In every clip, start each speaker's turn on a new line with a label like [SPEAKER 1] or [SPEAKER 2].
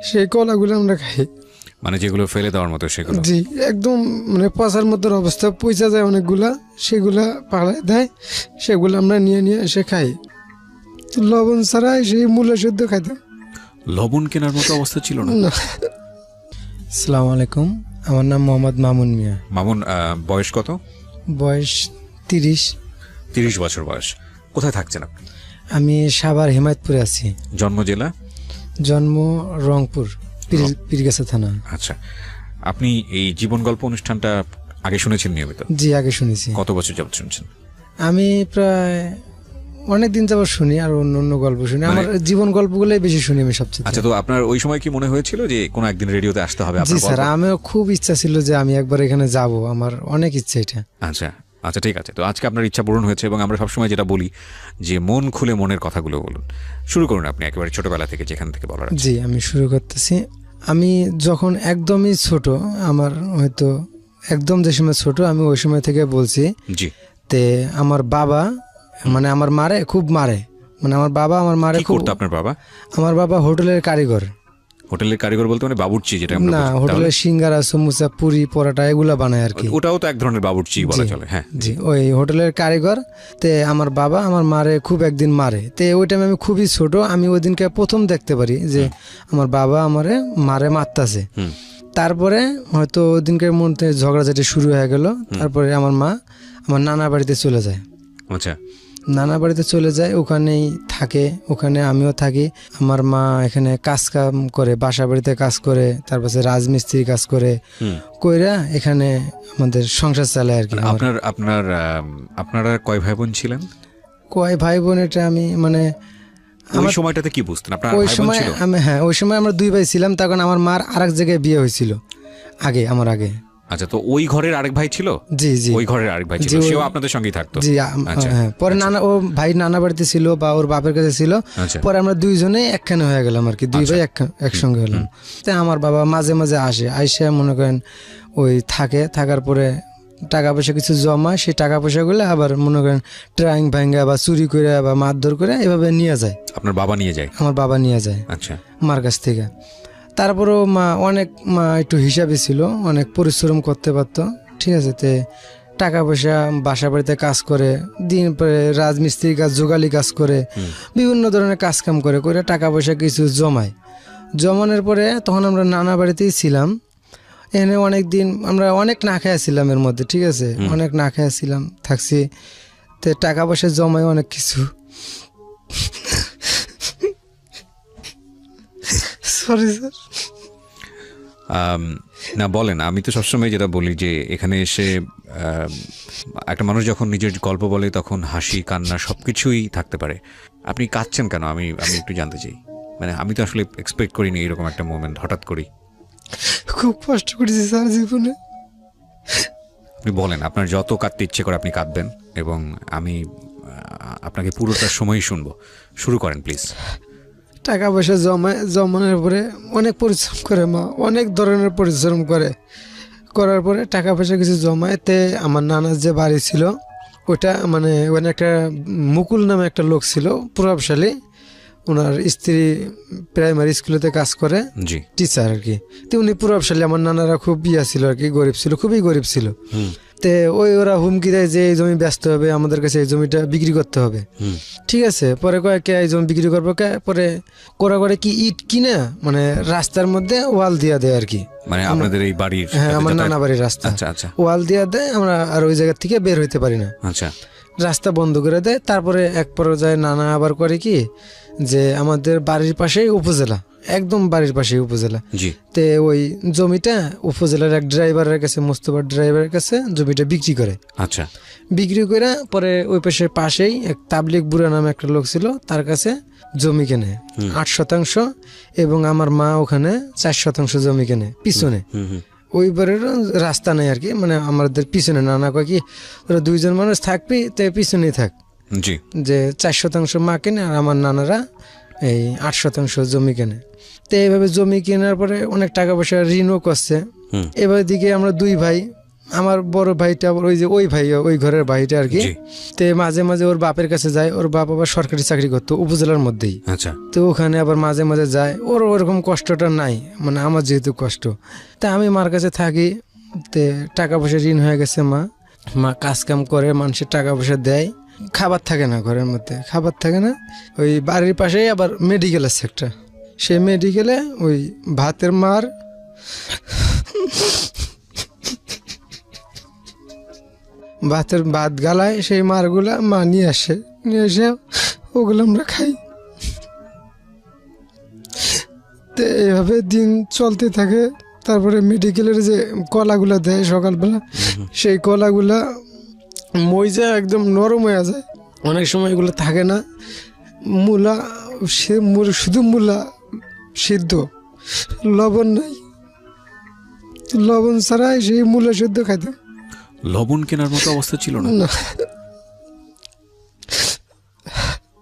[SPEAKER 1] সেই কলাগুলো আমরা খাই।
[SPEAKER 2] মানে যেগুলো ফেলে দেওয়ার মতো সেগুলো?
[SPEAKER 1] জি, একদম মানে পচার মতো অবস্থা, পচা যায় অনেকগুলা, সেগুলা পাড়ায় দেয়, সেগুলো আমরা নিয়ে নিয়ে এসে খাই। লবণ ছাড়া সেই মূলা সেদ্ধ খাইতাম।
[SPEAKER 2] লবণ কেনার মতো অবস্থা ছিল না?
[SPEAKER 1] আসসালামু আলাইকুম, আমার নাম মোহাম্মদ মামুন মিয়া।
[SPEAKER 2] মামুন, বয়স কত?
[SPEAKER 1] বয়স 30।
[SPEAKER 2] 30 বছর বয়স। কোথায় থাকছেন আপনি?
[SPEAKER 1] আমি সাভার হিমায়তপুরে আছি।
[SPEAKER 2] জন্ম জেলা?
[SPEAKER 1] জন্ম রংপুর, পীরগাছা থানা।
[SPEAKER 2] আচ্ছা, আপনি এই জীবন গল্প অনুষ্ঠানটা আগে শুনেছেন নিয়মিত?
[SPEAKER 1] জি, আগে শুনেছি।
[SPEAKER 2] কত বছর যাবত শুনছেন?
[SPEAKER 1] আমি প্রায় অনেক দিন যাবত শুনি, আর অন্য অন্য গল্প শুনি। আমার জীবন গল্পগুলোই বেশি শুনি আমি সবচেয়ে।
[SPEAKER 2] আচ্ছা, তো আপনার ওই সময় কি মনে হয়েছিল যে কোনো একদিন রেডিওতে আসতে হবে?
[SPEAKER 1] জি স্যার, আমিও খুব ইচ্ছা ছিল যে আমি একবার এখানে যাব, আমার অনেক ইচ্ছা এটা।
[SPEAKER 2] আচ্ছা আচ্ছা, ঠিক আছে। তো আজকে আপনার ইচ্ছা পূরণ হয়েছে, এবং আমরা সবসময় যেটা বলি যে মন খুলে মনের কথাগুলো বলুন। শুরু করুন আপনি একেবারে ছোটবেলা থেকে, যেখান থেকে বলার আছে।
[SPEAKER 1] জি, আমি শুরু করতেছি। আমি যখন একদমই ছোট, আমার হয়তো একদম যে সময় ছোট, আমি ওই সময় থেকে বলছি।
[SPEAKER 2] জি।
[SPEAKER 1] তে আমার বাবা মানে আমার মারে খুব মারে, মানে আমার বাবা আমার মারে খুব।
[SPEAKER 2] আপনার বাবা?
[SPEAKER 1] আমার বাবা হোটেলের কারিগর।
[SPEAKER 2] হোটেলের কারিগর বলতে মানে বাবুর্চি? যেটা
[SPEAKER 1] না, হোটেলের সিঙ্গারা, সমুচা, পুরি, পরোটা এগুলা বানায় আর কি।
[SPEAKER 2] ওটাও তো এক ধরনের বাবুর্চি বলা চলে। হ্যাঁ
[SPEAKER 1] জি, ওই হোটেলের কারিগর। তে আমার বাবা আমার মারে খুব একদিন মারে। তে ওই টাইমে আমি খুবই ছোট, আমি ওই দিনকে প্রথম দেখতে পারি যে আমার বাবা আমারে মারে মারতাছে। তারপরে হয়তো ওই দিনকের মধ্যে ঝগড়াঝাটি শুরু হয়ে গেল। তারপরে আমার মা আমার নানা বাড়িতে চলে যায়।
[SPEAKER 2] আচ্ছা।
[SPEAKER 1] নানা বাড়িতে চলে যায়, ওখানেই থাকে, ওখানে আমিও থাকি। আমার মা এখানে কাজ কাম করে, বাসা বাড়িতে কাজ করে, তারপরে রাজমিস্ত্রি কাজ করে, কইরা এখানে আমাদের সংসার চালায় আর কি।
[SPEAKER 2] আপনারা কয় ভাই বোন ছিলেন?
[SPEAKER 1] কয় ভাই বোন এটা আমি মানে
[SPEAKER 2] ওই সময়টাতে কি বুঝতেন? আপনার
[SPEAKER 1] ওই সময় আমি, হ্যাঁ, ওই সময় আমরা 2 ভাই ছিলাম, তখন আমার মার আরেক জায়গায় বিয়ে হয়েছিল আমার আগে।
[SPEAKER 2] আচ্ছা, তো ওই ঘরের আরেক ভাই ছিল?
[SPEAKER 1] জি জি,
[SPEAKER 2] ওই ঘরের আরেক ভাই ছিল, সেও আপনাদের সঙ্গেই থাকতো?
[SPEAKER 1] জি, হ্যাঁ। পরে নানা, ও ভাই নানা বাড়িতে ছিল বা ওর বাপের কাছে ছিল। পরে আমরা দুইজনে একখানে হয়ে গেলাম আর কি, 2 ভাই একসঙ্গে হলাম। তাই আমার বাবা মাঝে মাঝে আইসে মনে করেন ওই থাকার পরে টাকা পয়সা কিছু জমায়, সেই টাকা পয়সাগুলো আবার মনে করেন ট্রাইং ভাঙ্গা বা চুরি করে বা মারধর করে এভাবে নিয়ে যায়।
[SPEAKER 2] আপনার বাবা নিয়ে যায়?
[SPEAKER 1] আমার বাবা নিয়ে যায়।
[SPEAKER 2] আচ্ছা।
[SPEAKER 1] মার কাছ থেকে। তারপরেও মা একটু হিসাবে ছিল, অনেক পরিশ্রম করতে পারতো, ঠিক আছে। তে টাকা পয়সা বাসা বাড়িতে কাজ করে, দিন পরে রাজমিস্ত্রি কাজ, যোগালি কাজ করে, বিভিন্ন ধরনের কাজ কাম করে টাকা পয়সা কিছু জমানোর পরে তখন আমরা নানা বাড়িতেই ছিলাম। এখানে অনেক দিন আমরা অনেক না খাইয়া ছিলাম এর মধ্যে, ঠিক আছে, অনেক না খাইয়া ছিলাম, থাকছি। তে টাকা পয়সা জমায় অনেক কিছু। Sorry sir.
[SPEAKER 2] না বলেন, আমি তো সবসময় যেটা বলি যে এখানে এসে একটা মানুষ যখন নিজের গল্প বলে তখন হাসি কান্না সবকিছুই থাকতে পারে। আপনি কাঁদছেন কেন? আমি একটু জানতে চাই। মানে আমি তো আসলে এক্সপেক্ট করিনি এরকম একটা মোমেন্ট হঠাৎ করেই।
[SPEAKER 1] খুব কষ্ট করেছি স্যার জীবনে।
[SPEAKER 2] আপনি বলেন, আপনার যত কাঁদতে ইচ্ছে করে আপনি কাঁদবেন, এবং আমি আপনাকে পুরোটা সময়ই শুনবো। শুরু করেন প্লিজ।
[SPEAKER 1] টাকা পয়সা জমানোর পরে অনেক পরিশ্রম করে মা, অনেক ধরনের পরিশ্রম করার পরে টাকা পয়সা কিছু জমাতে আমার নানার যে বাড়ি ছিল ওটা মানে ওখানে একটা মুকুল নামে একটা লোক ছিল, প্রভাবশালী। ওনার স্ত্রী প্রাইমারি স্কুলেতে কাজ করে, টিচার আর কি। তো উনি প্রভাবশালী, আমার নানারা খুব ছিল আর কি, গরিব ছিল, খুবই গরিব ছিল। তে ওরা হুমকি দেয় যে এই জমি ব্যস্ত হবে, আমাদের কাছে এই জমিটা বিক্রি করতে হবে, ঠিক আছে। পরে কয়েক এই জমি বিক্রি করবো, পরে করে কি ইট কিনে মানে রাস্তার মধ্যে ওয়াল দিয়া দেয় আর কি।
[SPEAKER 2] মানে আপনাদের এই বাড়ির?
[SPEAKER 1] হ্যাঁ, আমার নানা বাড়ির রাস্তা।
[SPEAKER 2] আচ্ছা।
[SPEAKER 1] ওয়াল দিয়া দেয়, আমরা আর ওই জায়গা থেকে বের হইতে পারি না।
[SPEAKER 2] আচ্ছা।
[SPEAKER 1] রাস্তা বন্ধ করে দেয়। তারপরে এক পর্যায়ে নানা আবার করে কি যে আমাদের বাড়ির পাশেই উপজেলা, একদম বাড়ির পাশেই উপজেলা। তে ওই জমিটা উপজেলার এক ড্রাইভারের কাছে, মোস্তফা ড্রাইভারের কাছে জমিটা বিক্রি করে।
[SPEAKER 2] আচ্ছা।
[SPEAKER 1] বিক্রি করে পরে ওই পাশেই এক তাবলিক বুড়া নামে একটা লোক ছিল, তার কাছে জমি কেনে 8% এবং আমার মা ওখানে 4% জমি কেনে পিছনে। ওই বাড়ির রাস্তা নেই আর কি, মানে আমাদের পিছনে। নানা কয় কি ওরা 2 জন মানুষ থাকবি, তাই পিছনেই থাক। যে 4% মা কেনে আর আমার নানারা এই 8% জমি কেনে। তো এইভাবে জমি কেনার পরে অনেক টাকা পয়সা ঋণও করছে। এবার দিকে আমরা 2 ভাই, আমার বড় ভাইটা আবার ওই যে ওই ভাই ওই ঘরের ভাইটা আর কি,
[SPEAKER 2] জি।
[SPEAKER 1] তে মাঝে মাঝে ওর বাপের কাছে যায়। ওর বাপ আবার সরকারি চাকরি করতো উপজেলার মধ্যেই,
[SPEAKER 2] আচ্ছা।
[SPEAKER 1] তো ওখানে আবার মাঝে মাঝে যায়। ওর ওরকম কষ্টটা নাই, মানে আমার যেহেতু কষ্ট, তা আমি মার কাছে থাকি। তে টাকা পয়সা ঋণ হয়ে গেছে, মা কাজ কাম করে, মানুষের টাকা পয়সা দেয়। খাবার থাকে না ঘরের মধ্যে, খাবার থাকে না। ওই বাড়ির পাশেই আবার মেডিকেল আছে একটা, সেই মেডিকেলে ওই ভাতের মার ভাত গালায়, সেই মারগুলা মা নিয়ে আসে, নিয়ে এসে ওগুলো আমরা খাই। তো এইভাবে দিন চলতে থাকে। তারপরে মেডিকেলের যে কলাগুলা দেয় সকালবেলা, সেই কলাগুলা মইজা একদম নরম হয়ে যায়। অনেক সময় এগুলো থাকে না, মূলা শুধু মূলা সিদ্ধ, লবণ নাই, লবণ ছাড়াই সেই মূলা সিদ্ধ খাইতাম।
[SPEAKER 2] লবণ কেনার মতো অবস্থা ছিল না।
[SPEAKER 1] না,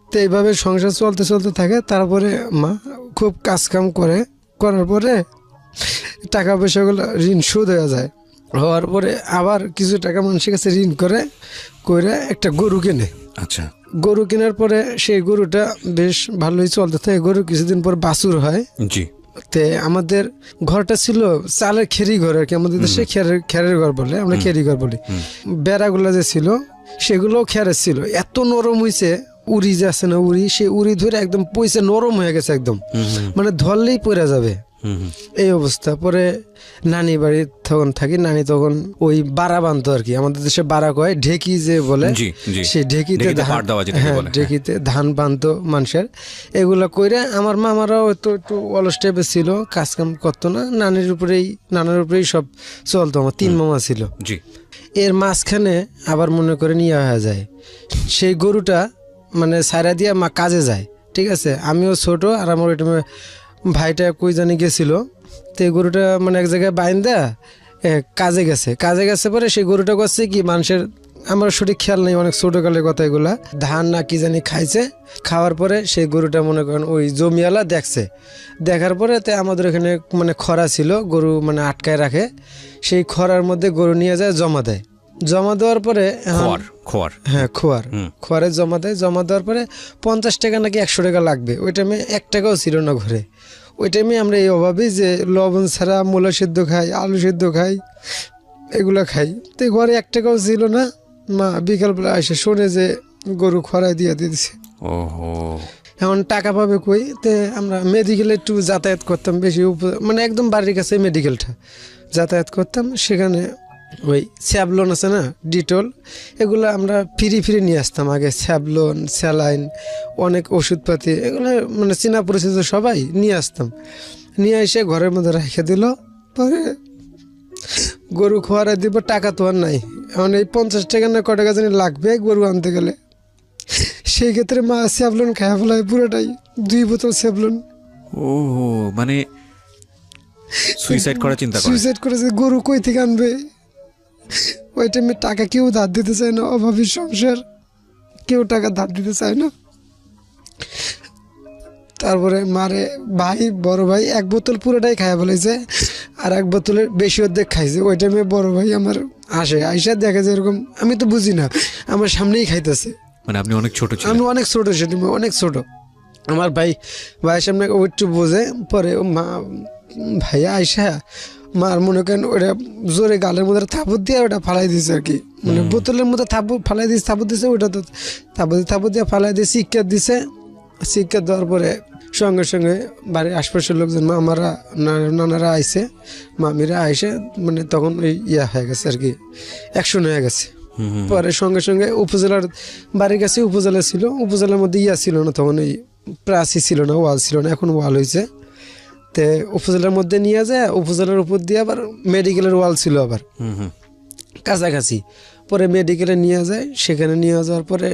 [SPEAKER 1] তো এইভাবে সংসার চলতে চলতে থাকে। তারপরে মা খুব কাজ কাম করার পরে টাকা পয়সাগুলো ঋণ শোধ হয়ে যায়। হওয়ার পরে আবার কিছু টাকা মানুষের কাছে ঋণ করে একটা গরু কেনে।
[SPEAKER 2] আচ্ছা।
[SPEAKER 1] গরু কেনার পরে সেই গরুটা বেশ ভালোই চলতে থাকে। গরু কিছুদিন পর বাছুর হয়।
[SPEAKER 2] জি।
[SPEAKER 1] তে আমাদের ঘরটা ছিল চালের খেরি ঘর আর কি, আমাদের দেশে খেরের ঘর বলে, আমরা খেরি ঘর বলি। বেড়াগুলো যে ছিল সেগুলোও খেরের ছিল। এত নরম হয়েছে, উড়ি যে আছে না, সেই উড়ি ধরে একদম পয়সা নরম হয়ে গেছে একদম, মানে ধরলেই পড়ে যাবে এই অবস্থা। পরে নানি বাড়ি তখন থাকি, নানি তখন ওই বাড়া বানতো আর কি, আমাদের দেশে বাড়া কয়, ঢেকি যে বলে, সেই ঢেকিতে ঢেকিতে ধান বানতো মানুষের। এগুলা কইরা আমার মামারাও একটু অলস টাইপের ছিল, কাজ কাম করতো না, নানার উপরেই সব চলতো। আমার 3 মামা ছিল। এর মাঝখানে আবার মনে করে নিয়ে হয়ে যায় সেই গরুটা, মানে সাইরা দিয়া মা কাজে যায়, ঠিক আছে। আমিও ছোট, আর আমার ওইটা ভাইটা কই জানি গেছিল, তো এই গরুটা মানে এক জায়গায় বাইন্দা কাজে গেছে পরে সেই গরুটা করছে কি, মানুষের আমার সঠিক খেয়াল নেই, অনেক ছোটকালের কথা এগুলা, ধান না কি জানি খাইছে। খাওয়ার পরে সেই গরুটা মনে করেন ওই জমিওয়ালা দেখছে, দেখার পরে তে আমাদের এখানে মানে খরা ছিল, গরু মানে আটকায় রাখে, সেই খরার মধ্যে গরু নিয়ে যায়, জমা দেওয়ার পরে খোয়ারে জমা দেওয়ার পরে 50 টাকা নাকি 100 টাকা লাগবে। ওই টাইমে 1 টাকাও ছিল না ঘরে। ওই টাইমে আমরা এই অভাবে যে লবণ ছাড়া মূলা সিদ্ধ খাই, আলু সিদ্ধ খাই, এগুলো খাই। তো ঘরে 1 টাকাও ছিল না। মা বিকালবেলা এসে শোনে যে গরু খরায় দিয়ে দিয়েছে। এখন টাকা পাবে কই? তে আমরা মেডিকেলে একটু যাতায়াত করতাম বেশি, মানে একদম বাড়ির কাছে মেডিকেলটা, যাতায়াত করতাম। সেখানে ওই স্যাভলন আছে না, ডিটল, এগুলো আমরা ফ্রি নিয়ে আসতাম আগে। স্যাভলন, স্যালাইন, অনেক ওষুধপাতি, এগুলো মানে চেনা পরিচিত সবাই নিয়ে আসতাম। নিয়ে এসে ঘরের মধ্যে রেখে দিল। পরে গরু খোয়ারে দিব, টাকা তো আর নাই। এখন এই 50 টাকা না কত টাকা জানি লাগবে গরু আনতে গেলে। সেই ক্ষেত্রে মা স্যাভলন খায় ফেলায় পুরোটাই, 2 বোতল স্যাভলন।
[SPEAKER 2] মানে সুইসাইড
[SPEAKER 1] করেছে। গরু কই থেকে আনবে? ওই টাইমে টাকা কেউ ধার দিতে চায় না, অভাবী সংসার, কেউ টাকা ধার দিতে চায় না। তারপরে মারে বড় ভাই 1 বোতল পুরোটাই খায় ফেলেছে, আর 1 বোতলের বেশি অর্ধেক খাইছে। ওই টাইমে বড় ভাই আমার আইসা দেখে যে এরকম, আমি তো বুঝি না, আমার সামনেই খাইতেছে।
[SPEAKER 2] মানে আপনি অনেক ছোট ছিলেন?
[SPEAKER 1] আমি অনেক ছোট, অনেক ছোট। আমার ভাইয়ের সামনে একটু বোঝে। পরে ভাইয়া আইসা মার মনে করেন ওটা জোরে গালের মধ্যে থাপড় দিয়ে ওটা ফালাই দিয়েছে আর কি, মানে বোতলের মধ্যে থাপড় দিয়েছে, ওটা তো থাপড় দিয়ে ফালাই দিয়ে শিক্ষা দেওয়ার পরে সঙ্গে সঙ্গে বাড়ির আশপাশের লোকজন, মামারা, নানারা আইসে, মামিরা আইসে, মানে তখন ওই হয়ে গেছে আর কি, অ্যাকশন হয়ে গেছে। পরে সঙ্গে সঙ্গে উপজেলার বাড়ির কাছে উপজেলা ছিল, উপজেলার মধ্যে ছিল না তখন, ওই প্রাচী ছিল না, ওয়াল ছিল না, এখন ওয়াল হয়েছে। তে উপজেলার মধ্যে নিয়ে যায়, উপজেলার উপর দিয়ে আবার মেডিকেলের ওয়াল ছিল আবার কাছাকাছি। পরে মেডিকেলে নিয়ে যায়, সেখানে নিয়ে যাওয়ার পরে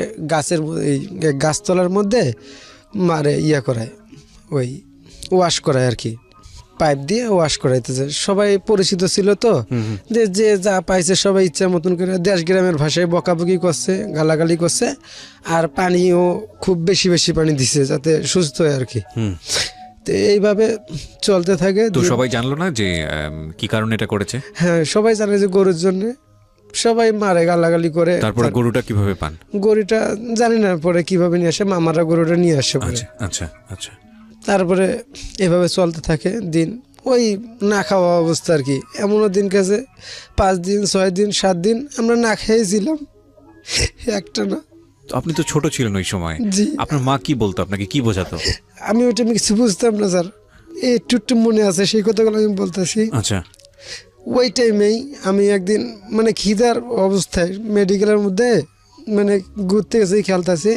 [SPEAKER 1] গাছতলার মধ্যে মারে করায়, ওই ওয়াশ করায় আর কি, পাইপ দিয়ে ওয়াশ করাইতেছে। সবাই পরিচিত ছিল তো, যে যা পাইছে সবাই ইচ্ছা মতন করে দেশ গ্রামের ভাষায় বকাবকি করছে, গালাগালি করছে, আর পানিও খুব বেশি পানি দিছে যাতে সুস্থ হয় আর কি। এইভাবে চলতে থাকে।
[SPEAKER 2] তো সবাই জানলো না যে কি কারণে এটা করেছে?
[SPEAKER 1] হ্যাঁ, সবাই জানে যে গরুর জন্য, সবাই মারে, গালাগালি করে।
[SPEAKER 2] তারপরে গরুটা কিভাবে পান?
[SPEAKER 1] গরুটা জানি না পরে কিভাবে নিয়ে আসে, মামারা গরুটা নিয়ে আসে পরে।
[SPEAKER 2] আচ্ছা আচ্ছা আচ্ছা।
[SPEAKER 1] তারপরে এভাবে চলতে থাকে দিন, ওই না খাওয়া অবস্থা আর কি। এমনও দিন গেছে 5 দিন 6 দিন 7 দিন আমরা না খেয়েছিলাম একটা না।
[SPEAKER 2] তো আপনি তো ছোট ছিলেন ওই সময়,
[SPEAKER 1] জি।
[SPEAKER 2] আপনার মা কি বলতো, আপনাকে কি বোঝাতো?
[SPEAKER 1] আমি ওইটা আমি কিছু বুঝতাম না স্যার, এই একটু মনে আছে সেই কথাগুলো আমি বলতেছি।
[SPEAKER 2] আচ্ছা
[SPEAKER 1] ওই টাইমেই আমি একদিন মানে খিদার অবস্থায় মেডিকেলের মধ্যে মানে ঘুরতে গেছি, খেলতেছি।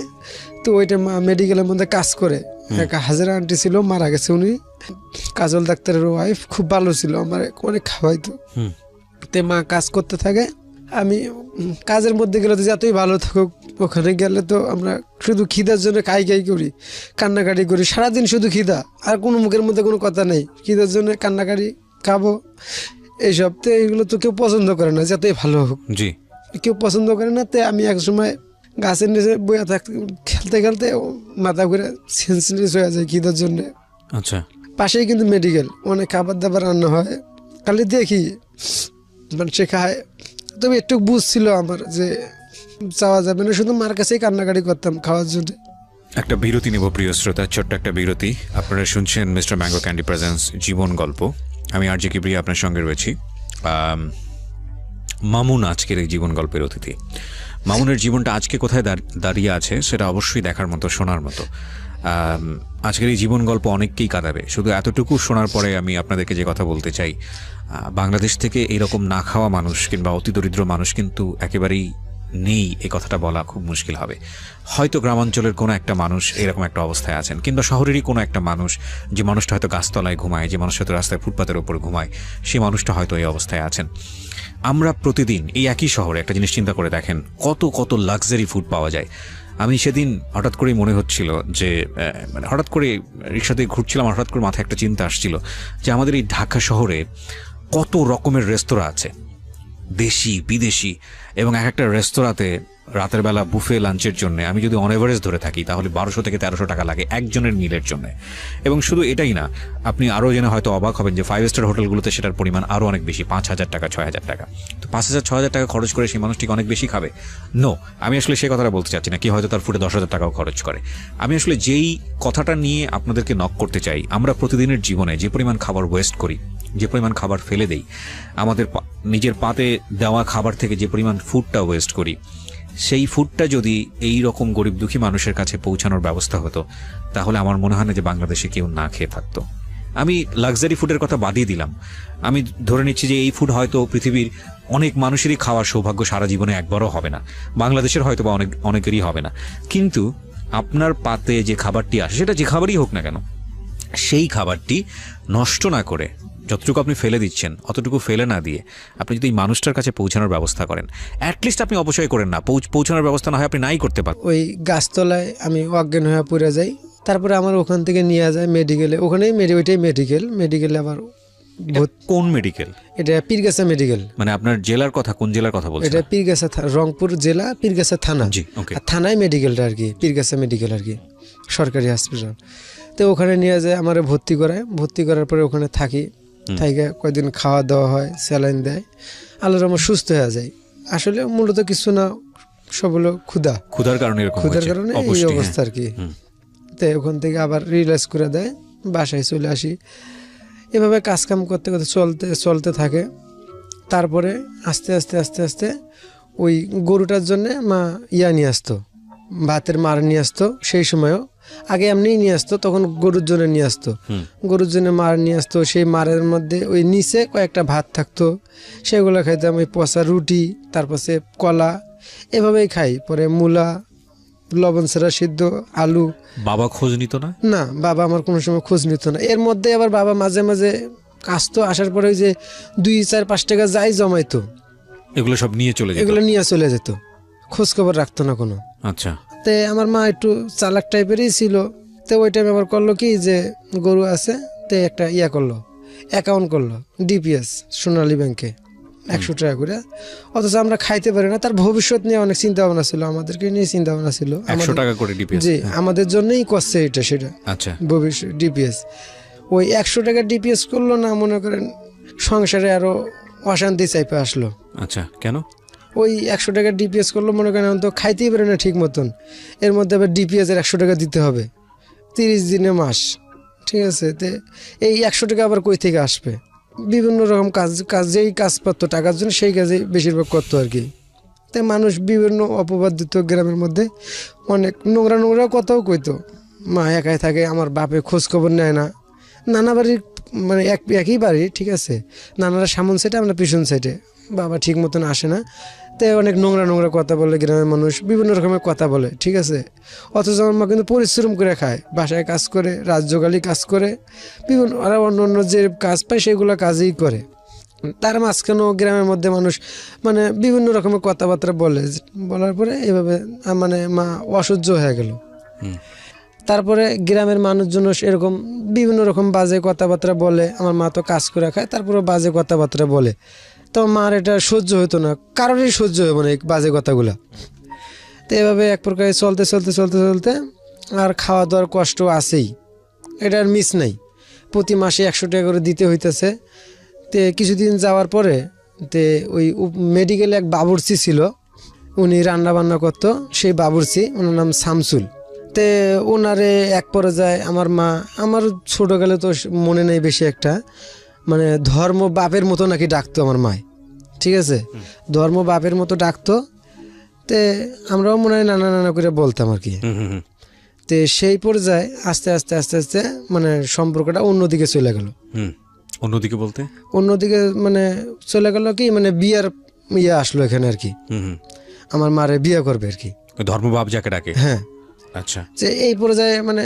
[SPEAKER 1] তো ওইটা মা মেডিকেলের মধ্যে কাজ করে, এক হাজারা আন্টি ছিল, মারা গেছে উনি, কাজল ডাক্তারের ওয়াইফ, খুব ভালো ছিল, আমার অনেক খাওয়াইতো। তে মা কাজ করতে থাকে, আমি কাজের মধ্যে গেলে তো যতই ভালো থাকুক, ওখানে গেলে তো আমরা শুধু খিদার জন্য কাই করি, কান্নাকাটি করি সারাদিন, শুধু খিদা, আর কোনো মুখের মধ্যে কোনো কথা নেই, খিদার জন্য কান্নাকাটি, খাবো এইসব। তো এইগুলো তো কেউ পছন্দ করে না, যতই ভালো হোক,
[SPEAKER 2] জি।
[SPEAKER 1] কেউ পছন্দ করে না। তে আমি এক সময় গাছের নিচে বইয়া থাকতে খেলতে খেলতে মাথা ঘুরে সেন্সলেস হয়ে যায় খিদার জন্য।
[SPEAKER 2] আচ্ছা।
[SPEAKER 1] পাশেই কিন্তু মেডিকেল, অনেক খাবার দাবার রান্না হয়, খালি দেখি মানুষে খায়। তবে একটু বুঝছিল আমার যে চাওয়া যাবে না, শুধু মার কাছেই কান্নাকাটি করতাম খাওয়ার জন্য।
[SPEAKER 2] একটা বিরতি নেব প্রিয় শ্রোতা, ছোট্ট একটা বিরতি। আপনারা শুনছেন মিস্টার ম্যাঙ্গো ক্যান্ডি প্রেজেন্স জীবন গল্প। আমি আর জে কিবরিয়া আপনার সঙ্গে রয়েছি। মামুন আজকের এই জীবন গল্পের অতিথি। মামুনের জীবনটা আজকে কোথায় দাঁড়িয়ে আছে সেটা অবশ্যই দেখার মতো, শোনার মতো। আজকের এই জীবন গল্প অনেককেই কাঁদাবে। শুধু এতটুকু শোনার পরে আমি আপনাদেরকে যে কথা বলতে চাই, বাংলাদেশ থেকে এরকম না খাওয়া মানুষ কিংবা অতি দরিদ্র মানুষ কিন্তু একেবারেই নেই, এই কথাটা বলা খুব মুশকিল হবে। হয়তো গ্রামাঞ্চলের কোনো একটা মানুষ এরকম একটা অবস্থায় আছেন, কিংবা শহরেরই কোনো একটা মানুষ, যে মানুষটা হয়তো গাছতলায় ঘুমায়, যে মানুষ হয়তো রাস্তায় ফুটপাতের ওপর ঘুমায়, সেই মানুষটা হয়তো এই অবস্থায় আছেন। আমরা প্রতিদিন এই একই শহরে একটা জিনিস চিন্তা করে দেখেন, কত কত লাক্সারি ফুড পাওয়া যায়। আমি সেদিন হঠাৎ করেই মনে হচ্ছিল যে মানে হঠাৎ করে রিক্সাতে ঘুরছিলাম, হঠাৎ করে মাথায় একটা চিন্তা আসছিল যে আমাদের এই ঢাকা শহরে কত রকমের রেস্তোরাঁ আছে, দেশি বিদেশি, এবং এক একটা রেস্তোরাঁতে রাতের বেলা বুফে লাঞ্চের জন্য আমি যদি অন এভারেজ ধরে থাকি তাহলে 1200 থেকে 1300 টাকা লাগে একজনের মিলের জন্য। এবং শুধু এটাই না, আপনি আরও জেনে হয়তো অবাক হবেন যে 5 স্টার হোটেলগুলোতে সেটার পরিমাণ আরও অনেক বেশি, 5000 টাকা 6000 টাকা। তো 5000-6000 টাকা খরচ করে সেই মানুষটিকে অনেক বেশি খাবে? নো, আমি আসলে সেই কথাটা বলতে চাচ্ছি না। কি হয়তো তার ফুটে 10,000 টাকাও খরচ করে। আমি আসলে যেই কথাটা নিয়ে আপনাদেরকে নক করতে চাই, আমরা প্রতিদিনের জীবনে যে পরিমাণ খাবার ওয়েস্ট করি, যে পরিমাণ খাবার ফেলে দেই, আমাদের নিজের পাতে দেওয়া খাবার থেকে যে পরিমাণ ফুডটা ওয়েস্ট করি, সেই ফুডটা যদি এই রকম গরিব দুঃখী মানুষের কাছে পৌঁছানোর ব্যবস্থা হতো, তাহলে আমার মনে হয় না যে বাংলাদেশে কেউ না খেয়ে থাকতো। আমি লাক্সারি ফুডের কথা বাদিয়ে দিলাম, আমি ধরে নিচ্ছি যে এই ফুড হয়তো পৃথিবীর অনেক মানুষেরই খাওয়ার সৌভাগ্য সারা জীবনে একবারও হবে না, বাংলাদেশের হয়তো বা অনেকেরই হবে না। কিন্তু আপনার পাতে যে খাবারটি আসে, সেটা যে খাবারই হোক না কেন, সেই খাবারটি নষ্ট না করে যতটুকু আপনি ফেলে দিচ্ছেন অতটুকু ফেলে না দিয়ে আপনি যদি এই মানুষটার কাছে পৌঁছানোর ব্যবস্থা করেন, অ্যাটলিস্ট আপনি অবশ্যই করেন না, পৌঁছানোর ব্যবস্থা না হয় আপনি নাই করতে পারেন।
[SPEAKER 1] ওই গাছতলায় আমি অজ্ঞান হয়ে পড়ে যাই, তারপরে আমার ওখান থেকে নিয়ে যায় মেডিকেলে, ওখানেই ওইটাই মেডিকেলে আবার
[SPEAKER 2] কোন মেডিকেল?
[SPEAKER 1] এটা পীরগাছা মেডিকেল।
[SPEAKER 2] মানে আপনার জেলার কথা, কোন জেলার কথা বলছেন?
[SPEAKER 1] এটা পীরগাছা, রংপুর জেলা, পীরগাছা থানা।
[SPEAKER 2] জি, ওকে।
[SPEAKER 1] আর থানায় মেডিকেলটা আর কি, পীরগাছা মেডিকেল আর কি, সরকারি হসপিটাল। তো ওখানে নিয়ে যায়, আমার ভর্তি করায়, ভর্তি করার পরে ওখানে থাকি, থেকে কয়েকদিন খাওয়া দাওয়া হয়, স্যালাইন দেয়, আল্লাহর রহমতে সুস্থ হয়ে যায়। আসলে মূলত কিছু না, সব হলো ক্ষুধার কারণে এই অবস্থা আর কি। তো ওখান থেকে আবার রিল্যাক্স করে দেয়, বাসায় চলে আসি। এভাবে কাজকাম করতে করতে চলতে থাকে। তারপরে আস্তে আস্তে আস্তে আস্তে ওই গরুটার জন্য মা নিয়ে আসতো, ভাতের মার নিয়ে আসতো। সেই সময়ও আগে এমনিই নিয়ে আসতো, তখন গরুর জন্য নিয়ে আসতো, গরুর জন্য মার নিয়ে আসতো। সেই মারের মধ্যে ওই নিচে কয়েকটা ভাত থাকতো, সেগুলো খাইতাম। ওই পচা রুটি, তারপরে কলা, এভাবেই খাই। পরে মূলা, লবণ ছাড়া সিদ্ধ আলু।
[SPEAKER 2] বাবা খোঁজ নিত না? না,
[SPEAKER 1] বাবা আমার কোনো সময় খোঁজ নিত না। এর মধ্যে আবার বাবা মাঝে মাঝে আসতো, আসার পরে ওই যে 2-4-5 টাকা যাই জমাইতো,
[SPEAKER 2] এগুলো সব নিয়ে
[SPEAKER 1] চলে যেত, খোঁজ খবর রাখতো না কোনো।
[SPEAKER 2] আচ্ছা।
[SPEAKER 1] তে আমার মা একটু চালাক টাইপেরই ছিল। তো ওই টাইমে আবার করলো কি, যে গরু আছে, তে একটা করলো, অ্যাকাউন্ট করলো ডিপিএস সোনালী ব্যাংকে 100 টাকা করে। অথচ আমরা খাইতে পারি না, তার ভবিষ্যৎ নিয়ে অনেক চিন্তা ভাবনা ছিল, আমাদেরকে নিয়ে চিন্তা ভাবনা ছিল।
[SPEAKER 2] 100 টাকা করে ডিপিএস?
[SPEAKER 1] জি, আমাদের জন্যই করছে এটা সেটা।
[SPEAKER 2] আচ্ছা।
[SPEAKER 1] ভবিষ্যৎ ডিপিএস, ওই 100 টাকা ডিপিএস করলো না, মনে করেন সংসারে আরো অশান্তি চাইপে আসলো।
[SPEAKER 2] আচ্ছা, কেন?
[SPEAKER 1] ওই 100 টাকা ডিপিএস করলো, মনে করেন এখন তো খাইতেই পারে না ঠিক মতন, এর মধ্যে আবার ডিপিএসের 100 টাকা দিতে হবে 30 দিনে মাস, ঠিক আছে। তো এই 100 টাকা আবার কই থেকে আসবে? বিভিন্ন রকম কাজ যেই কাজ পারতো টাকার জন্য সেই কাজে বেশিরভাগ করতো আর কি। তাই মানুষ বিভিন্ন অপবাদ দিত গ্রামের মধ্যে, অনেক নোংরা নোংরা কথাও কইতো। মা একাই থাকে, আমার বাপে খোঁজ খবর নেয় না। নানা বাড়ির মানে একই বাড়ি, ঠিক আছে, নানারা সামন সাইডে, আমরা পিছন সাইডে, বাবা ঠিক মতন আসে না। তাই অনেক নোংরা নোংরা কথা বলে গ্রামের মানুষ, বিভিন্ন রকমের কথা বলে, ঠিক আছে। অথচ আমার মা কিন্তু পরিশ্রম করে খায়, বাসায় কাজ করে, রাত জোগালি কাজ করে, বিভিন্ন আর অন্য অন্য যে কাজ পায় সেগুলো কাজই করে। তার মাঝখানেও গ্রামের মধ্যে মানুষ মানে বিভিন্ন রকমের কথাবার্তা বলে, বলার পরে এভাবে মানে মা অসহ্য হয়ে গেল। তারপরে গ্রামের মানুষজন এরকম বিভিন্ন রকম বাজে কথাবার্তা বলে, আমার মা তো কাজ করে খায়, তারপরে বাজে কথাবার্তা বলে। তো মার এটা সহ্য হতো না, কারোরই সহ্য হবে না এই বাজে কথাগুলো। তো এভাবে এক প্রকারে চলতে চলতে চলতে চলতে আর খাওয়া দাওয়ার কষ্ট আছেই, এটার মিস নাই। প্রতি মাসে 100 টাকা করে দিতে হইতেছে। তে কিছুদিন যাওয়ার পরে তে ওই মেডিকেলে এক বাবুর্চি ছিল, উনি রান্না বান্না করতো, সেই বাবুর্চি ওনার নাম শামসুল। তে ওনারে এক পর্যায়ে আমার মা, আমার ছোটোকালে তো মনে নেই বেশি একটা, মানে ধর্ম বাপের মতো নাকি ডাকতো আমার মায়, ঠিক আছে, ধর্ম বাপের মতো ডাকতো। তে আমরাও মনে হয় নানা নানা করে বলতাম আর কি। তে সেই পর্যায়ে আস্তে আস্তে আস্তে আস্তে মানে সম্পর্কটা অন্যদিকে চলে গেল।
[SPEAKER 2] অন্যদিকে বলতে?
[SPEAKER 1] অন্যদিকে মানে চলে গেল কি, মানে বিয়ার ইয়ে আসলো এখানে আর কি, আমার মারে বিয়ে করবে আর কি,
[SPEAKER 2] ধর্মভাব যাকে ডাকে।
[SPEAKER 1] হ্যাঁ।
[SPEAKER 2] আচ্ছা,
[SPEAKER 1] যে এই পর্যায়ে মানে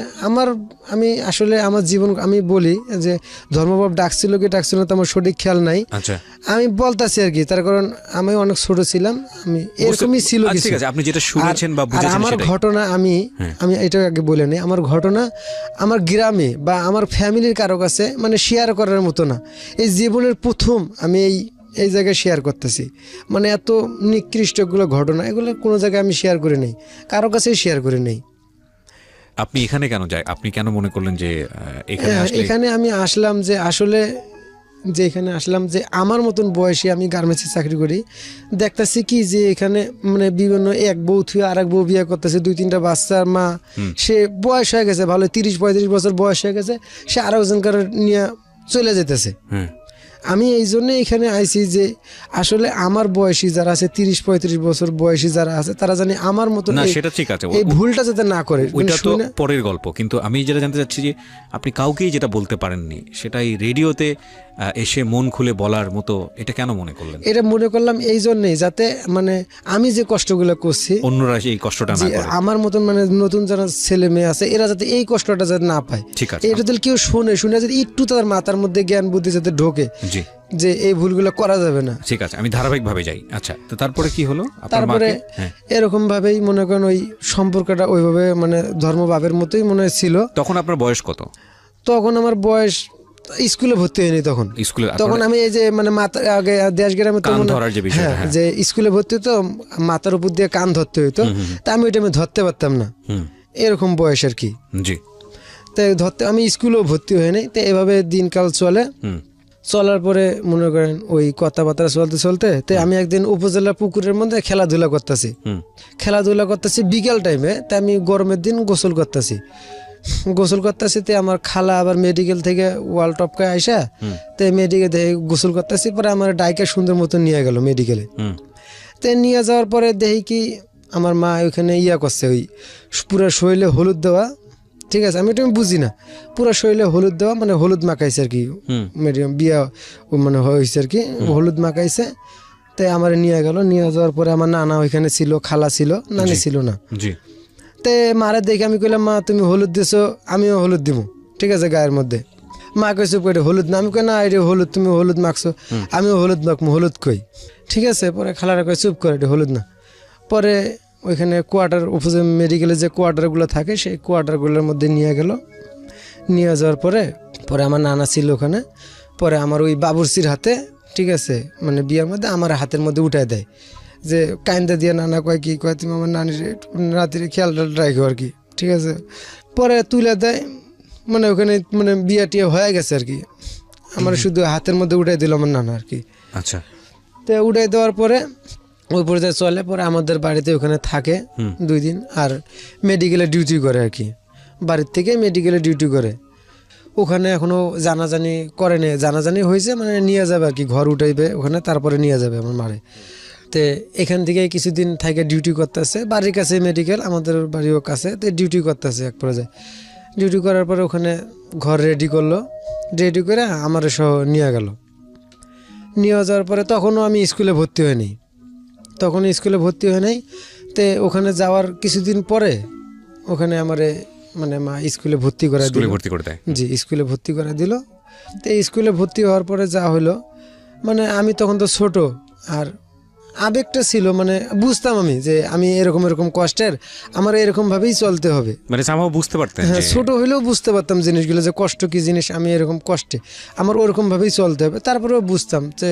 [SPEAKER 1] আমি আসলে আমার জীবন আমি বলি যে ধর্মভাব ডাকছিল কি ডাকছিল না তো আমার সঠিক খেয়াল নাই।
[SPEAKER 2] আচ্ছা,
[SPEAKER 1] আমি বলতাছি আর কি, তার কারণ আমি অনেক ছোট ছিলাম, আমি এরকমই ছিল
[SPEAKER 2] আচ্ছা,
[SPEAKER 1] কিছু।
[SPEAKER 2] ঠিক আছে, আপনি যেটা শুনেছেন বা
[SPEAKER 1] আর
[SPEAKER 2] বুঝেছেন
[SPEAKER 1] আমার
[SPEAKER 2] সেটাই।
[SPEAKER 1] ঘটনা আমি এটা আগে বলে নিই, আমার ঘটনা আমার গ্রামে বা আমার ফ্যামিলির কারো কাছে মানে শেয়ার করার মতো না। এই জীবনের প্রথম আমি এই জায়গায় শেয়ার করতেছি, মানে এত নিকৃষ্টগুলো ঘটনা, এগুলো কোনো জায়গায় আমি শেয়ার করে নেই, কারো কাছেই শেয়ার করে নেই।
[SPEAKER 2] আপনি এখানে কেন আপনি কেন মনে করলেন যে
[SPEAKER 1] এখানে আমি আসলাম যে আসলে যে এখানে আসলাম যে আমার মতন বয়সে আমি গার্মেন্টসে চাকরি করি, দেখতেছি কি যে এখানে মানে বিভিন্ন এক বউ থুয়ে আর এক বউ বিয়ে করতেছে, 2-3টা বাচ্চার মা, সে বয়স হয়ে গেছে ভালো, 30-35 বছর বয়স হয়ে গেছে, সে আরো একজনকার নিয়ে চলে যেতেছে। আমি এই জন্য এখানে আইছি যে আসলে আমার বয়সী যারা আছে, 30-35 বছর বয়সী যারা আছে, তারা জানি আমার মতো
[SPEAKER 2] না, সেটা ঠিক আছে,
[SPEAKER 1] এই ভুলটা যাতে না করে।
[SPEAKER 2] ওইটা তো পরের গল্প, কিন্তু আমি যেটা জানতে চাচ্ছি যে আপনি কাউকেই যেটা বলতে পারেননি সেটাই রেডিওতে এসে মন খুলে বলার মতো, এটা কেন মনে করলেন?
[SPEAKER 1] এটা মনে করলাম এই জন্যই যাতে মানে আমি যে কষ্টগুলো করছি
[SPEAKER 2] অন্যরা এই কষ্টটা না করে,
[SPEAKER 1] আমার মতন মানে নতুন যারা ছেলে মেয়ে আছে এরা যাতে এই কষ্টটা যাতে না পায়।
[SPEAKER 2] ঠিক আছে,
[SPEAKER 1] এটা যদি কেউ শুনে যাতে একটু তার মাথার মধ্যে জ্ঞান বুদ্ধি যাতে ঢোকে যে এই ভুলগুলো করা যাবে না।
[SPEAKER 2] ঠিক আছে, আমি ধারাবাহিকভাবে যাই। আচ্ছা, তো তারপরে কি হলো?
[SPEAKER 1] তারপরে এরকম ভাবেই মনে করেন ওই সম্পর্কটা ওইভাবে মানে ধর্মভাবের মতোই মনে ছিল।
[SPEAKER 2] তখন আপনার বয়স কত?
[SPEAKER 1] তখন আমার বয়স, স্কুলে ভর্তি হয়নি তখন, তখন আমি এই যে মানে আগে দেশ গ্রামে তো যে স্কুলে ভর্তি হতো মাথার উপর দিয়ে কান ধরতে হইতো, তা আমি ওইটা আমি ধরতে পারতাম না, এরকম বয়স আর কি। তাই আমি স্কুলেও ভর্তি হয়নি। তো এভাবে দিনকাল চলার পরে মনে করেন ওই কথাবার্তা চলতে চলতে তাই আমি একদিন উপজেলা পুকুরের মধ্যে খেলাধুলা করতেছি বিকেল টাইমে। তাই আমি গরমের দিন গোসল করতেছি, তে আমার খালা আবার মেডিকেল থেকে ওয়াল টপকায় আইসা তাই মেডিকেল থেকে গোসল করতেছি, পরে আমার ডাইকা সুন্দর মতো নিয়ে গেল মেডিকেলে। তো নিয়ে যাওয়ার পরে দেখি কি আমার মা ওইখানে করছে, ওই পুরো শরীরে হলুদ দেওয়া, ঠিক আছে, আমি এটা বুঝি না, পুরো শরীরে হলুদ দেওয়া মানে হলুদ মাখাইছে আর কি, বিয়া মানে হয়েছে আর কি, হলুদ মাখাইছে। তাই আমার নিয়ে যাওয়ার পরে আমার নানা ওইখানে ছিল, খালা ছিল, নানি ছিল না। তে মারে দেখে আমি কইলাম, মা তুমি হলুদ দিছো, আমিও হলুদ দিব, ঠিক আছে, গায়ের মধ্যে। মা কইছে কই হলুদ না, আমি কই না এটা হলুদ, তুমি হলুদ মাখছো, আমিও হলুদ মাখবো, হলুদ কই, ঠিক আছে। পরে খালারা কই চুপ করে, এটা হলুদ না। পরে ওইখানে কোয়ার্টার, উপজেলা মেডিকেলে যে কোয়ার্টারগুলো থাকে সেই কোয়ার্টারগুলোর মধ্যে নিয়ে যাওয়ার পরে আমার নানা ছিল ওখানে। পরে আমার ওই বাবুর্চির হাতে, ঠিক আছে, মানে বিয়ার মধ্যে আমার হাতের মধ্যে উঠায় দেয়, যে কাইন্দা দিয়ে নানা কয় কি কয় তুমি আমার নানির রাত্রে খেয়াল রাখো আর কি, ঠিক আছে। পরে তুলে দেয়, মানে ওখানে মানে বিয়া টিয়া হয়ে গেছে আর কি, আমার শুধু হাতের মধ্যে উঠাই দিল আমার নানা আর কি।
[SPEAKER 2] আচ্ছা,
[SPEAKER 1] তো উঠাই দেওয়ার পরে ওই পর্যায়ে চলে, পরে আমাদের বাড়িতে ওখানে থাকে 2 দিন, আর মেডিকেলে ডিউটি করে আর কি, বাড়ির থেকে মেডিকেলে ডিউটি করে। ওখানে এখনো জানাজানি করেনি, জানাজানি হয়েছে মানে নিয়ে যাবে আর কি, ঘর উঠাইবে ওখানে, তারপরে নিয়ে যাবে আমার মারে। তো এখান থেকে কিছুদিন থেকে ডিউটি করতেছে, বাড়ির কাছে মেডিকেল, আমাদের বাড়িও কাছে, তো ডিউটি করতেছে এক পর্যায়ে। ডিউটি করার পরে ওখানে ঘর রেডি করলো, রেডি করে আমার সহ নিয়ে গেল। নিয়ে যাওয়ার পরে তখনও আমি স্কুলে ভর্তি হইনি, তখন স্কুলে ভর্তি হয় নাই। তো ওখানে যাওয়ার কিছুদিন পরে ওখানে আমারে মানে মা স্কুলে ভর্তি করে দিল।
[SPEAKER 2] ভর্তি করে দেয়?
[SPEAKER 1] জি, স্কুলে ভর্তি করে দিল। তো স্কুলে ভর্তি হওয়ার পরে যা হলো, মানে আমি তখন তো ছোট, আর আবেগটা ছিল, মানে বুঝতাম আমি যে আমি এরকম এরকম কষ্টের, আমার এরকমভাবেই চলতে হবে।
[SPEAKER 2] মানে সামাও বুঝতে পারতেন?
[SPEAKER 1] হ্যাঁ, ছোট হইলেও বুঝতে পারতাম জিনিসগুলো, যে কষ্ট কি জিনিস, আমি এরকম কষ্টে আমার ওরকমভাবেই চলতে হবে। তারপরেও বুঝতাম যে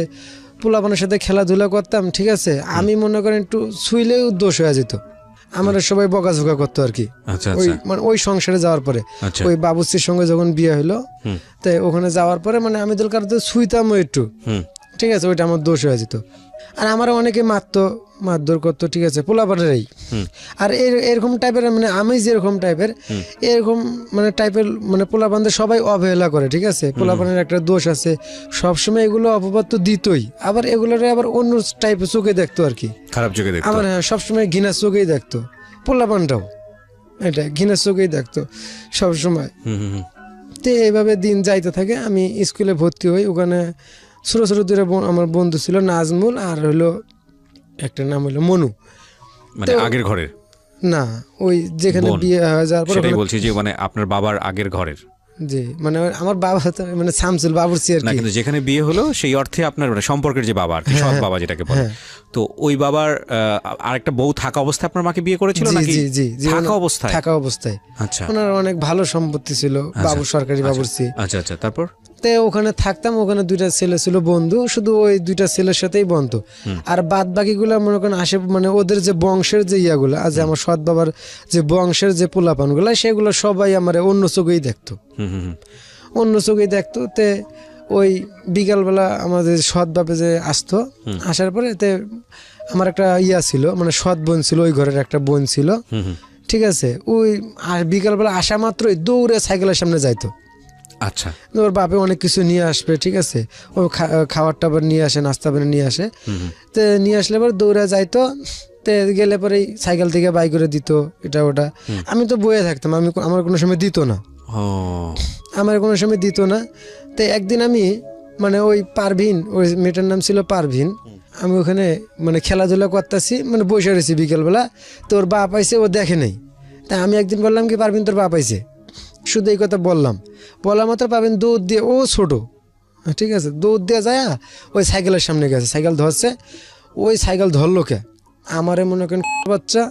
[SPEAKER 1] পোলাপানের সাথে খেলাধুলা করতাম, ঠিক আছে, আমি মনে করেন একটু ছুইলেও দোষ হয়ে যেত, আমার সবাই বকাঝোকা করতো আর কি।
[SPEAKER 2] আচ্ছা
[SPEAKER 1] ওই
[SPEAKER 2] আচ্ছা
[SPEAKER 1] মানে ওই সংসারে যাওয়ার পরে
[SPEAKER 2] আচ্ছা।
[SPEAKER 1] ওই বাবুর্চির সঙ্গে যখন বিয়ে হলো, তো ওখানে যাওয়ার পরে মানে আমি তো কারো ছুঁইতামও একটু, ঠিক আছে, ওইটা আমার দোষ হয়ে যেত। আর আমার অনেকে মারধর করতো, ঠিক আছে, পোলাপানেরই। আর এরকম টাইপের, মানে আমি যেরকম টাইপের, এরকম মানে টাইপের মানে পোলাপানদের সবাই অবহেলা করে, ঠিক আছে। পোলাপানের একটা দোষ আছে, সবসময় এগুলো অপবাদ তো দিতই, আবার এগুলোর আবার অন্য টাইপের চোখে দেখতো আর কি,
[SPEAKER 2] খারাপ চোখে দেখতো।
[SPEAKER 1] আমার হ্যাঁ সবসময় ঘৃণার চোখেই দেখতো, পোলাপানটাও এটা ঘৃণার চোখেই দেখতো সবসময়। তো এইভাবে দিন যাইতে থাকে, আমি স্কুলে ভর্তি হই। ওখানে ছোটো ছোটো দুটো আমার বন্ধু ছিল, নাজমুল আর হলো একটা নাম হলো মনু।
[SPEAKER 2] মানে আগের ঘরের
[SPEAKER 1] না, ওই যেখানে বিয়ে হয়ে যাওয়ার পর,
[SPEAKER 2] সেটাই বলছি যে মানে আপনার বাবার আগের ঘরের।
[SPEAKER 1] জি, মানে আমার বাবা তো মানে শামসুল বাবুর্চি আর
[SPEAKER 2] না,
[SPEAKER 1] কি।
[SPEAKER 2] কিন্তু যেখানে বিয়ে হলো সেই অর্থে আপনার মানে সম্পর্কের যে বাবা আর কি, সৎ বাবা যেটাকে বলে, তো ওই বাবার আরেকটা বউ থাকা অবস্থায় আপনার মাকে বিয়ে করেছিল নাকি?
[SPEAKER 1] জি জি জি,
[SPEAKER 2] থাকা অবস্থায়?
[SPEAKER 1] থাকা অবস্থায়।
[SPEAKER 2] আচ্ছা।
[SPEAKER 1] ওনার অনেক ভালো সম্পত্তি ছিল, বাবু সরকারি বাবুর্চি।
[SPEAKER 2] আচ্ছা আচ্ছা, তারপর?
[SPEAKER 1] তো ওখানে থাকতাম, ওখানে 2টা ছেলে ছিল বন্ধু, শুধু ওই 2টা ছেলের সাথেই বন্ধু। আর বাদ বাকিগুলো মনে করেন আসে মানে ওদের যে বংশের যে ইয়াগুলো, আজ আমার সৎ বাবার যে বংশের যে পোলাপানগুলো, সেগুলো সবাই আমার অন্য চোখেই দেখতো, অন্য চোখেই দেখতো। তে ওই বিকালবেলা আমাদের সৎ বাপে যে আসতো, আসার পরে তে আমার একটা ইয়া ছিল, মানে সৎ বোন ছিল, ওই ঘরের একটা বোন ছিল, ঠিক আছে। ওই আর বিকালবেলা আসা মাত্রই দৌড়ে সাইকেলের সামনে যাইতো।
[SPEAKER 2] আচ্ছা।
[SPEAKER 1] ওর বাপে অনেক কিছু নিয়ে আসবে, ঠিক আছে, ও খাবার টাবার নিয়ে আসে, নাস্তা বানিয়ে নিয়ে আসে। তো নিয়ে আসলে পরে দৌড়ে যাইতো, তো গেলে পরে সাইকেল থেকে বাই করে দিত এটা ওটা। আমি তো বয়ে থাকতাম, আমার কোনো সময় দিত না, আমার কোনো সময় দিত না। তো একদিন আমি মানে ওই পারভিন, ওই মেয়েটার নাম ছিল পারভিন, আমি ওখানে মানে খেলাধুলা করতেছি, মানে বসে রয়েছি বিকেলবেলা। তো ওর বাপ আইসে, ও দেখে নেই। তা আমি একদিন বললাম কি, পারভিন তোর বাপ আইসে, শুধু এই কথা বললাম, বলা মাত্র পারভিন দৌড় দিয়ে, ও ছোট, ঠিক আছে, দৌড় দিয়ে যায় ওই সাইকেলের সামনে গেছে, সাইকেল ধরছে। ওই সাইকেল ধরলো কে, আমারে মনে করেন বাচ্চা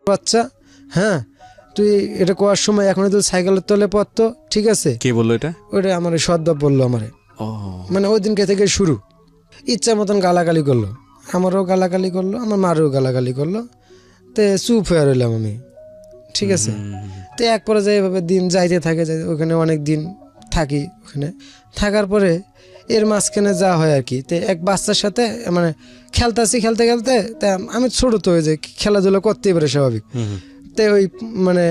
[SPEAKER 1] বাচ্চা, হ্যাঁ তুই এটা করার সময় এখন তো সাইকেলের তলে পড়তো, ঠিক আছে।
[SPEAKER 2] কে বললো এটা?
[SPEAKER 1] ওইটা আমার সদ্দাব বললো আমারে। মানে ওই দিনকে থেকে শুরু, ইচ্ছা মতন গালাগালি করলো, আমারও গালাগালি করলো, আমার মারও গালাগালি করলো। তে চুপ হয়ে রইলাম আমি, ঠিক আছে। তো এক পর্যায়ে এভাবে দিন যাইতে থাকে, ওখানে অনেক দিন থাকি। ওখানে থাকার পরে এর মাঝখানে যা হয় আর কি, তো এক বাচ্চার সাথে মানে খেলতে খেলতে, তা আমি ছোট তো, হয়ে যায় খেলাধুলা করতেই পারে স্বাভাবিক। তো ওই মানে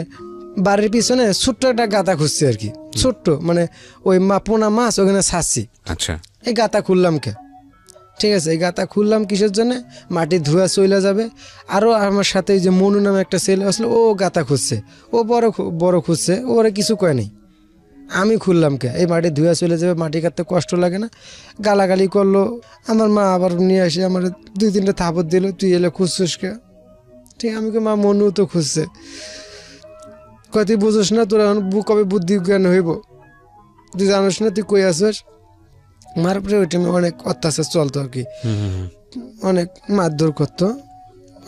[SPEAKER 1] বাড়ির পিছনে ছোট্ট একটা গাতা খুঁজছি আর কি, ছোট্ট মানে ওই পোনা মাছ ওখানে ছাড়ছি।
[SPEAKER 2] আচ্ছা। এই
[SPEAKER 1] গাতা খুললাম কে, ঠিক আছে, এই গাতা খুললাম কিসের জন্য, মাটি ধোয়া চলে যাবে। আরও আমার সাথে যে মনু নামে একটা ছেলে আসলো, ও গাতা খুঁজছে, ও বড় খুঁজছে, ওরা কিছু কয় নেই। আমি খুললাম কে, এই মাটি ধুয়া চলে যাবে, মাটি কাটতে কষ্ট লাগে না। গালাগালি করলো। আমার মা আবার নিয়ে আসে আমার 2-3টা থাপড় দিল, তুই এলে খুঁজছিস কে, ঠিক। আমি মা মনু তো খুঁজছে, কয় তুই বুঝোস না, তোর এখন কবে বুদ্ধি জ্ঞান হইব, তুই জানোস না তুই কই আসিস। মার পরে ওই টাইমে অনেক অত্যাচার চলতো আর কি, অনেক মারধর করতো,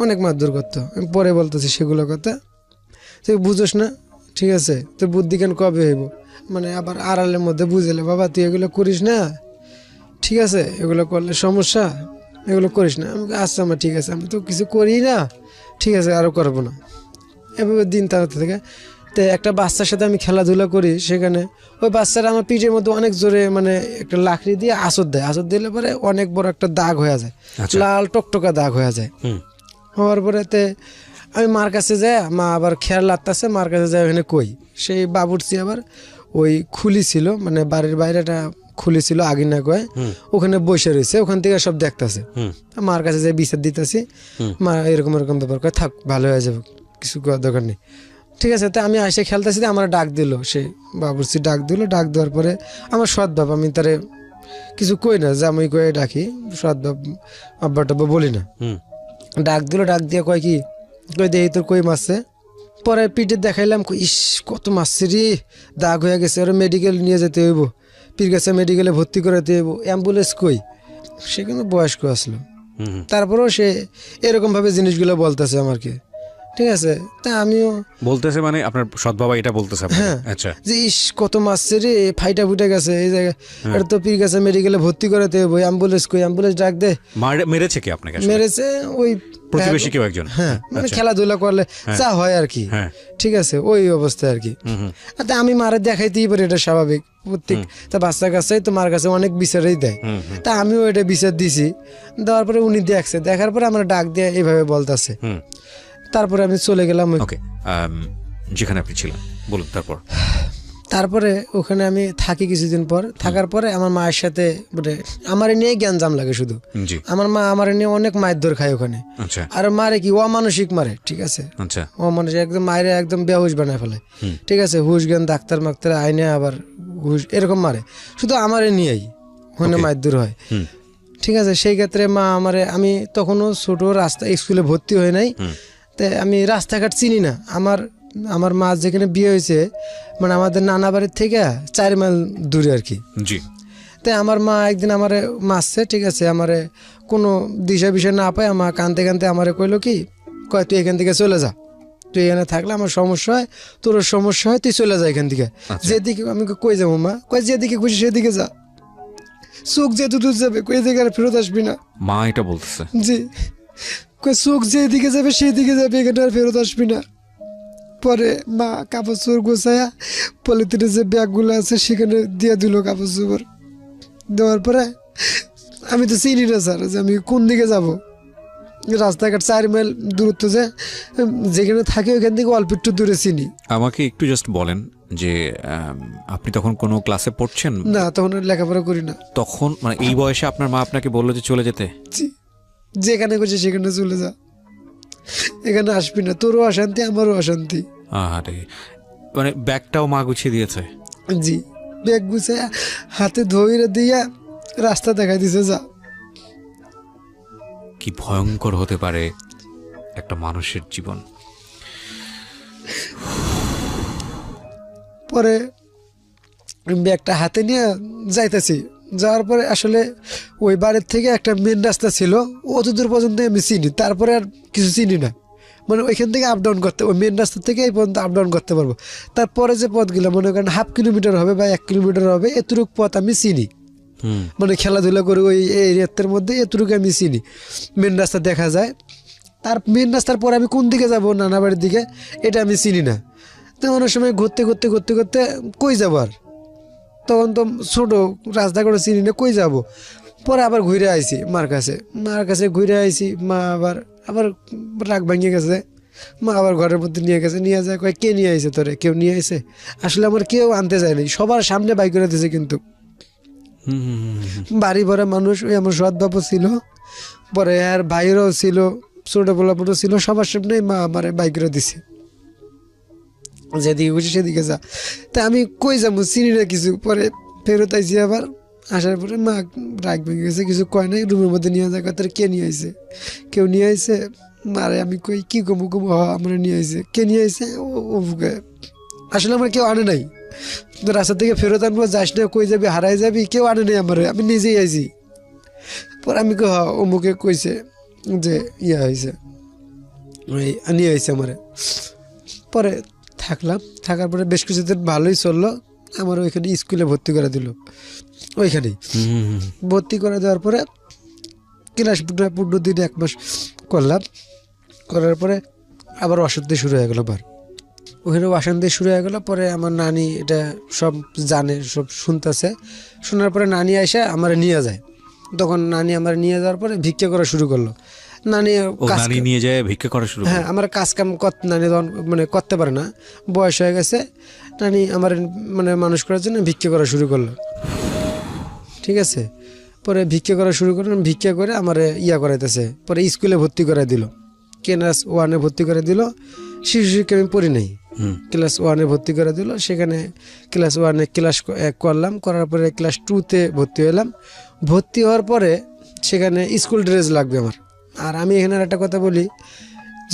[SPEAKER 1] অনেক মারধর করতো। আমি পরে বলতেছি সেগুলো কথা, তুই বুঝোস না, ঠিক আছে, তোর বুদ্ধি জ্ঞান কবে হইব। মানে আবার আড়ালের মধ্যে বুঝেলে, বাবা তুই এগুলো করিস না, ঠিক আছে, এগুলো করলে সমস্যা, এগুলো করিস না। আমি আচ্ছা আমার ঠিক আছে, আমি তো কিছু করি না, ঠিক আছে, আরও করবো না। এভাবে দিন তাড়াতে থাকে। তো একটা বাচ্চার সাথে আমি খেলাধুলা করি, সেখানে ওই বাচ্চারা আমার পিঠের মধ্যে অনেক জোরে মানে একটা লাকড়ি দিয়ে আঁচড় দেয়, আঁচড় দিলে পরে অনেক বড় একটা দাগ হয়ে যায়,
[SPEAKER 2] আচ্ছা।
[SPEAKER 1] লাল টকটকা দাগ হয়ে যায়।
[SPEAKER 2] হুম
[SPEAKER 1] হওয়ার পরে আমি মার কাছে যাই, মা আবার খেয়াল লাগতেছে, মার কাছে যাই, ওখানে কই সেই বাবুর্চি আবার ওই খুলি ছিল, মানে বাড়ির বাইরেটা খুলি ছিল আগে না কয়, ওখানে বসে রয়েছে, ওখান থেকে সব দেখতেছে।
[SPEAKER 2] হুম
[SPEAKER 1] মার কাছে যাই বিচার দিতেছি, মা এরকম এরকম ব্যাপার কয়, থাক ভালো হয়ে যাবে, কিছু করার দরকার নেই। ঠিক আছে, তো আমি এসে খেলতেছি, আমার ডাক দিল, সে বাবুর্চি ডাক দিল, ডাক দেওয়ার পরে আমার সৎ বাপ, আমি তারে কিছু কই না, জামাই কয়ে ডাকি, সৎ বাপ আব্বা টাব্বা বলি না।
[SPEAKER 2] হুম
[SPEAKER 1] ডাক দিল, ডাক দিয়ে কয় কি, কই দেখি তোর কই মারছে। পরে পিঠে দেখাইলাম, কই ইস কত মারছে রে, দাগ হয়ে গেছে, ওরা মেডিকেল নিয়ে যেতে হইব, পীর কাছে মেডিকেলে ভর্তি করাতে হইব, অ্যাম্বুলেন্স কই। সে কিন্তু বয়স্ক আসলো,
[SPEAKER 2] হুম
[SPEAKER 1] তারপরেও সে এরকমভাবে জিনিসগুলো বলতেছে আমাকে। ঠিক আছে, তা আমিও
[SPEAKER 2] বলতেছে মানে আপনার সৎ বাবা এটা বলতেছে আপনাকে?
[SPEAKER 1] হ্যাঁ।
[SPEAKER 2] আচ্ছা
[SPEAKER 1] যে ইস কত মারছে রে, ফাইটা ফুটে গেছে এই জায়গায়, এটা তো পীর কাছে মেডিকেলে ভর্তি করাতে হইব, অ্যাম্বুলেন্স কই, অ্যাম্বুলেন্স ডাক দে।
[SPEAKER 2] মেরেছে কি আপনাকে আসলে?
[SPEAKER 1] মেরেছে ওই
[SPEAKER 2] প্রতিবেশী কেউ একজন?
[SPEAKER 1] হ্যাঁ, মানে
[SPEAKER 2] আচ্ছা।
[SPEAKER 1] খেলাধুলা করলে যা হয় আর কি।
[SPEAKER 2] হ্যাঁ
[SPEAKER 1] ঠিক আছে, ওই অবস্থায় আর কি।
[SPEAKER 2] হুম হুম
[SPEAKER 1] তা আমি মারে দেখাইতেই পারি, এটা স্বাভাবিক, প্রত্যেক তা বাচ্চা কাছে তো মার কাছে অনেক বিচারই দেয়।
[SPEAKER 2] হুম হুম
[SPEAKER 1] তা আমিও এটা বিচার দিছি, দেওয়ার পরে উনি দেখছে, দেখার পরে আমার ডাক দিয়ে এইভাবে বলতেছে।
[SPEAKER 2] হুম
[SPEAKER 1] তারপরে আমি চলে গেলাম
[SPEAKER 2] ওকে যেখানে আপনি ছিলেন বলুন তারপর।
[SPEAKER 1] তারপরে ওখানে আমি থাকি কিছুদিন পর, থাকার পরে আমার মায়ের সাথে মানে আমার নিয়ে জ্ঞানজাম লাগে শুধু।
[SPEAKER 2] জি
[SPEAKER 1] আমার মা আমার নিয়ে অনেক মারধর খায় ওখানে,
[SPEAKER 2] আচ্ছা
[SPEAKER 1] আর মারে কি অমানসিক মারে। ঠিক আছে,
[SPEAKER 2] আচ্ছা
[SPEAKER 1] অমানসিক একদম মায়ের একদম বেহুশ বানায় ফেলে। ঠিক আছে, হুশ জ্ঞান ডাক্তার মাক্তার আইনে আবার হুশ এরকম মারে, শুধু আমারে নিয়েই ওখানে
[SPEAKER 2] Okay.
[SPEAKER 1] মারধর হয়।
[SPEAKER 2] হুম
[SPEAKER 1] ঠিক আছে, সেই ক্ষেত্রে মা আমারে, আমি তখনও ছোট, রাস্তা স্কুলে ভর্তি হই নাই, তো আমি রাস্তাঘাট চিনি না। আমার মা যেখানে বিয়ে হয়েছে মানে আমাদের নানা বাড়ির থেকে 4 মাইল দূরে আর কি।
[SPEAKER 2] জি
[SPEAKER 1] তাই আমার মা একদিন আমারে মারছে। ঠিক আছে, আমারে কোনো দিশা বিষয় না পায়, আমার কানতে কানতে আমারে কইলো কি, কয় তুই এখান থেকে চলে যা, তুই এখানে থাকলে আমার সমস্যা হয়, তোর সমস্যা হয়, তুই চলে যা এখান থেকে।
[SPEAKER 2] আচ্ছা।
[SPEAKER 1] যেদিকে আমি কই যাবো মা, কয় যেদিকে খুশি সেদিকে যা, চোখ যেহেতু দূর যাবে কই দিকে আর ফেরত আসবি না।
[SPEAKER 2] মা এটা বলতেছে?
[SPEAKER 1] জি, কয় চোখ যেদিকে যাবে সেদিকে যাবে, এখানে আর ফেরত আসবি না। পরে মা কাপড় চোপড় গোছায়া পলিথিনের যে ব্যাগগুলো আছে সেখানে দিয়ে দিল কাপড় চোপড়। দেওয়ার পরে আমি তো চিনি না স্যার যে আমি কোন দিকে যাব, রাস্তাঘাট 4 মাইল দূরত্ব, যে যেখানে থাকি ওইখান থেকে অল্প একটু দূরে চিনি।
[SPEAKER 2] আমাকে একটু জাস্ট বলেন যে আপনি তখন কোনো ক্লাসে পড়ছেন?
[SPEAKER 1] না, তখন আর লেখাপড়া করি না।
[SPEAKER 2] তখন মানে এই বয়সে আপনার মা আপনাকে বললো যে চলে যেতে?
[SPEAKER 1] জি, যেখানে করছি সেখানে চলে যা, এখানে আসবি না, তোরও অশান্তি আমারও অশান্তি।
[SPEAKER 2] আরে মানে ব্যাগটাও মা গুছিয়ে দিয়েছে?
[SPEAKER 1] জি, ব্যাগ গুছে হাতে ধইরে দিয়া রাস্তা দেখাই দিছে, যা।
[SPEAKER 2] কি ভয়ঙ্কর হতে পারে একটা মানুষের জীবন।
[SPEAKER 1] পরে ব্যাগটা হাতে নিয়ে যাইতেছি, যাওয়ার পরে আসলে ওই বাড়ির থেকে একটা মেন রাস্তা ছিল, অতদূর পর্যন্ত আমি চিনি, তারপরে আর কিছু চিনি না। মানে ওইখান থেকে আপ ডাউন করতে, ওই মেন রাস্তা থেকে এই পর্যন্ত আপ ডাউন করতে পারবো। তারপরে যে পথগুলো মনে করেন 1/2 কিলোমিটার হবে বা 1 কিলোমিটার হবে, এতটুকু পথ আমি চিনি। মানে খেলাধুলা করে ওই এরিয়ার মধ্যে এতটুকু আমি চিনি, মেন রাস্তা দেখা যায়। তার মেন রাস্তার পরে আমি কোন দিকে যাব, নানা বাড়ির দিকে, এটা আমি চিনি না। তো অনেক সময় ঘুরতে ঘুরতে ঘুরতে ঘুরতে কই যাবো আর, তখন তো ছোটো, রাস্তা করে চিনি না, কই যাব। পরে আবার ঘুরে আইছি মার কাছে ঘুরে আইছি। মা আবার রাগ ভাঙিয়ে গেছে, মা আবার ঘরের মধ্যে নিয়ে গেছে, নিয়ে যায় কয় কে নিয়ে আইছে তোরে, কেউ নিয়ে আইছে? আসলে আমার কেউ আনতে যায়নি, সবার সামনে বাইক করে দিয়েছে, কিন্তু বাড়ি ভরা মানুষ, ওই আমার সৎ বাবু ছিল, পরে আর ভাইরাও ছিল, ছোট পোলাপুটো ছিল, সবার সামনে মা আমার বাইক করে দিছে, যেদিকে খুশি সেদিকে যা। তা আমি কই যাবো, চিনি না কিছু। পরে ফেরত আইছি, আবার আসার পরে মা রাগ ভেঙে গেছে, কিছু কয় নাই, রুমের মধ্যে নিয়ে যায়, তার কে নিয়ে আইছে, কেউ নিয়ে আইছে? মারে আমি কই কি কমু আমরা নিয়ে আইছে, কে নিয়ে আইছে? ও বুকে, আসলে আমার কেউ আনে নাই, রাস্তা থেকে ফেরত আনবো, যাস না, কই যাবি, হারাই যাবি, কেউ আনে নাই আমার, আমি নিজেই আইছি। পরে আমি কই অমুকে কইছে যে ইয়া হয়েছে, ওই নিয়ে আইছে আমারে। পরে থাকার পরে বেশ কিছুদিন ভালোই চললো, আমার ওইখানে স্কুলে ভর্তি করে দিল। ওইখানেই ভর্তি করে দেওয়ার পরে ক্লাস 15 দিন 1 মাস করলাম, করার পরে আবার অশান্তি শুরু হয়ে গেল। ওখানে অশান্তি শুরু হয়ে গেল। পরে আমার নানি এটা সব জানে, সব শুনতেছে। শোনার পরে নানি এসে আমার নিয়ে যায়। তখন নানি আমার নিয়ে যাওয়ার পরে ভিক্ষা করা শুরু করলো। নানি
[SPEAKER 2] ও
[SPEAKER 1] কাজ,
[SPEAKER 2] নানি নিয়ে যায় ভিক্ষা করা শুরু
[SPEAKER 1] হ্যাঁ
[SPEAKER 2] করে।
[SPEAKER 1] আমার কাজ কাম নানি তখন মানে করতে পারে না, বয়স হয়ে গেছে। নানি আমার মানে মানুষ করার জন্য ভিক্ষা করা শুরু করলো, ঠিক আছে। পরে ভিক্ষা করা শুরু করলাম, ভিক্ষা করে আমার ইয়া করাইতেছে। পরে স্কুলে ভর্তি করে দিল, ক্লাস 1-এ ভর্তি করে দিল। শিশু শিক্ষা আমি পড়ি নাই,
[SPEAKER 2] হুম।
[SPEAKER 1] ক্লাস 1-এ ভর্তি করে দিল। সেখানে ক্লাস 1-এ ক্লাস 1 করলাম, করার পরে ক্লাস 2-তে ভর্তি হলাম। ভর্তি হওয়ার পরে সেখানে স্কুল ড্রেস লাগবে আমার। আর আমি এখানে একটা কথা বলি,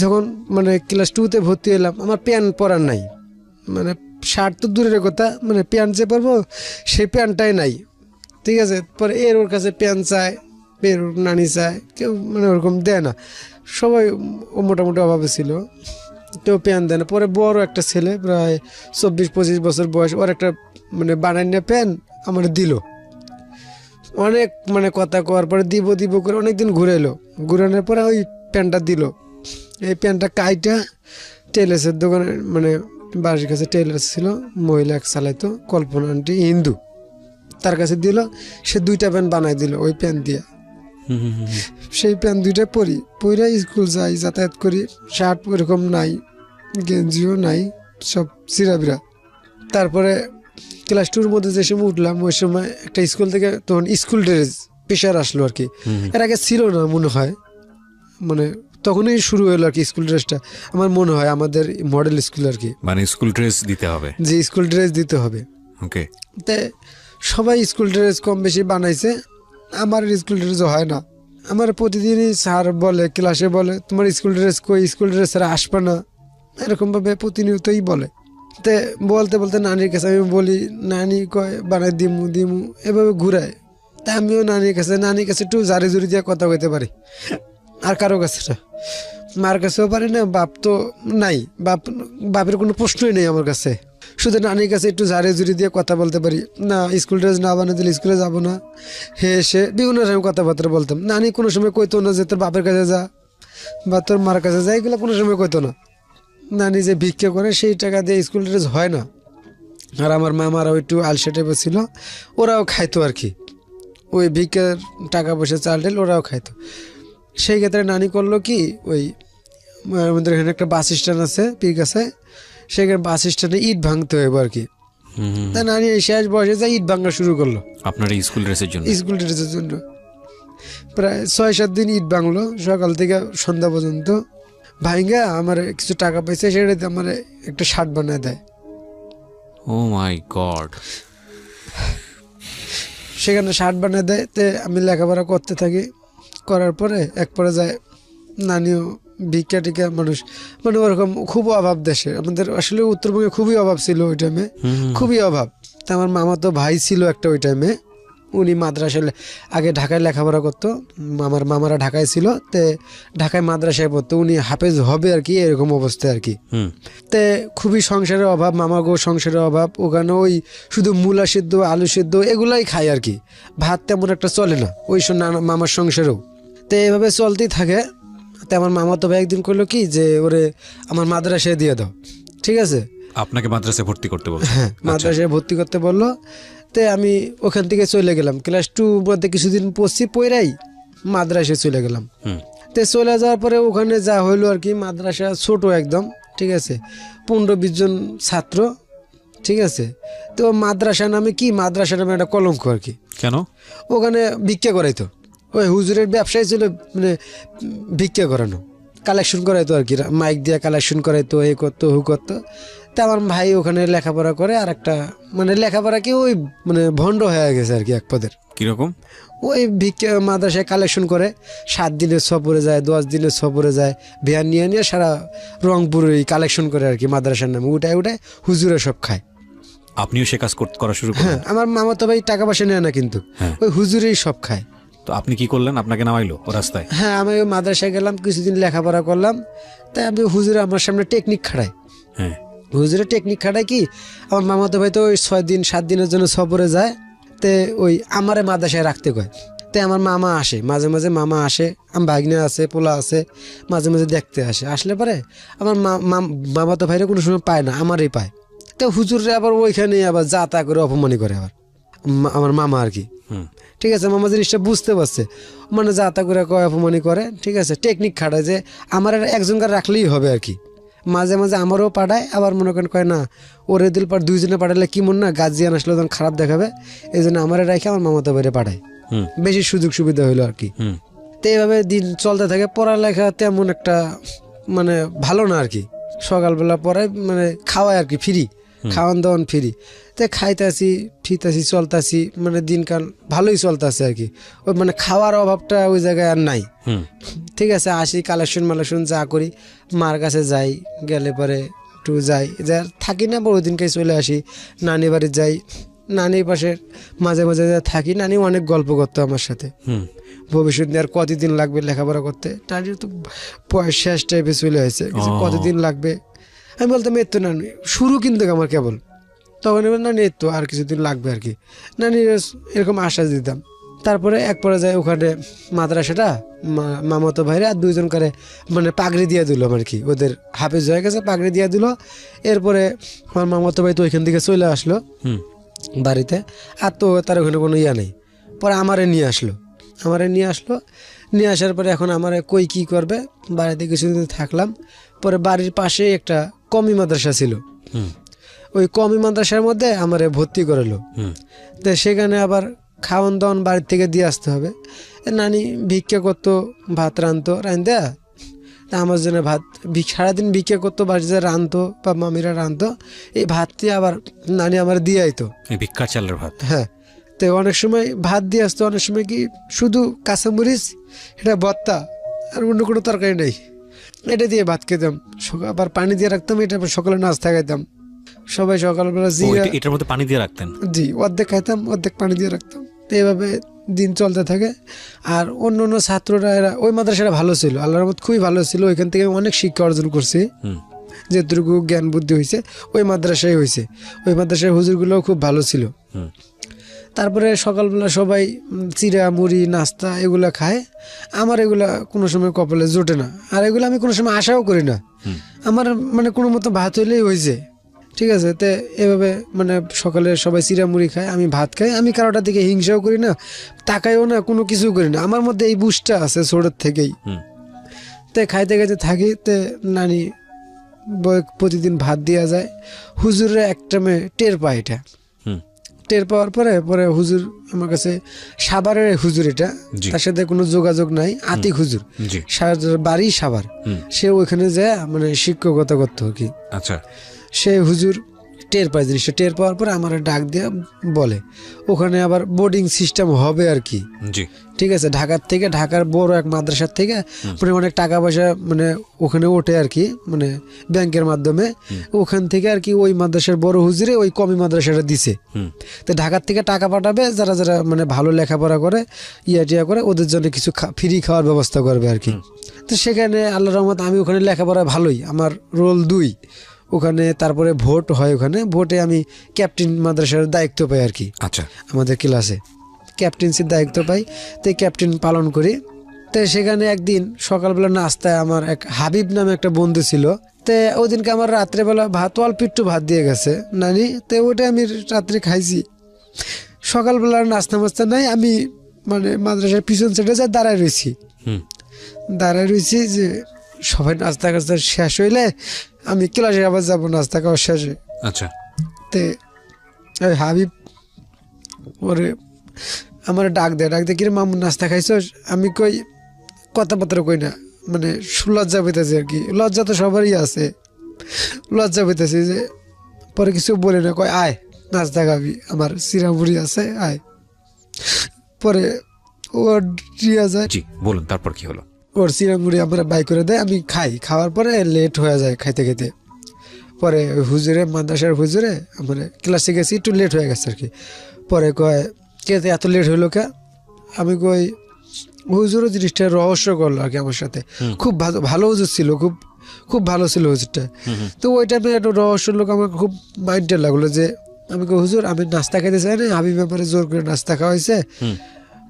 [SPEAKER 1] যখন মানে ক্লাস 2-তে ভর্তি হলাম আমার প্যান্ট পরার নাই, মানে শার্ট তো দূরের কথা, মানে প্যান্ট যে পরবো সেই প্যান্টটাই নাই, ঠিক আছে। পরে ওর কাছে প্যান্ট চায়, ওর নানি চায়, কেউ মানে ওরকম দেয় না, সবাই মোটামুটি অভাবে ছিল, কেউ প্যান্ট দেয় না। পরে বড় একটা ছেলে প্রায় 24-25 বছর বয়স, ওর একটা মানে বানাইনা প্যান্ট আমার দিল। অনেক মানে কথা কওয়ার পরে দিব দিব করে অনেকদিন ঘুরাইলো, ঘুরানোর পরে ওই প্যান্টটা দিল। এই প্যান্টটা কাইটা টেলার্সের দোকানে, মানে বাড়ির কাছে টেলার্স ছিল, মহিলা এক চালাইতো, কল্পনা আন্টি, হিন্দু, তার কাছে দিল। সে 2টা প্যান্ট বানাই দিল ওই প্যান্ট দিয়ে। সেই প্যান্ট 2টা পরে স্কুল যাই, যাতায়াত করি। শার্ট ওরকম নাই, গেঞ্জিও নাই, সব চিরাবিরা। তারপরে ক্লাস 2-র মধ্যে যে সময় উঠলাম, ওই সময় একটা স্কুল থেকে তখন স্কুল ড্রেস পেশার আসলো আর কি। এর আগে ছিল না মনে হয়, মানে তখনই শুরু হলো আর কি স্কুল ড্রেসটা, আমার মনে হয় আমাদের মডেল স্কুল আর কি,
[SPEAKER 2] মানে স্কুল ড্রেস দিতে হবে,
[SPEAKER 1] যে স্কুল ড্রেস দিতে হবে।
[SPEAKER 2] ওকে।
[SPEAKER 1] তে সবাই স্কুল ড্রেস কম বেশি বানাইছে, আমার স্কুল ড্রেসও হয় না। আমার প্রতিদিনই স্যার বলে, ক্লাসে বলে, তোমার স্কুল ড্রেস কই, স্কুল ড্রেস স্যার আসবে না, এরকমভাবে প্রতিনিয়তই বলে। তে বলতে বলতে নানির কাছে আমি বলি, নানি কয় বানাই দিমু দিমু, এভাবে ঘুরায়। তা আমিও নানির কাছে একটু জারি জুরি দিয়ে কথা কইতে পারি, আর কারো কাছে না। মার কাছেও পারি না, বাপ তো নাই, বাপের কোনো প্রশ্নই নেই আমার কাছে। শুধু নানির কাছে একটু ঝাড়ে ঝুড়ি দিয়ে কথা বলতে পারি, না স্কুল ড্রেস না বানিয়ে দিলে স্কুলে যাবো না, হে সে বিভিন্ন সময় কথাবার্তা বলতাম। নানি কোনো সময় কইতো না যে তোর বাপের কাছে যা বা তোর মার কাছে যা, এগুলো কোনো সময় কইতো না। নানি যে ভিক্ষা করে সেই টাকা দিয়ে স্কুল ড্রেস হয় না। আর আমার মামারাও একটু আলসে টাইপের ছিল, ওরাও খাইতো আর কি, ওই ভিক্ষার টাকা পয়সা চাল ডাল ওরাও খাইতো। সেই ক্ষেত্রে নানি করলো কি, ওই আমাদের এখানে একটা বাস স্ট্যান্ড আছে পীর কাছে, সেখানে বাস স্ট্যান্ডে ইট ভাঙতে হবে আর কি। তা নানি এই শেষ বয়সে যা ইট ভাঙা শুরু করলো
[SPEAKER 2] আপনার এই স্কুল ড্রেসের জন্য।
[SPEAKER 1] স্কুল ড্রেসের জন্য। প্রায় 6-7 দিন ইট ভাঙলো, সকাল থেকে সন্ধ্যা পর্যন্ত। ভাইঙ্গা আমার কিছু টাকা পয়সা, সেটাতে আমার একটা শার্ট বানায় দেয়।
[SPEAKER 2] ও মাই গড।
[SPEAKER 1] সেখানে শার্ট বানিয়ে দেয়, তে আমি লেখাপড়া করতে থাকি। করার পরে এক পর্যায়ে নানিও ভিক্ষা টিকা মানুষ, মানে ওরকম খুব অভাব দেশে, আমাদের আসলে উত্তরবঙ্গে খুবই অভাব ছিল ওই টাইমে, খুবই অভাব। তা আমার মামা তো ভাই ছিল একটা ওই টাইমে, উনি মাদ্রাসায় আগে ঢাকায় লেখাপড়া করতো, আমার মামারা ঢাকায় ছিল, তে ঢাকায় মাদ্রাসায় পড়তো, উনি হাফেজ হবে আর কি, এরকম অবস্থায় আর কি। তে খুবই সংসারের অভাব, মামা গো সংসারের অভাব, ওখানে ওই শুধু মূলা সিদ্ধ আলু সিদ্ধ এগুলাই খায় আর কি, ভাত তেমন একটা চলে না ওই মামার সংসারেও। তো এভাবে চলতেই থাকে। তো আমার মামা তো ভাই একদিন করলো কি, যে ওরে আমার মাদ্রাসায় দিয়ে দাও, ঠিক আছে।
[SPEAKER 2] আপনাকে মাদ্রাসায় ভর্তি করতে বলছে?
[SPEAKER 1] হ্যাঁ, মাদ্রাসায় ভর্তি করতে বললো। তে আমি ওখান থেকে চলে গেলাম, ক্লাস 2 মধ্যে কিছুদিন পড়ছি, পড়াই মাদ্রাসায় চলে গেলাম। তে চলে যাওয়ার পরে ওখানে যা হইলো আর কি, মাদ্রাসা ছোট একদম, ঠিক আছে, 15-20 জন ছাত্র, ঠিক আছে। তো মাদ্রাসা নামে কি, মাদ্রাসা নামে একটা কলঙ্ক আর কি।
[SPEAKER 2] কেন?
[SPEAKER 1] ওখানে ভিক্ষা করাইতো, ওই হুজুরের ব্যবসায় ছিল, মানে ভিক্ষা করানো, কালেকশন করাইতো আর কি, মাইক দিয়ে কালেকশন করাইতো, এ করতো হু করতো। তা আমার ভাই ওখানে লেখাপড়া করে, আর একটা মানে লেখাপড়া কি ওই মানে ভণ্ড হয়ে গেছে আর কি এক পদের।
[SPEAKER 2] কিরকম?
[SPEAKER 1] ওই ভিক্ষা মাদ্রাসায় কালেকশন করে, 7 দিনের সফরে যায়, 10 দিনের সফরে যায়, ভ্যান নিয়ে নিয়ে সারা রংপুরে কালেকশন করে আর কি, মাদ্রাসার নামে উঠায় হুজুরে সব খায়।
[SPEAKER 2] আপনিও সে কাজ করা শুরু করলেন?
[SPEAKER 1] হ্যাঁ, আমার মামা তো ভাই টাকা পয়সা নেয় না, কিন্তু ওই হুজুরেই সব খায়।
[SPEAKER 2] তো আপনি কি করলেন? আপনাকে নামাইলো ও রাস্তায়?
[SPEAKER 1] হ্যাঁ, আমি ওই মাদ্রাসায় গেলাম, কিছুদিন লেখাপড়া করলাম। তাই আমি হুজুরে আমার সামনে টেকনিক খাড়াই।
[SPEAKER 2] হ্যাঁ,
[SPEAKER 1] হুজুরে টেকনিক খাটায় কি, আমার মামা তো ভাই তো ওই 6-7 দিনের জন্য সফরে যায়, তে ওই আমারে মাদ্রাসায় রাখতে কয়। তাই আমার মামা আসে, মাঝে মাঝে মামা আসে, আমার ভাগ্নে আছে, পোলা আছে, মাঝে মাঝে দেখতে আসে। আসলে পরে আমার মামা তো ভাইরা কোনো সময় পায় না, আমারই পায়। তো হুজুররা আবার ওইখানে আবার যা তা করে অপমানি করে আবার আমার মামা আর কি। ঠিক আছে, মামা জিনিসটা বুঝতে পারছে, মানে যা তা করে কয়, অপমানি করে। ঠিক আছে, টেকনিক খাটায় যে আমার আর একজনকার রাখলেই হবে আর কি। মাঝে মাঝে আমারও পাঠায়, আবার মনে করেন কয় না ওরে দিল পর দুইজনে পাঠালে কি মন না গার্জিয়ান আসলে তখন খারাপ দেখাবে, এই জন্য আমার রেখে আমার মামাতো বাইরে পাঠায়, বেশি সুযোগ সুবিধা হইলো আর কি। তো এইভাবে দিন চলতে থাকে। পড়ালেখা তেমন একটা মানে ভালো না আর কি। সকালবেলা পরে মানে খাওয়ায় আর কি, ফ্রি খাওয়ান দাওয়ান ফ্রি। তো খাইতেছি ফিরতেছি চলতেছি, মানে দিনকাল ভালোই চলতেছে আর কি। ওই মানে খাওয়ার অভাবটা ওই জায়গায় আর নাই। ঠিক আছে, আসি কালেকশন মালেকশন যা করি, মার কাছে যাই, গেলে পরে একটু যাই, যা থাকি না বড় দিনকে চলে আসি, নানি বাড়ি যাই, নানির পাশে মাঝে মাঝে থাকি। নানি অনেক গল্প করতো আমার সাথে, ভবিষ্যৎ নিয়ে আর কতদিন লাগবে লেখাপড়া করতে। নানির তো বয়স শেষ টাইপে চলে আসে, কতদিন লাগবে। আমি বলতাম এর তো নানি শুরু কিন্তু আমার কেবল, তখন এবার নানি এর তো আর কিছুদিন লাগবে আর কি। নানি এরকম আশ্বাস দিতাম। তারপরে এক পর্যায়ে ওখানে মাদ্রাসাটা মামাতো ভাইরা আর দুইজন করে মানে পাগড়ি দিয়ে দিল আর কি, ওদের হাফেজ হয়ে গেছে, পাগড়ি দিয়ে দিল। এরপরে আমার মামাতো ভাই তো ওইখান থেকে চলে আসলো বাড়িতে, আর তো তার ওখানে কোনো ইয়া নেই। পরে আমারে নিয়ে আসলো, নিয়ে আসার পরে এখন আমারে কই কি করবে, বাড়িতে কিছুদিন থাকলাম। পরে বাড়ির পাশে একটা কমি মাদ্রাসা ছিল, ওই কমি মাদ্রাসার মধ্যে আমারে ভর্তি করালো। তো সেখানে আবার খাওয়ান দাওয়ান বাড়ির থেকে দিয়ে আসতে হবে। নানি ভিক্ষা করতো, ভাত রাঁধতো, রাঁধা তা আমার জন্য ভাত সারাদিন ভিক্ষা করতো, বাড়িতে রাঁধতো বা মামিরা রাঁধতো, এই ভাতটি আবার নানি আমার দিয়ে আইতো,
[SPEAKER 2] ভিক্ষা চালের ভাত।
[SPEAKER 1] হ্যাঁ, তো অনেক সময় ভাত দিয়ে আসতো, অনেক সময় কি শুধু কাঁচামরিচ, এটা ভর্তা আর অন্য কোনো তরকারি নেই, এটা দিয়ে ভাত খেতাম। আবার পানি দিয়ে রাখতাম, এটা সকালে নাস্তা খাইতাম। সবাই সকালবেলা
[SPEAKER 2] এটার মধ্যে পানি দিয়ে রাখতেন?
[SPEAKER 1] জি, অর্ধেক খাইতাম, অর্ধেক পানি দিয়ে রাখতাম। তো এইভাবে দিন চলতে থাকে। আর অন্য অন্য ছাত্ররা এরা ওই মাদ্রাসাটা ভালো ছিল, আল্লাহর রহমত খুবই ভালো ছিল। ওইখান থেকে অনেক শিক্ষা অর্জন করছি, যেটুকু জ্ঞান বুদ্ধি হয়েছে ওই মাদ্রাসায় হয়েছে। ওই মাদ্রাসার হুজুরগুলোও খুব ভালো ছিল। তারপরে সকালবেলা সবাই চিড়া মুড়ি নাস্তা এগুলা খায়, আমার এগুলা কোনো সময় কপালে জোটে না, আর এগুলো আমি কোনো সময় আশাও করি না। আমার মানে কোনো মতো ভাত হইলেই হয়েছে। ঠিক আছে, তো এভাবে মানে সকালে সবাই চিড়া মুড়ি খায়, আমি ভাত খাই। আমি কারোটার দিকে হিংসাও করি না, তাকাইও না, কোনো কিছু করি না। আমার মধ্যে এই বুঝটা আছে ছোটোর থেকেই। তো খাইতে খাইতে থাকি। তো নানি প্রতিদিন ভাত দেওয়া যায়। হুজুরে একটা মেয়ে টের পায় এটা, টের পাওয়ার পরে পরে হুজুর আমার কাছে, সাভারের হুজুর, এটা তার সাথে কোনো যোগাযোগ নাই, আতিক হুজুর, বাড়ি সাভার, সে ওইখানে যায় মানে শিক্ষকতা করতো আর কি।
[SPEAKER 2] আচ্ছা,
[SPEAKER 1] সে হুজুর টের পায় জিনিসটা, টের পাওয়ার পরে আমার ডাক দিয়ে বলে ওখানে আবার বোর্ডিং সিস্টেম হবে আর কি। ঠিক আছে, ঢাকার বড় এক মাদ্রাসার থেকে মানে অনেক টাকা পয়সা মানে ওখানে ওঠে আর কি, মানে ব্যাংকের মাধ্যমে। ওখান থেকে আর কি ওই মাদ্রাসার বড় হুজুরে ওই কমি মাদ্রাসাটা দিছে। তো ঢাকার থেকে টাকা পাঠাবে, যারা যারা মানে ভালো লেখাপড়া করে টিয়া করে, ওদের জন্য কিছু ফ্রি খাওয়ার ব্যবস্থা করবে আর কি। তো সেখানে আল্লাহর রহমত আমি ওখানে লেখাপড়া ভালোই, আমার রোল 2 ওখানে। তারপরে ভোট হয়, ওখানে ভোটে আমি ক্যাপ্টেন মাদ্রাসার দায়িত্ব পাই আর কি।
[SPEAKER 2] আচ্ছা,
[SPEAKER 1] আমাদের ক্লাসে ক্যাপ্টেন্সির দায়িত্ব পাই, তো ক্যাপ্টেন পালন করি। তো সেখানে একদিন সকালবেলা নাস্তায় আমার এক হাবিব নামে একটা বন্ধু ছিল। তো ওই দিনকে আমার রাত্রেবেলা ভাত অল্প একটু ভাত দিয়ে গেছে নানি, তো ওইটা আমি রাত্রে খাইছি। সকালবেলার নাস্তা মাস্তা নাই, আমি মানে মাদ্রাসার পিছন সাইডে যা দাঁড়ায় রয়েছি যে সবাই নাস্তা কাস্তা শেষ হইলে আমি ক্লাসে আবার যাবো নাস্তা খাওয়ার শেষে।
[SPEAKER 2] আচ্ছা,
[SPEAKER 1] তে ওই হাবিব ওরে আমার ডাক দেয় কিরে মামু নাস্তা খাইছ? আমি কই কথাবার্তা কই না, মানে লজ্জা পেতেছি আর কি। লজ্জা তো সবারই আছে, লজ্জা পেতেছি যে পরে কিছু বলে না, কয় আয় নাস্তা খাবি, আমার চিরামুড়ি আছে আয়। পরে ও দিয়া যায়।
[SPEAKER 2] বলুন তারপর কি হলো?
[SPEAKER 1] ওর চিরামুড়ি আমরা বাই করে দেয়, আমি খাই। খাওয়ার পরে লেট হয়ে যায় খাইতে খাইতে। পরে হুজুরে মাদ্রাসার হুজুরে আমার ক্লাসে গেছি, একটু লেট হয়ে গেছে আর কি। পরে কয় কে এত লেট হইলো কে? আমি কই হুজুরও জিনিসটা রহস্য করলো আর কি আমার সাথে। খুব ভালো হুজুর ছিল, খুব ভালো ছিল হুজুরটা। তো ওই টাইমে একটু রহস্য লোক আমার খুব মাইন্ডে লাগলো যে আমি কই হুজুর আমি নাস্তা খাইতে চাই না, আমি ব্যাপারে জোর করে নাস্তা খাওয়াইছে,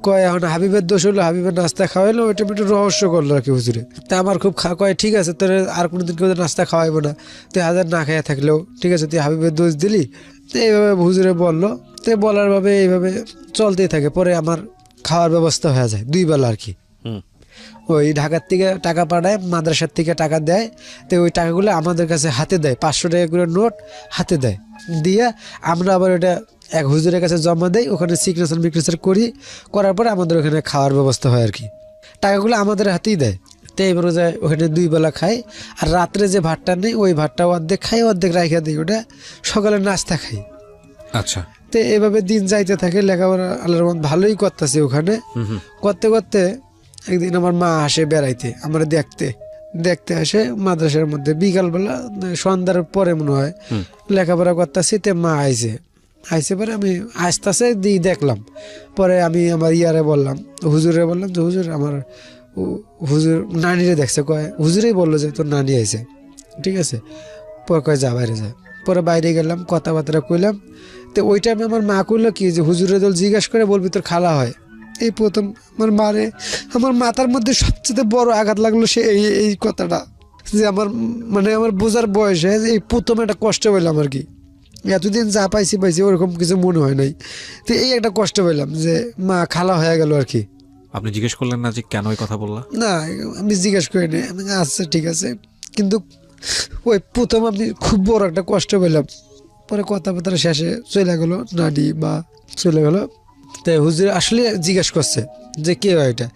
[SPEAKER 1] কয় এখন হাবিবের দোষ হলো, হাবিবের নাস্তা খাওয়াইলো, ওইটা একটু রহস্য করলো আর কি হুজুরে। তা আমার খুব কয় ঠিক আছে তোর আর কোনোদিন কেউ নাস্তা খাওয়াইবো না, তুই হাজার না খাইয়া থাকলেও ঠিক আছে, তুই হাবিবের দোষ দিলি। তো এইভাবে হুজুরে বললো, তো বলার ভাবে এইভাবে চলতেই থাকে। পরে আমার খাওয়ার ব্যবস্থা হয়ে যায় 2 বেলা আর কি। ওই ঢাকার থেকে টাকা পাঠায়, মাদ্রাসার থেকে টাকা দেয়, তো ওই টাকাগুলো আমাদের কাছে হাতে দেয়, 500 টাকা করে নোট হাতে দেয়, দিয়ে আমরা আবার ওটা এক হুজুরের কাছে জমা দেই, ওখানে সিগনেচার বিগনেচার করি, করার পরে আমাদের ওখানে খাওয়ার ব্যবস্থা হয় আর কি। টাকাগুলো আমাদের হাতেই দেয়। তো এবারে যায় ওখানে 2 বেলা খাই, আর রাত্রে যে ভাতটা নেই ওই ভাতটা অর্ধেক খাই, অর্ধেক রাইখা দিই, ওটা সকালে নাস্তা খাই।
[SPEAKER 2] আচ্ছা।
[SPEAKER 1] তো এভাবে দিন যাইতে থাকে, লেখাপড়া আল্লাহর রহমতে ভালোই করতেছি ওখানে। করতে করতে একদিন আমার মা আসে বেড়াইতে, আমরা দেখতে আসে মাদ্রাসার মধ্যে, বিকালবেলা সন্ধ্যার পরে মনে হয় লেখাপড়া করতেছি। তে মা আইসে পরে আমি আসতে দিয়ে দেখলাম। পরে আমি আমার বললাম, হুজুরে বললাম যে হুজুর আমার হুজুর নানিরে দেখছে, কয় হুজুরেই বললো যে তোর নানি আইছে, ঠিক আছে। পরে কয় যা বাইরে যা। পরে বাইরে গেলাম, কথাবার্তা কইলাম। তো ওই টাইমে আমার মা কইলো কি যে হুজুরে দল জিজ্ঞাসা করে বলবি তোর খালা হয়। এই প্রথম আমার মাথার মধ্যে সবচেয়ে বড় আঘাত লাগলো সে এই কথাটা, যে আমার আমার বোঝার বয়সে এই প্রথম একটা কষ্ট পেলাম আর কি। এতদিন যা পাইছি ওরকম কিছু মনে হয় নাই। তো এই একটা কষ্ট পেলাম যে মা খালা হয়ে গেল আর কি।
[SPEAKER 2] আপনি জিজ্ঞেস করলেন না যে কেন এই কথা বললা?
[SPEAKER 1] না, আমি জিজ্ঞেস করিনি। আমি আচ্ছা ঠিক আছে, কিন্তু ওই প্রথম আমি খুব বড় একটা কষ্ট পেলাম। পরে কথাবার্তা শেষে চলে গেলো, নানি বা চলে গেলো। তাই হুজুর আসলে জিজ্ঞেস করছে যে কে হয় এটা।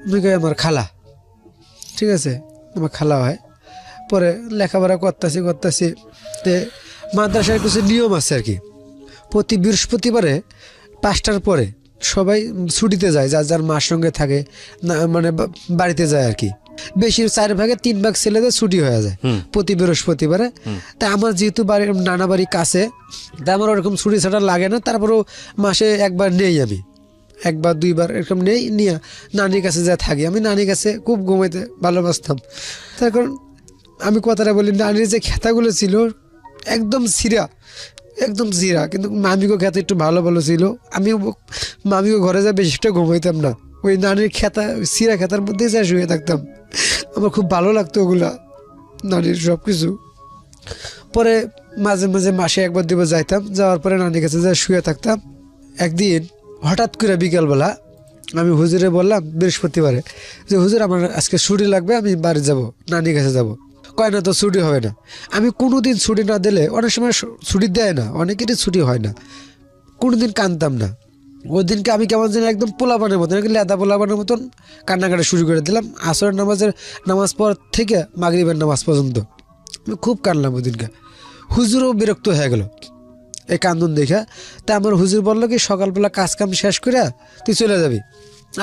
[SPEAKER 1] আমি কই আমার খালা, ঠিক আছে, আমার খালা হয়। পরে লেখাপড়া করতেছি। তে মাদ্রাসার কিছু নিয়ম আছে আর কি, প্রতি বৃহস্পতিবারে 5টার পরে সবাই ছুটিতে যায়, যার যার মার সঙ্গে থাকে না, বাড়িতে যায় আর কি। বেশি 4 ভাগে 3 ভাগ ছেলেদের ছুটি হয়ে যায় প্রতি বৃহস্পতিবারে। তা আমার যেহেতু নানা বাড়ি কাছে, তা আমার ওরকম ছুটি ছাটা লাগে না। তারপরেও মাসে একবার নেই, আমি 1 বা 2 বার এরকম নিয়ে নানির কাছে যা থাকি। আমি নানির কাছে খুব ঘুমাইতে ভালোবাসতাম। তার কারণ আমি কথাটা বলি, নানির যে খেতাগুলো ছিল একদম সিরা, কিন্তু মামিগো খেতা একটু ভালো ছিল। আমি মামিগো ঘরে যা বেশি একটা ঘুমাইতাম না, ওই নানির সিরা খেতার মধ্যে যা শুয়ে থাকতাম। আমার খুব ভালো লাগতো ওগুলা, নানির সব কিছু। পরে মাঝে মাসে 1 বার 2 বার যাইতাম, যাওয়ার পরে নানির কাছে যা শুয়ে থাকতাম। একদিন হঠাৎ করে বিকালবেলা আমি হুজুরে বললাম বৃহস্পতিবারে যে হুজুর আমার আজকে ছুটি লাগবে, আমি বাড়ি যাব, নানির কাছে যাব। কয় না তো ছুটি হবে না। আমি কোনোদিন ছুটি না দিলে, অনেক সময় ছুটি দেয় না, অনেকেরই ছুটি হয় না, কোনোদিন কানতাম না। ওই দিনকে আমি কেমন যেন একদম পোলাপানের মতন, লেদা পোলাপানের মতন কান্নাকাটা শুরু করে দিলাম। আসরের নামাজ পর থেকে মাগরিবের নামাজ পর্যন্ত আমি খুব কানলাম ওই দিনকে। হুজুরও বিরক্ত হয়ে গেল এই কান্দন দেখা। তা আমার হুজুর বললো কি সকালবেলা কাজ কাম শেষ করে তুই চলে যাবি,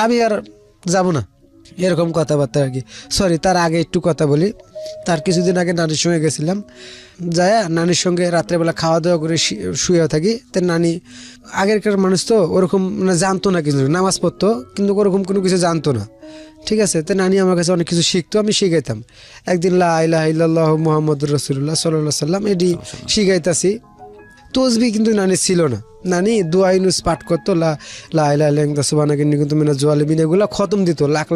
[SPEAKER 1] আমি আর যাব না, এরকম কথাবার্তা আর কি। সরি, তার আগে একটু কথা বলি। তার কিছুদিন আগে নানির সঙ্গে গেছিলাম, যায় নানির সঙ্গে রাত্রেবেলা খাওয়া দাওয়া করে শুয়ে থাকি। তো নানি আগেরকার মানুষ তো ওরকম জানতো না কিছু, নামাজ পড়তো কিন্তু ওরকম কোনো কিছু জানতো না, ঠিক আছে। তো নানি আমার কাছে অনেক কিছু শিখতো, আমি শিখাইতাম। একদিন লা ইলাহা ইল্লাল্লাহু মুহাম্মাদুর রাসূলুল্লাহ সাল্লাল্লাহু আলাইহি সাল্লাম এটি শিখাইতাছি। তসবিহ কিন্তু নানি ছিল না, নানি দোয়া ইউনুস পাঠ করতো, লা ইলাহা ইল্লাল্লাহ সুবহানাকা ইন্নী কুনতু মিনাজ জালিমিন, এগুলো খতম দিত। লাখ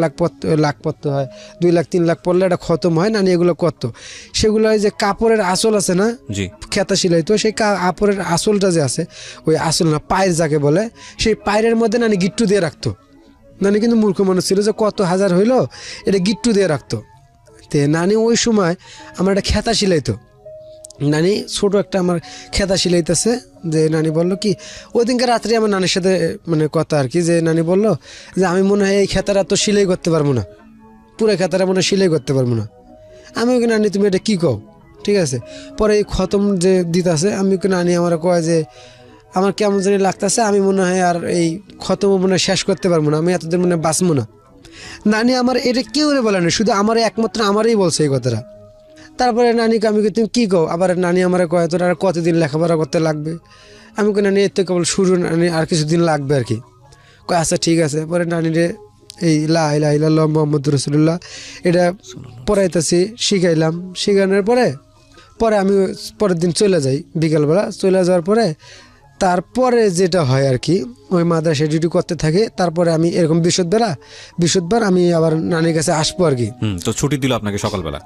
[SPEAKER 1] পড়তে হয়, 2 লাখ 3 লাখ পড়লে এটা খতম হয়। নানি এগুলো করতো। সেগুলো যে কাপড়ের আঁচল আছে না, খেতা সিলাইতো, সেই কাপড়ের আঁচলটা যে আছে, ওই আঁচল না, পায়ের যাকে বলে, সেই পায়ের মধ্যে নানি গিট্টু দিয়ে রাখতো। নানি কিন্তু মূর্খ মানুষ ছিল, যে কত হাজার হইলো এটা গিট্টু দিয়ে রাখতো। তে নানি ওই সময় আমার একটা খেতা সিলাইতো। নানি ছোট একটা আমার খেতা সিলাইতেছে, যে নানি বললো কি ওই দিনকে রাত্রে আমার নানির সাথে কথা আর কি, যে নানি বললো যে আমি মনে হয় এই খেতাটা তো সিলাই করতে পারবো না, পুরো খেতাটা মনে হয় সিলাই করতে পারবো না। আমি ওকে নানি তুমি এটা কী কও, ঠিক আছে। পরে এই খতম যে দিতেছে, আমি ওকে নানি আমার কয় যে আমার কেমন জানি লাগতেছে, আমি মনে হয় আর এই খতম মনে হয় শেষ করতে পারবো না, আমি এতদিন মনে হয় বাঁচবো না। নানি আমার এটা কেউ বলে না, শুধু আমার একমাত্র আমারই বলছে এই কথাটা। তারপরে নানিকে আমি তুমি কী কও, আবার নানি আমার কয় তোর আর কতদিন লেখাপড়া করতে লাগবে। আমি কই নানি এর তো কেবল শুরু, নানি আর কিছুদিন লাগবে আর কি। কয় আচ্ছা ঠিক আছে। পরে নানিরে এই লা ইলাহা ইল্লাল্লাহু মুহাম্মাদুর রাসূলুল্লাহ এটা পড়াইতেছি, শিখানোর পরে আমি পরের দিন চলে যাই। বিকালবেলা চলে যাওয়ার পরে তারপরে যেটা হয় আর কি, ওই মাদ্রাসায় ডিউটি করতে থাকে, তারপরে আমি এরকম বৃহস্পতিবার আমি আবার নানির কাছে আসবো আর কি।
[SPEAKER 2] তো ছুটি দিল আপনাকে সকালবেলা?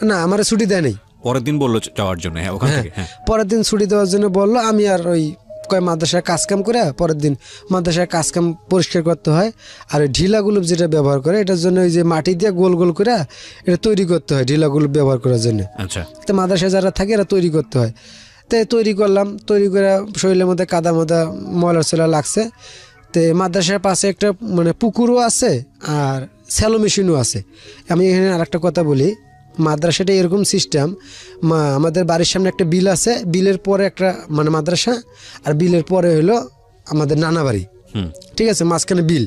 [SPEAKER 1] না, আমার ছুটি দেয় নাই।
[SPEAKER 2] পরের দিন বললো যাওয়ার জন্য, হ্যাঁ ওখান থেকে, হ্যাঁ।
[SPEAKER 1] পরের দিন ছুটি দেওয়ার জন্য বললো, আমি আর ওই কয় মাদ্রাসার কাজকাম করে পরের দিন মাদ্রাসার কাজকাম পরিষ্কার করতে হয়, আর ওই ঢিলাগুলো যেটা ব্যবহার করে এটার জন্য ওই যে মাটি দিয়ে গোল গোল করে এটা তৈরি করতে হয় ঢিলাগুলো ব্যবহার করার জন্য।
[SPEAKER 2] আচ্ছা।
[SPEAKER 1] তো মাদ্রাসায় যারা থাকে এরা তৈরি করতে হয়, তাই তৈরি করলাম, তৈরি করে শরীরের মধ্যে কাদা মাদা ময়লা চলা লাগছে। তো মাদ্রাসার পাশে একটা মানে পুকুরও আছে আর স্যালো মেশিনও আছে। আমি এখানে আরেকটা কথা বলি, মাদ্রাসাটা এরকম সিস্টেম, আমাদের বাড়ির সামনে একটা বিল আছে, বিলের পরে একটা মানে মাদ্রাসা, আর বিলের পরে হলো আমাদের নানা বাড়ি। ঠিক আছে, মাঝখানে বিল,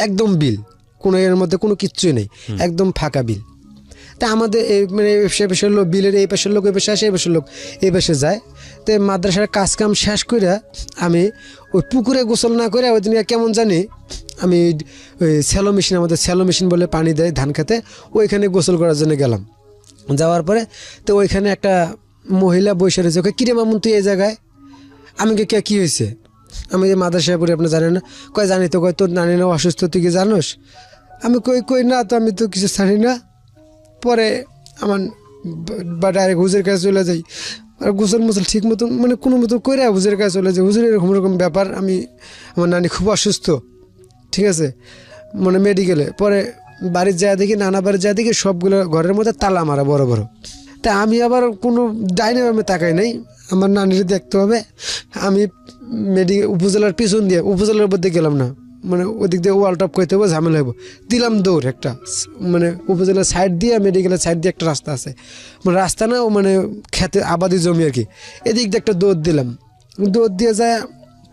[SPEAKER 1] একদম বিল, কোনো এর মধ্যে কোনো কিচ্ছুই নেই, একদম ফাঁকা বিল। তা আমাদের এই মানে সে পাশের লোক, বিলের এই পাশের লোক এই পাশে আসে, এই পাশের লোক এই পাশে যায়। তো মাদ্রাসার কাজ কাম শেষ করে আমি ওই পুকুরে গোসল না করে ওই দিন কেমন জানি আমি ওই স্যালো মেশিন, আমাদের স্যালো মেশিন বলে পানি দেয় ধান খেতে, ওইখানে গোসল করার জন্য গেলাম। যাওয়ার পরে তো ওইখানে একটা মহিলা বসে রয়েছে, ওকে কিরে মামুন তুই এই জায়গায়? আমি কে কী হয়েছে? আমি যে মাদ্রাসায় পড়ি আপনি জানেন না? কয় জানি তো। কয় তোর নানি না অসুস্থ, তুই কি জানোস? আমি কই না তো, আমি তো কিছু জানি না। পরে আমার বা ডাইরেক্ট হুজুরের কাছে চলে যাই, আর গোসল মোসল ঠিক মতো মানে কোনো মতো করে হুজুরের কাছে চলে যাই। হুজুর এরকম এরকম ব্যাপার, আমার নানি খুব অসুস্থ, ঠিক আছে, মানে মেডিকেলে। পরে বাড়ির যায় দেখি, নানা বাড়ির যায় দেখি সবগুলো ঘরের মধ্যে তালা মারা বড় বড়। তা আমি আবার কোনো ডাইনে আমি তাকাই নাই, আমার নানির দেখতে হবে। আমি উপজেলার পিছন দিয়ে উপজেলার মধ্যে গেলাম না, মানে ওদিক দিয়ে ওয়াল টপ করতে হবে, ঝামেলা হইব, দিলাম দৌড় একটা, মানে উপজেলার সাইড দিয়ে মেডিকেলের সাইড দিয়ে একটা রাস্তা আছে, মানে রাস্তা না, ও মানে খেতে আবাদি জমি আর কি, এদিক দিয়ে একটা দৌড় দিলাম। দৌড় দিয়ে যায়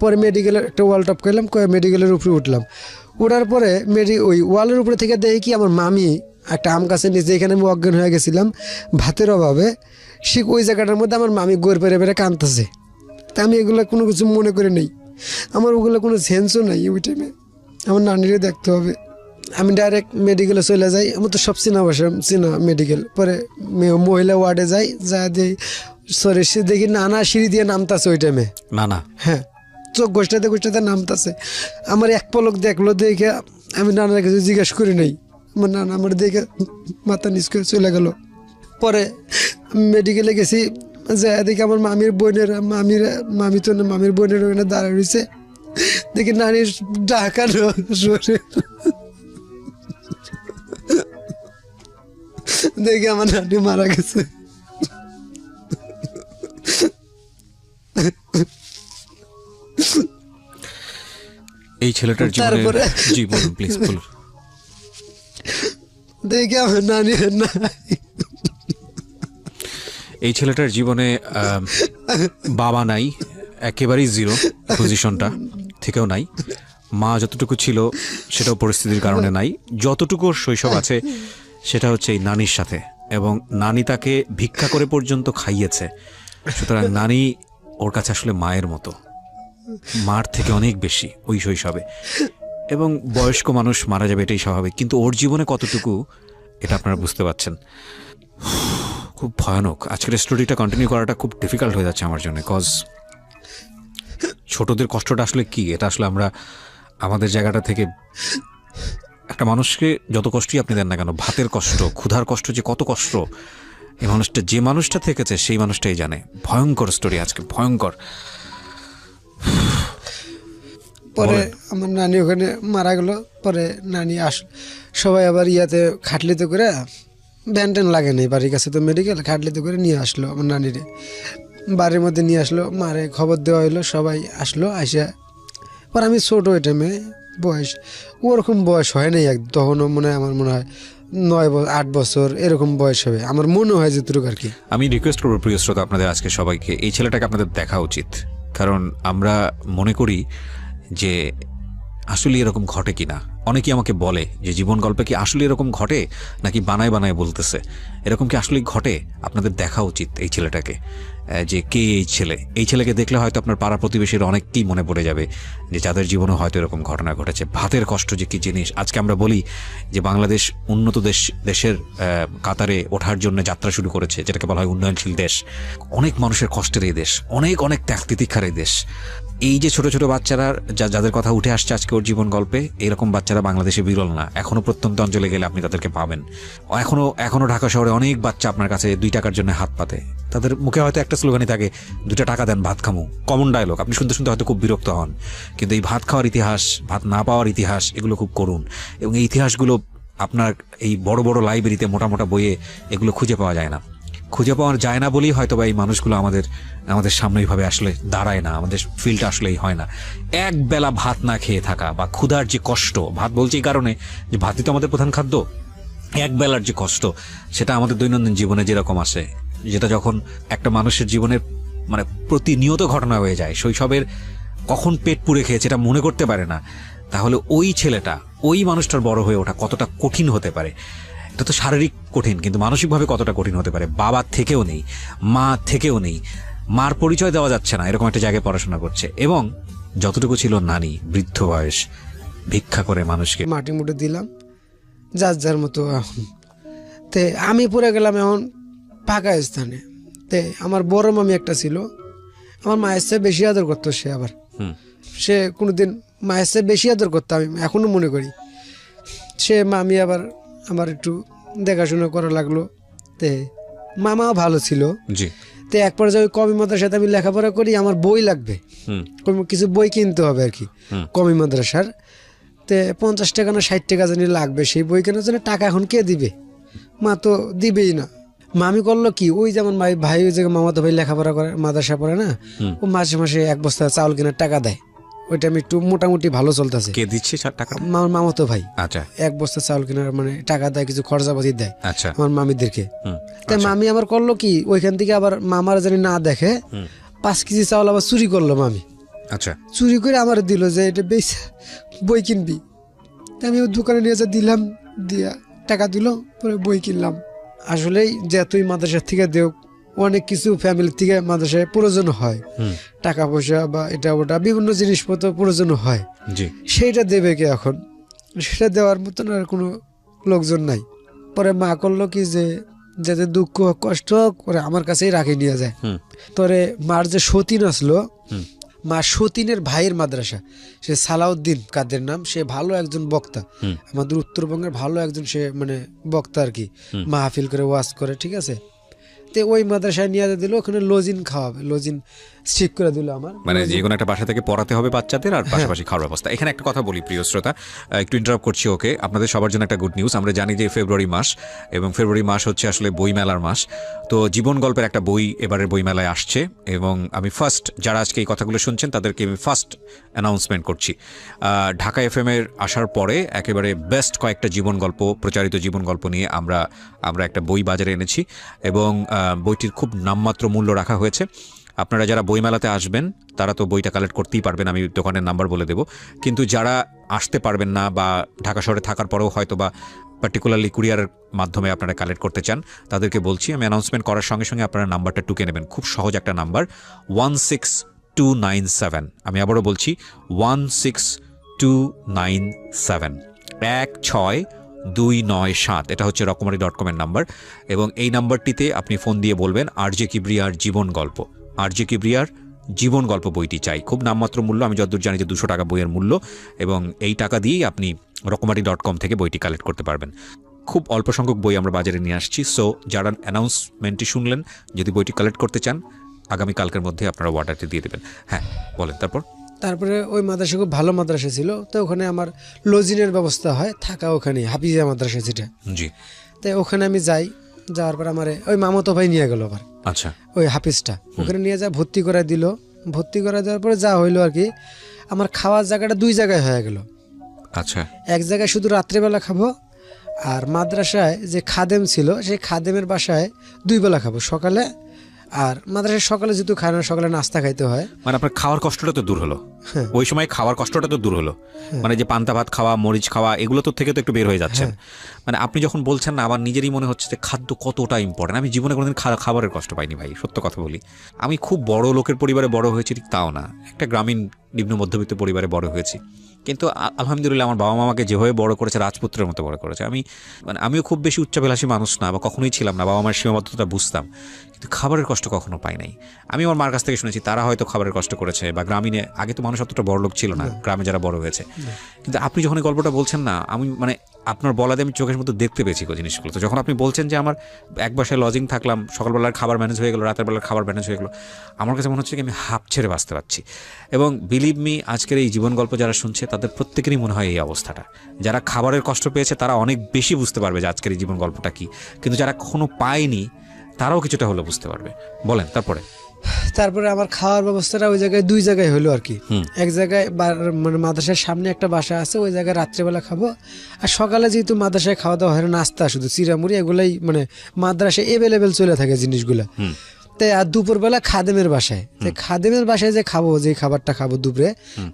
[SPEAKER 1] পরে মেডিকেলের একটা ওয়াল টপ করলাম, মেডিকেলের উপরে উঠলাম। ওঠার পরে ওই ওয়ালের উপরে থেকে দেখি কি আমার মামি একটা আম গাছের নিচে, এখানে আমি অজ্ঞান হয়ে গেছিলাম ভাতের অভাবে, সে ওই জায়গাটার মধ্যে আমার মামি গোর পেরে পেরে কাঁদতেছে। তা আমি এগুলো কোনো কিছু মনে করে নেই, আমার ওগুলো কোনো সেন্সও নাই ওই টাইমে, আমার নানিরে দেখতে হবে। আমি ডাইরেক্ট মেডিকেলে চলে যাই, আমার তো সব চিনা মেডিকেল। পরে মহিলা ওয়ার্ডে যাই, যা দিই সরি সে দেখি নানা সিঁড়ি দিয়ে নামতাছে ওই টাইমে,
[SPEAKER 2] নানা,
[SPEAKER 1] হ্যাঁ, চোখ গোষ্ঠাতে নামতাছে। আমার এক পলক দেখলো, দেখে আমি নানার কাছে জিজ্ঞেস করি নাই, আমার নানা আমার দেখে মাথা নিচ করে চলে গেল। পরে মেডিকেলে গেছি, যা দেখি আমার মামির বোনের ওখানে দাঁড়ায় রয়েছে, দেখি নানির ডাকানো শরীর, দেখি আমার নানি মারা গেছে।
[SPEAKER 2] এই ছেলেটার
[SPEAKER 1] তারপরে
[SPEAKER 2] জি বলুন প্লিজ বলুন।
[SPEAKER 1] দেখি আমার নানি
[SPEAKER 2] এই ছেলেটার জীবনে বাবা নাই, একেবারেই জিরো, পজিশনটা থেকেও নাই। মা যতটুকু ছিল সেটাও পরিস্থিতির কারণে নাই। যতটুকু শৈশব আছে সেটা হচ্ছে এই নানির সাথে, এবং নানি তাকে ভিক্ষা করে পর্যন্ত খাইয়েছে। সুতরাং নানি ওর কাছে আসলে মায়ের মতো, মার থেকে অনেক বেশি ওই শৈশবে। এবং বয়স্ক মানুষ মারা যাবে, এটাই স্বাভাবিক, কিন্তু ওর জীবনে কতটুকু এটা আপনারা বুঝতে পারছেন। খুব ভয়ানক। আজকের স্টোরিটা কন্টিনিউ করাটা খুব ডিফিকাল্ট হয়ে যাচ্ছে আমার জন্য, কজ ছোটদের কষ্টটা আসলে কি, এটা আসলে আমরা আমাদের জায়গাটা থেকে একটা মানুষকে যত কষ্টই আপনি দেন না কেন, ভাতের কষ্ট, ক্ষুধার কষ্ট যে কত কষ্ট, এই মানুষটা যে মানুষটা থেকেছে সেই মানুষটাই জানে। ভয়ঙ্কর স্টোরি আজকে, ভয়ঙ্কর।
[SPEAKER 1] পরে আমার নানি ওখানে মারা গেল। পরে নানি সবাই আবার ইয়াতে খাটলিতে করে, ভ্যান ট্যান লাগে নাই বাড়ির কাছে তো মেডিকেল, খাটলিতে করে নিয়ে আসলো আমার নানিরে, বাড়ির মধ্যে নিয়ে আসলো, মারে খবর দেওয়া হইলো, সবাই আসলো। আসা পর আমি ছোটো ওই টাইমে বয়স, ওরকম বয়স হয় নাই তখনও, আমার মনে হয় 9-8 বছর এরকম বয়স হবে আমার মনে হয় যেটুকু আর কি।
[SPEAKER 2] আমি রিকোয়েস্ট করবো প্রিয় শ্রোতা আপনাদের আজকে সবাইকে, এই ছেলেটাকে আপনাদের দেখা উচিত, কারণ আমরা মনে করি যে আসলে এরকম ঘটে কিনা। অনেকেই আমাকে বলে যে জীবন গল্পে কি আসলে এরকম ঘটে নাকি বানায় বানায় বলতেছে, এরকম কি আসলেই ঘটে? আপনাদের দেখা উচিত এই ছেলেটাকে, যে কে এই ছেলেকে দেখলে হয়তো আপনার পাড়া প্রতিবেশীর অনেককেই মনে পড়ে যাবে যে যাদের জীবনে হয়তো এরকম ঘটনা ঘটেছে। ভাতের কষ্ট যে কি জিনিস, আজকে আমরা বলি যে বাংলাদেশ উন্নত দেশের কাতারে ওঠার জন্য যাত্রা শুরু করেছে, যেটাকে বলা হয় উন্নয়নশীল দেশ। অনেক মানুষের কষ্টের এই দেশ, অনেক ত্যাগ তিতিক্ষার এই দেশ। এই যে ছোট ছোট বাচ্চারা যাদের কথা উঠে আসছে আজকে ওর জীবন গল্পে, এরকম বাচ্চারা বাংলাদেশে বিরল না। এখনো প্রত্যন্ত অঞ্চলে গেলে আপনি তাদেরকে পাবেন। এখনো ঢাকা শহরে অনেক বাচ্চা আপনার কাছে 2 টাকার জন্য হাত পাতে। তাদের মুখে হয়তো একটা স্লোগানই থাকে, 2 টাকা দেন ভাত খামু, কমন ডায়লগ। আপনি শুনতে শুনতে হয়তো খুব বিরক্ত হন, কিন্তু এই ভাত খাওয়ার ইতিহাস, ভাত না পাওয়ার ইতিহাস, এগুলো খুব করুণ। এবং এই ইতিহাসগুলো আপনার এই বড় বড় লাইব্রেরিতে মোটা মোটা বইয়ে এগুলো খুঁজে পাওয়া যায় না। খুঁজে পাওয়া যায় না বলেই হয়তো বা এই মানুষগুলো আমাদের সামনে এইভাবে আসলে দাঁড়ায় না, আমাদের ফিলটা আসলেই হয় না। এক বেলা ভাত না খেয়ে থাকা বা ক্ষুধার যে কষ্ট, ভাত বলছি এই কারণে যে ভাতই তো আমাদের প্রধান খাদ্য, এক বেলার যে কষ্ট সেটা আমাদের দৈনন্দিন জীবনে যেরকম আসে, যেটা যখন একটা মানুষের জীবনের মানে প্রতিনিয়ত ঘটনা হয়ে যায়, শৈশবের কখন পেট পুড়ে খেয়েছে এটা মনে করতে পারে না, তাহলে ওই ছেলেটা, ওই মানুষটার বড় হয়ে ওঠা কতটা কঠিন হতে পারে। এটা তো শারীরিক কঠিন, কিন্তু মানসিকভাবে কতটা কঠিন হতে পারে। বাবার থেকেও নেই, মা থেকেও নেই, মার পরিচয় দেওয়া যাচ্ছে না, এরকম একটা জায়গায় পড়াশোনা করছে। এবং যতটুকু ছিল নানি, বৃদ্ধ বয়স, ভিক্ষা করে মানুষকে
[SPEAKER 1] মাটি মুটে দিলাম যার যার মতো। এখন তে আমি পড়ে গেলাম এখন ফাঁকা স্থানে। তে আমার বড় মামি একটা ছিল, আমার মায়ের চেয়ে বেশি আদর করতো সে। আবার সে কোনোদিন মায়ের চেয়ে বেশি আদর করতো, আমি এখনো মনে করি। সে মামি আবার আমার একটু দেখাশোনা করা লাগলো। তে মামাও ভালো ছিল।
[SPEAKER 2] জি।
[SPEAKER 1] তে এক পর্যায়ে কমি মাদ্রাসাতে আমি লেখাপড়া করি, আমার বই লাগবে, কিছু বই কিনতে হবে আর কি কমি মাদ্রাসার। তে 50 টাকা না 60 টাকা জানি লাগবে সেই বই কেনার জন্য। টাকা এখন কে দিবে? মা তো দিবেই না। মামি করলো কি, ওই যেমন ভাই ওই জায়গায় মামাতো ভাই লেখাপড়া করে, মাদ্রাসা পড়ে না, ও মাসে মাসে 1 বস্তা চাউল কেনার টাকা দেয়। ওইটা আমি একটু মোটামুটি ভালো চলতেছে।
[SPEAKER 2] কে দিচ্ছে টাকা?
[SPEAKER 1] আমার মামাতো ভাই।
[SPEAKER 2] আচ্ছা।
[SPEAKER 1] 1 বস্তা চাউল কেনার মানে টাকা দেয়, কিছু খরচাপাতি দেয়।
[SPEAKER 2] আচ্ছা।
[SPEAKER 1] আমার মামিদেরকে। তাই মামি আবার করলো কি, ওইখান থেকে আবার মামার জানি না দেখে 5 কেজি চাউল আবার চুরি করলো মামি।
[SPEAKER 2] আচ্ছা।
[SPEAKER 1] চুরি করে আমার দিল যে এটা বেচে বই কিনবি। তাই আমি দোকানে নিয়ে যা দিলাম, দিয়া টাকা দিল, পরে বই কিনলাম। আসলেই যে তুই মাদ্রাসার থেকে দেও, অনেক কিছু ফ্যামিলি থেকে মাদ্রাসায় প্রয়োজন হয়, টাকা পয়সা বা এটা ওটা বিভিন্ন জিনিসপত্র প্রয়োজন হয়।
[SPEAKER 2] জি।
[SPEAKER 1] সেইটা দেবে কে এখন? সেটা দেওয়ার মতন আর কোনো লোকজন নাই। পরে মা করলো কি যে যাতে দুঃখ কষ্ট করে আমার কাছেই রাখি নিয়ে যায়। তোরে মার যে সতীন আসলো, মা সতীনের ভাইয়ের মাদ্রাসা, সে সালাউদ্দিন কাদের নাম, সে ভালো একজন বক্তা, আমাদের উত্তরবঙ্গের ভালো একজন সে মানে বক্তা আর কি, মাহফিল করে ওয়াজ করে, ঠিক আছে। তে ওই মাদ্রাসায় নিয়ে দিল, ওখানে লজিন খাওয়াবে, লজিন ঠিক করে দিল আমার।
[SPEAKER 2] মানে যে কোনো একটা বাসা থেকে পড়াতে হবে বাচ্চাদের, আর পাশাপাশি খাওয়ার ব্যবস্থা। এখানে একটা কথা বলি প্রিয় শ্রোতা, একটু ইন্টারাপ্ট করছি ওকে। আপনাদের সবার জন্য একটা গুড নিউজ। আমরা জানি যে ফেব্রুয়ারি মাস, এবং ফেব্রুয়ারি মাস হচ্ছে আসলে বইমেলার মাস। তো জীবন গল্পের একটা বই এবারের বইমেলায় আসছে, এবং আমি ফার্স্ট, যারা আজকে এই কথাগুলো শুনছেন তাদেরকে আমি ফার্স্ট অ্যানাউন্সমেন্ট করছি। ঢাকা FM এর আসার পরে একেবারে বেস্ট কয়েকটা জীবন গল্প, প্রচারিত জীবন গল্প নিয়ে আমরা একটা বই বাজারে এনেছি, এবং বইটির খুব নামমাত্র মূল্য রাখা হয়েছে। আপনারা যারা বইমেলাতে আসবেন তারা তো বইটা কালেক্ট করতেই পারবেন, আমি দোকানের নাম্বার বলে দেব। কিন্তু যারা আসতে পারবেন না বা ঢাকা শহরে থাকার পরেও হয়তো বা পার্টিকুলারলি কুরিয়ারের মাধ্যমে আপনারা কালেক্ট করতে চান, তাদেরকে বলছি আমি অ্যানাউন্সমেন্ট করার সঙ্গে সঙ্গে আপনারা নাম্বারটা টুকে নেবেন। খুব সহজ একটা নাম্বার, 16297। আমি আবারও বলছি 16297, 16297। এটা হচ্ছে রকমারি.com এর নাম্বার, এবং এই নাম্বারটিতে আপনি ফোন দিয়ে বলবেন আরজে কিবরিয়ার জীবন গল্প, আরজে কিবরিয়ার জীবন গল্প বইটি চাই। খুব নামমাত্র মূল্য, আমি যতদূর জানি যে 200 টাকা বইয়ের মূল্য, এবং এই টাকা দিয়েই আপনি রকমারি.com থেকে বইটি কালেক্ট করতে পারবেন। খুব অল্প সংখ্যক বই আমরা বাজারে নিয়ে আসছি। সো যারা অ্যানাউন্সমেন্টটি শুনলেন, যদি বইটি কালেক্ট করতে চান আগামীকালকের মধ্যে আপনারা অর্ডারটি দিয়ে দেবেন। হ্যাঁ বলেন। তারপরে
[SPEAKER 1] ওই মাদ্রাসা খুব ভালো মাদ্রাসা ছিল, তো ওখানে আমার লজিনের ব্যবস্থা হয়, থাকা ওখানে হাফিজিয়া মাদ্রাসা যেটা।
[SPEAKER 2] জি।
[SPEAKER 1] তাই ওখানে আমি যাওয়ার পর আমার ওই মামাতো ভাই নিয়ে গেল আবার।
[SPEAKER 2] আচ্ছা।
[SPEAKER 1] ওই হাফিজটা ওখানে নিয়ে যা ভর্তি করে দিল। ভর্তি করে দেওয়ার পরে যা হইলো আর কি, আমার খাওয়ার জায়গাটা 2 জায়গায় হয়ে গেল।
[SPEAKER 2] আচ্ছা।
[SPEAKER 1] এক জায়গায় শুধু রাত্রেবেলা খাবো, আর মাদ্রাসায় যে খাদেম ছিল সেই খাদেমের বাসায় 2 বেলা খাবো, সকালে আর মাদ্রাসায় সকালে যেহেতু খায় না, সকালে নাস্তা খাইতে হয়।
[SPEAKER 2] মানে আপনার খাওয়ার কষ্টটা তো দূর হলো।
[SPEAKER 1] হ্যাঁ।
[SPEAKER 2] ওই সময় খাওয়ার কষ্টটা তো দূর হলো, মানে যে পান্তা ভাত খাওয়া, মরিচ খাওয়া, এগুলো তো থেকে তো একটু বের হয়ে যাচ্ছেন। মানে আপনি যখন বলছেন না, আমার নিজেরই মনে হচ্ছে যে খাদ্য কতটা ইম্পর্টেন্ট। আমি জীবনে কোনোদিন খাবারের কষ্ট পাইনি ভাই, সত্য কথা বলি। আমি খুব বড় লোকের পরিবারে বড় হয়েছি ঠিক তাও না, একটা গ্রামীণ নিম্ন মধ্যবিত্ত পরিবারে বড় হয়েছি, কিন্তু আলহামদুলিল্লাহ আমার বাবা মা আমাকে যেভাবে বড় করেছে রাজপুত্রের মতো বড় করেছে। আমিও খুব বেশি উচ্চাভিলাষী মানুষ না, বা কখনোই ছিলাম না, বাবা মার সীমাবদ্ধতা বুঝতাম, কিন্তু খাবারের কষ্ট কখনো পাই নাই। আমি আমার মার কাছ থেকে শুনেছি তারা হয়তো খাবারের কষ্ট করেছে, বা গ্রামীণে আগে তো মানুষ অতটা বড় লোক ছিল না গ্রামে যারা বড় হয়েছে। কিন্তু আপনি যখন এই গল্পটা বলছেন না, আমি মানে আপনার বলাতে আমি চোখের মতো দেখতে পেয়েছি জিনিসগুলো। তো যখন আপনি বলছেন যে আমার এক বাসায় লজিং থাকলাম, সকালবেলার খাবার ম্যানেজ হয়ে গেলো, রাতের বেলার খাবার ম্যানেজ হয়ে গেলো, আমার কাছে মনে হচ্ছে কি আমি হাঁপ ছেড়ে বাঁচতে পারছি। এবং বিলিভ মি, আজকের এই জীবন গল্প যারা শুনছে তাদের প্রত্যেকেরই মনে হয় এই অবস্থাটা। যারা খাবারের কষ্ট পেয়েছে তারা অনেক বেশি বুঝতে পারবে যে আজকের এই জীবন গল্পটা কি, কিন্তু যারা কখনো পায়নি তারাও কিছুটা হলে বুঝতে পারবে। বলেন
[SPEAKER 1] তারপরে আমার খাওয়ার ব্যবস্থাটা ওই জায়গায় 2 জায়গায় হলো আর কি। এক জায়গায় মানে মাদ্রাসার সামনে একটা বাসা আছে, ওই জায়গায় রাত্রেবেলা খাবো। আর সকালে যেহেতু মাদ্রাসায় খাওয়া দাওয়া হয়, নাস্তা শুধু চিরামুড়ি এগুলাই মানে মাদ্রাসায় এভেলেবেল চলে থাকে জিনিসগুলো। তাই আর দুপুরবেলা খাদেমের বাসায়, খাদেমের বাসায় যে খাবো, যে খাবারটা খাবো দুপুরে,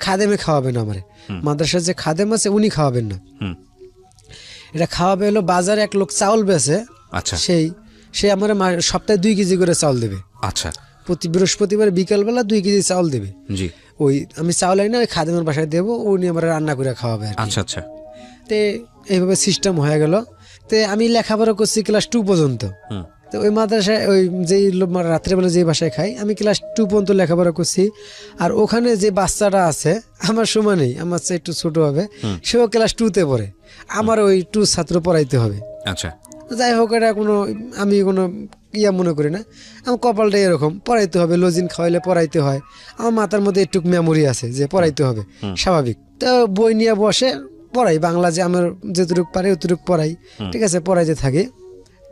[SPEAKER 1] খাদেমে খাওয়াবেন আমার মাদ্রাসার যে খাদেম আছে উনি খাওয়াবেন না। এটা খাওয়াবে হলো বাজারে এক লোক চাউল বেচে।
[SPEAKER 2] আচ্ছা।
[SPEAKER 1] সে আমার সপ্তাহে 2 কেজি করে চাউল দেবে।
[SPEAKER 2] আচ্ছা।
[SPEAKER 1] প্রতি বৃহস্পতিবার বিকালবেলা 2 কেজি চাউল দেবে।
[SPEAKER 2] জি।
[SPEAKER 1] ওই আমি চাউল আনি না, ওই খাদেমের বাসায় দেবো, উনি আমার রান্না করে খাওয়াবে।
[SPEAKER 2] আচ্ছা আচ্ছা।
[SPEAKER 1] তো এইভাবে সিস্টেম হয়ে গেল। তো আমি লেখাপড়া করছি ক্লাস 2 পর্যন্ত। তো ওই মাদ্রাসায় ওই যেই রাত্রেবেলা যে বাসায় খাই, আমি ক্লাস 2 পর্যন্ত লেখাপড়া করছি। আর ওখানে যে বাচ্চাটা আছে আমার সমানেই, আমার চেয়ে একটু ছোট হবে, সেও ক্লাস 2-তে পড়ে। আমার ওই 2 ছাত্র পড়াইতে হবে।
[SPEAKER 2] আচ্ছা।
[SPEAKER 1] যাই হোক, এটা আমি কোনো মনে করি না, আমার কপালটা এরকম, পড়াইতে হবে, লজিন খাওয়াইলে পড়াইতে হয়। আমার মাথার মধ্যে একটু মেমোরি আছে যে পড়াইতে হবে, স্বাভাবিক। তো বই নিয়ে বসে পড়াই, বাংলা যে আমার যেটুকু পারে অতটুকু পড়াই, ঠিক আছে, পড়াইতে থাকি।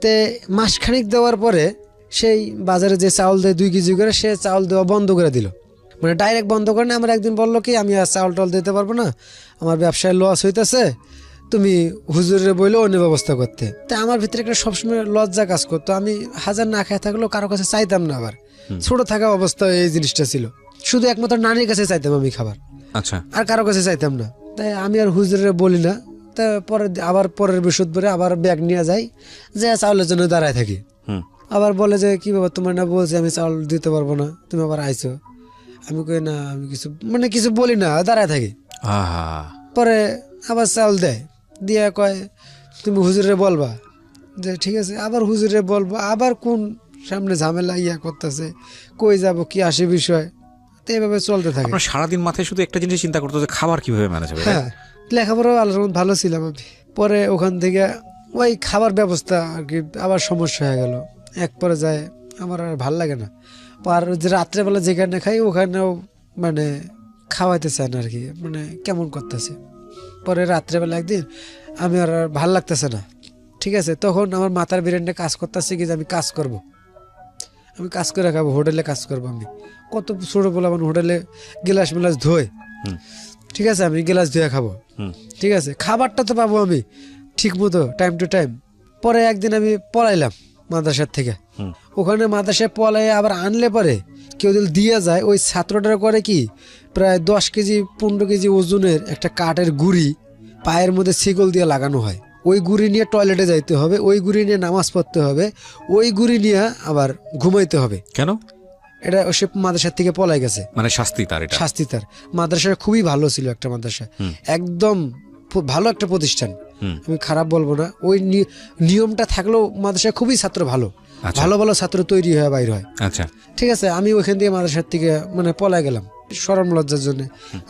[SPEAKER 1] তে মাসখানিক দেওয়ার পরে সেই বাজারে যে চাউল দেয় 2 কেজি করে, সে চাউল দেওয়া বন্ধ করে দিল। মানে ডাইরেক্ট বন্ধ করে না, আমার একদিন বললো কি আমি আর চাউল টাউল দিতে পারবো না, আমার ব্যবসায় লস হইতেছে, তুমি হুজুরের বইলে অন্য ব্যবস্থা করতে। তা আমার ভিতরে একটা সবসময় লজ্জা কাজ করতো, আমি হাজার না খেয়ে থাকলেও কারো কাছে চাইতাম না। আবার ছোট থাকা অবস্থায় এই জিনিসটা ছিল, শুধু একমাত্র নানির কাছে চাইতাম আমি খাবার।
[SPEAKER 2] আচ্ছা।
[SPEAKER 1] আর কারো কাছে চাইতাম না। তাই আমি আর হুজুরের বলি না। তা আবার পরের বৃহস্পতিবারে আবার ব্যাগ নিয়ে যাই, যে চাউলের জন্য দাঁড়ায় থাকি। আবার বলে যে কি বাবা, তোমার না বলছি আমি চাউল দিতে পারবো না, তুমি আবার আইছো। আমি কই না, আমি কিছু বলি না, দাঁড়ায় থাকি। পরে আবার চাউল দেয়, দিয়া কয় তুমি হুজুরে বলবা, যে ঠিক আছে। আবার হুজুরে বলবো, আবার কোন সামনে ঝামেলা করতেছে, কই যাব, কি আসে বিষয়। তো এইভাবে চলতে থাকে।
[SPEAKER 2] সারাদিন মাথায় শুধু একটা জিনিস চিন্তা করতো যে খাবার কিভাবে ম্যানেজ হবে।
[SPEAKER 1] হ্যাঁ, লেখাপড়াও ভালো ছিলাম আমি। পরে ওখান থেকে ওই খাবার ব্যবস্থা আর কি আবার সমস্যা হয়ে গেল। এক পরে যায় আমার আর ভাল লাগে না। আর যে রাত্রেবেলা যেখানে খাই ওখানেও মানে খাওয়াইতে চায় না আর কি, মানে কেমন করতেছে। পরে রাত্রেবেলা একদিন আমি আর ভাল লাগতেছে না, ঠিক আছে, তখন আমার মাথার ব্রেনটা কাজ করতেছে কি যে আমি কাজ করে খাবো, হোটেলে কাজ করবো। আমি কত ছোট বলে আমার হোটেলে গ্লাস মিলাস ধোয়, ঠিক আছে, আমি গ্লাস ধুয়ে খাবো, ঠিক আছে, খাবারটা তো পাবো আমি ঠিক মতো টাইম টু টাইম। পরে একদিন আমি পড়াইলাম মাদ্রাসার থেকে, ওখানে মাদ্রাসায় পড়াই আবার আনলে পরে কেউ যদি দিয়ে যায়, ওই ছাত্রটার করে কি প্রায় 10 কেজি 15 কেজি ওজনের একটা কাঠের গুড়ি পায়ের মধ্যে শিকল দিয়ে লাগানো হয়। ওই গুড়ি নিয়ে টয়লেটে যাইতে হবে, ওই গুড়ি নিয়ে নামাজ পড়তে হবে, ওই গুড়ি নিয়ে আবার ঘুমাইতে হবে।
[SPEAKER 2] কেন?
[SPEAKER 1] এটা সে মাদ্রাসার থেকে পলাই গেছে, মানে
[SPEAKER 2] শাস্তি তার।
[SPEAKER 1] মাদ্রাসা খুবই ভালো ছিল একটা মাদ্রাসা, একদম ভালো একটা প্রতিষ্ঠান, আমি খারাপ বলবো না। ওই নিয়মটা থাকলেও মাদ্রাসায় খুবই ছাত্র ভালো, ভালো ভালো ছাত্র তৈরি হয়ে বাইর হয়।
[SPEAKER 2] আচ্ছা,
[SPEAKER 1] ঠিক আছে, আমি ওইখান থেকে মাদ্রাসার থেকে মানে পলাই গেলাম শরম লজ্জার জন্য।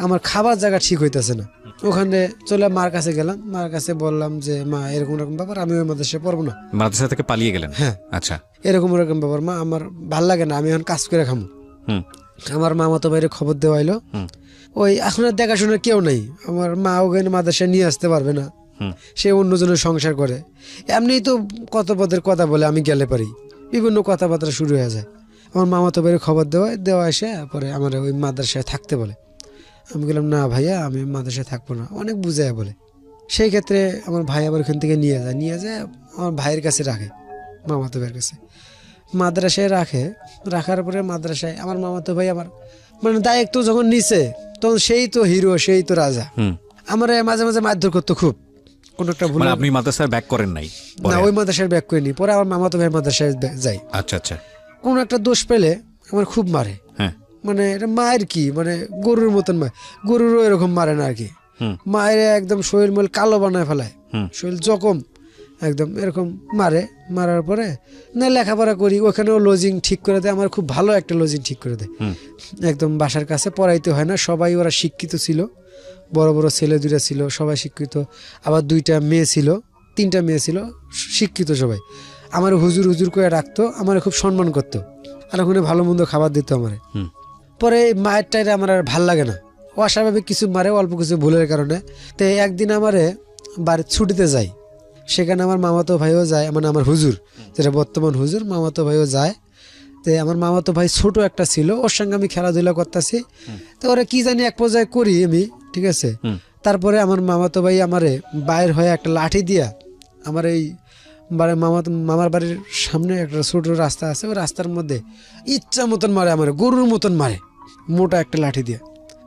[SPEAKER 1] আমার খাবার জায়গা ঠিক হইতেছে না, ওখানে চলে মার কাছে গেলাম, মার কাছে বললাম যে মা এরকম এরকম ব্যাপার, আমি ওই মাদ্রাসায় পড়বো না।
[SPEAKER 2] মাদ্রাসা থেকে পালিয়ে গেলেন?
[SPEAKER 1] হ্যাঁ।
[SPEAKER 2] আচ্ছা,
[SPEAKER 1] এরকম ব্যাপার মা, আমার ভাল লাগে না, আমি এখন কাজ করে খামো। আমার মামাতো ভাইয়ের খবর দেওয়া হইলো, ওই এখন আর দেখাশোনা কেউ নাই, আমার মা ওখানে মাদ্রাসায় নিয়ে আসতে পারবে না, সে অন্যজনের সংসার করে। এমনিই তো কত পদের কথা বলে, আমি গেলে পারি বিভিন্ন কথাবার্তা শুরু হয়ে যায়। আমার মামাতো ভাইয়ের খবর দেওয়া এসে পরে আমার ওই মাদ্রাসায় থাকতে বলে। আমি বললাম না ভাইয়া, আমি মাদ্রাসায় থাকবো না, অনেক বুঝাইয়া বলে। সেই ক্ষেত্রে আমার ভাই আবার ওখান থেকে নিয়ে যায় আমার ভাইয়ের কাছে রাখে, মামাতো ভাইয়ের কাছে মাদ্রাসায় রাখার পরে মাদ্রাসায় আমার মামাতো ভাই আমার মানে দায়িত্ব যখন নিছে, তখন সেই তো হিরো, সেই তো রাজা।
[SPEAKER 2] হুম।
[SPEAKER 1] আমার মাঝে মাঝে মারধর করতো খুব, কোনো একটা ভুল
[SPEAKER 2] মানে আপনি মাদ্রাসার ব্যাক করেন নাই পরে?
[SPEAKER 1] না, ওই মাদ্রাসায় ব্যাক করিনি, পরে আমার মামাতো ভাই মাদ্রাসায় যাই।
[SPEAKER 2] আচ্ছা আচ্ছা।
[SPEAKER 1] কোনো একটা দোষ পেলে আমার খুব মারে,
[SPEAKER 2] হ্যাঁ।
[SPEAKER 1] মানে এটা মায়ের কি, মানে গরুর মতন মায়, গরুরও এরকম মারে না আর কি।
[SPEAKER 2] হুম।
[SPEAKER 1] মায়ের একদম শরীর মল কালো বানায় ফেলায়,
[SPEAKER 2] হুম।
[SPEAKER 1] শরীর জখম একদম এরকম মারে। মারার পরে না লেখাপড়া করি, ওখানেও লজিং ঠিক করে দেয়, আমার খুব ভালো একটা লজিং ঠিক করে দেয়,
[SPEAKER 2] হুম।
[SPEAKER 1] একদম বাসার কাছে, পড়াইতে হয় না। সবাই ওরা শিক্ষিত ছিল, বড় বড় ছেলে দুইটা ছিল, সবাই শিক্ষিত। আবার 2টা মেয়ে ছিল, 3টা মেয়ে ছিল, শিক্ষিত সবাই। আমার হুজুর হুজুর করে রাখতো, আমার খুব সম্মান করতো, আর ওখানে ভালো মন্দ খাবার দিত আমার।
[SPEAKER 2] হুম।
[SPEAKER 1] পরে এই মায়ের টাইরে আমার আর ভাল লাগে না, অস্বাভাবিক কিছু মারে অল্প কিছু ভুলের কারণে। তো একদিন আমারে বাড়ির ছুটিতে যাই, সেখানে আমার মামাতো ভাইও যায়, মানে আমার হুজুর যেটা বর্তমান হুজুর, মামাতো ভাইও যায়। তো আমার মামাতো ভাই ছোট একটা ছিল, ওর সঙ্গে আমি খেলাধুলা করতেছি। তো ওরা কি জানি এক পর্যায়ে করি আমি, ঠিক আছে। তারপরে আমার মামাতো ভাই আমারে বাইর হয়ে একটা লাঠি দিয়া আমার এই মামার বাড়ির সামনে একটা ছোট রাস্তা আছে, ওই রাস্তার মধ্যে ইচ্ছা মতন মারে, আমার গরুর মতন মারে, মোটা একটা লাঠি দিয়া।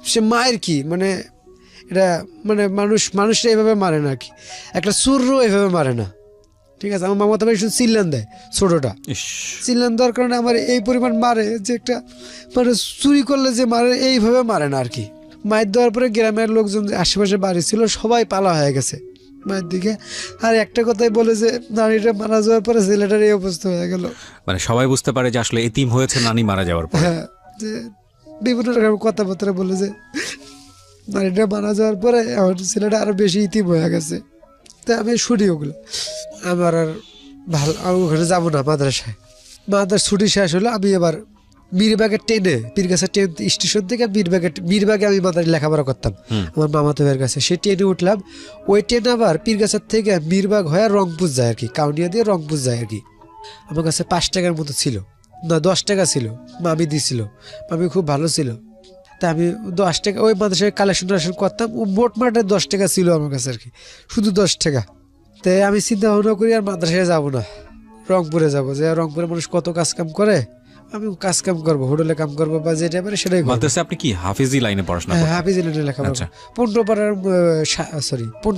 [SPEAKER 1] সে মায়ের কি, মানে এটা মানে মানুষরা এভাবে মারে না আর কি, একটা চুরও এভাবে মারে না, ঠিক আছে। আমার মামাতো ভাই শুধু চিল্লান দেয়, ছোটটা চিল্লান দেওয়ার কারণে আমার এই পরিমাণ মারে যে একটা, মানে চুরি করলে যে মারে এইভাবে মারে না আর কি। মায়ের দেওয়ার পরে গ্রামের লোকজন আশেপাশে বাড়ি ছিল সবাই পালা হয়ে গেছে মায়ের দিকে। আর একটা কথাই বলে যে নানিটা মারা যাওয়ার পরে ছেলেটার এই অবস্থা হয়ে গেল।
[SPEAKER 2] মানে সবাই বুঝতে পারে যে আসলে এতিম হয়েছে নানি মারা যাওয়ার পর।
[SPEAKER 1] হ্যাঁ, যে বিভিন্ন রকম কথাবার্তা বলে যে নানিটা মারা যাওয়ার পরে আমার ছেলেটা আরো বেশি ইতিম হয়ে গেছে। তাই আমি শুনি ওগুলো, আমার আর ভালো, আমি ওখানে যাবো না মাদ্রাসায়। মাদ্রাসার ছুটি শেষ হলো, আমি এবার বীরবাগের ট্রেনে, পীরগাছার ট্রেন স্টেশন থেকে বীরবাগে আমি মাদ্রাসায় লেখাপড়া করতাম আমার মামাতো ভাইয়ের কাছে। সেই ট্রেনে উঠলাম, ওই ট্রেন আবার পীরগাছার থেকে বীরবাগ হয়ে রংপুর যায় আর কি, কাউনিয়া দিয়ে রংপুর যায় আর কি। আমার কাছে 5 টাকার মতো ছিল, না 10 টাকা ছিল, মামি দিছিল, মামি খুব ভালো ছিল। তা আমি 10 টাকা ওই মাদ্রাসায় কালেকশন করতাম, ও মোট মাঠে 10 টাকা ছিল আমার কাছে আর কি, শুধু 10 টাকা। তাই আমি চিন্তা ভাবনা করি আর মাদ্রাসায় যাবো না, রংপুরে যাবো, যে রংপুরে মানুষ কত কাজ কাম করে, আমি কাজ কাম করবো, হোটেলে কাম করবো বা যেটা পারে সেটাই করবো।
[SPEAKER 2] মাদ্রাসায় আপনি কি হাফিজি লাইনে পড়াশোনা
[SPEAKER 1] হ্যাঁ,
[SPEAKER 2] করতেন?
[SPEAKER 1] হাফিজি লাইনে লেখাপড়া।
[SPEAKER 2] আচ্ছা।
[SPEAKER 1] 15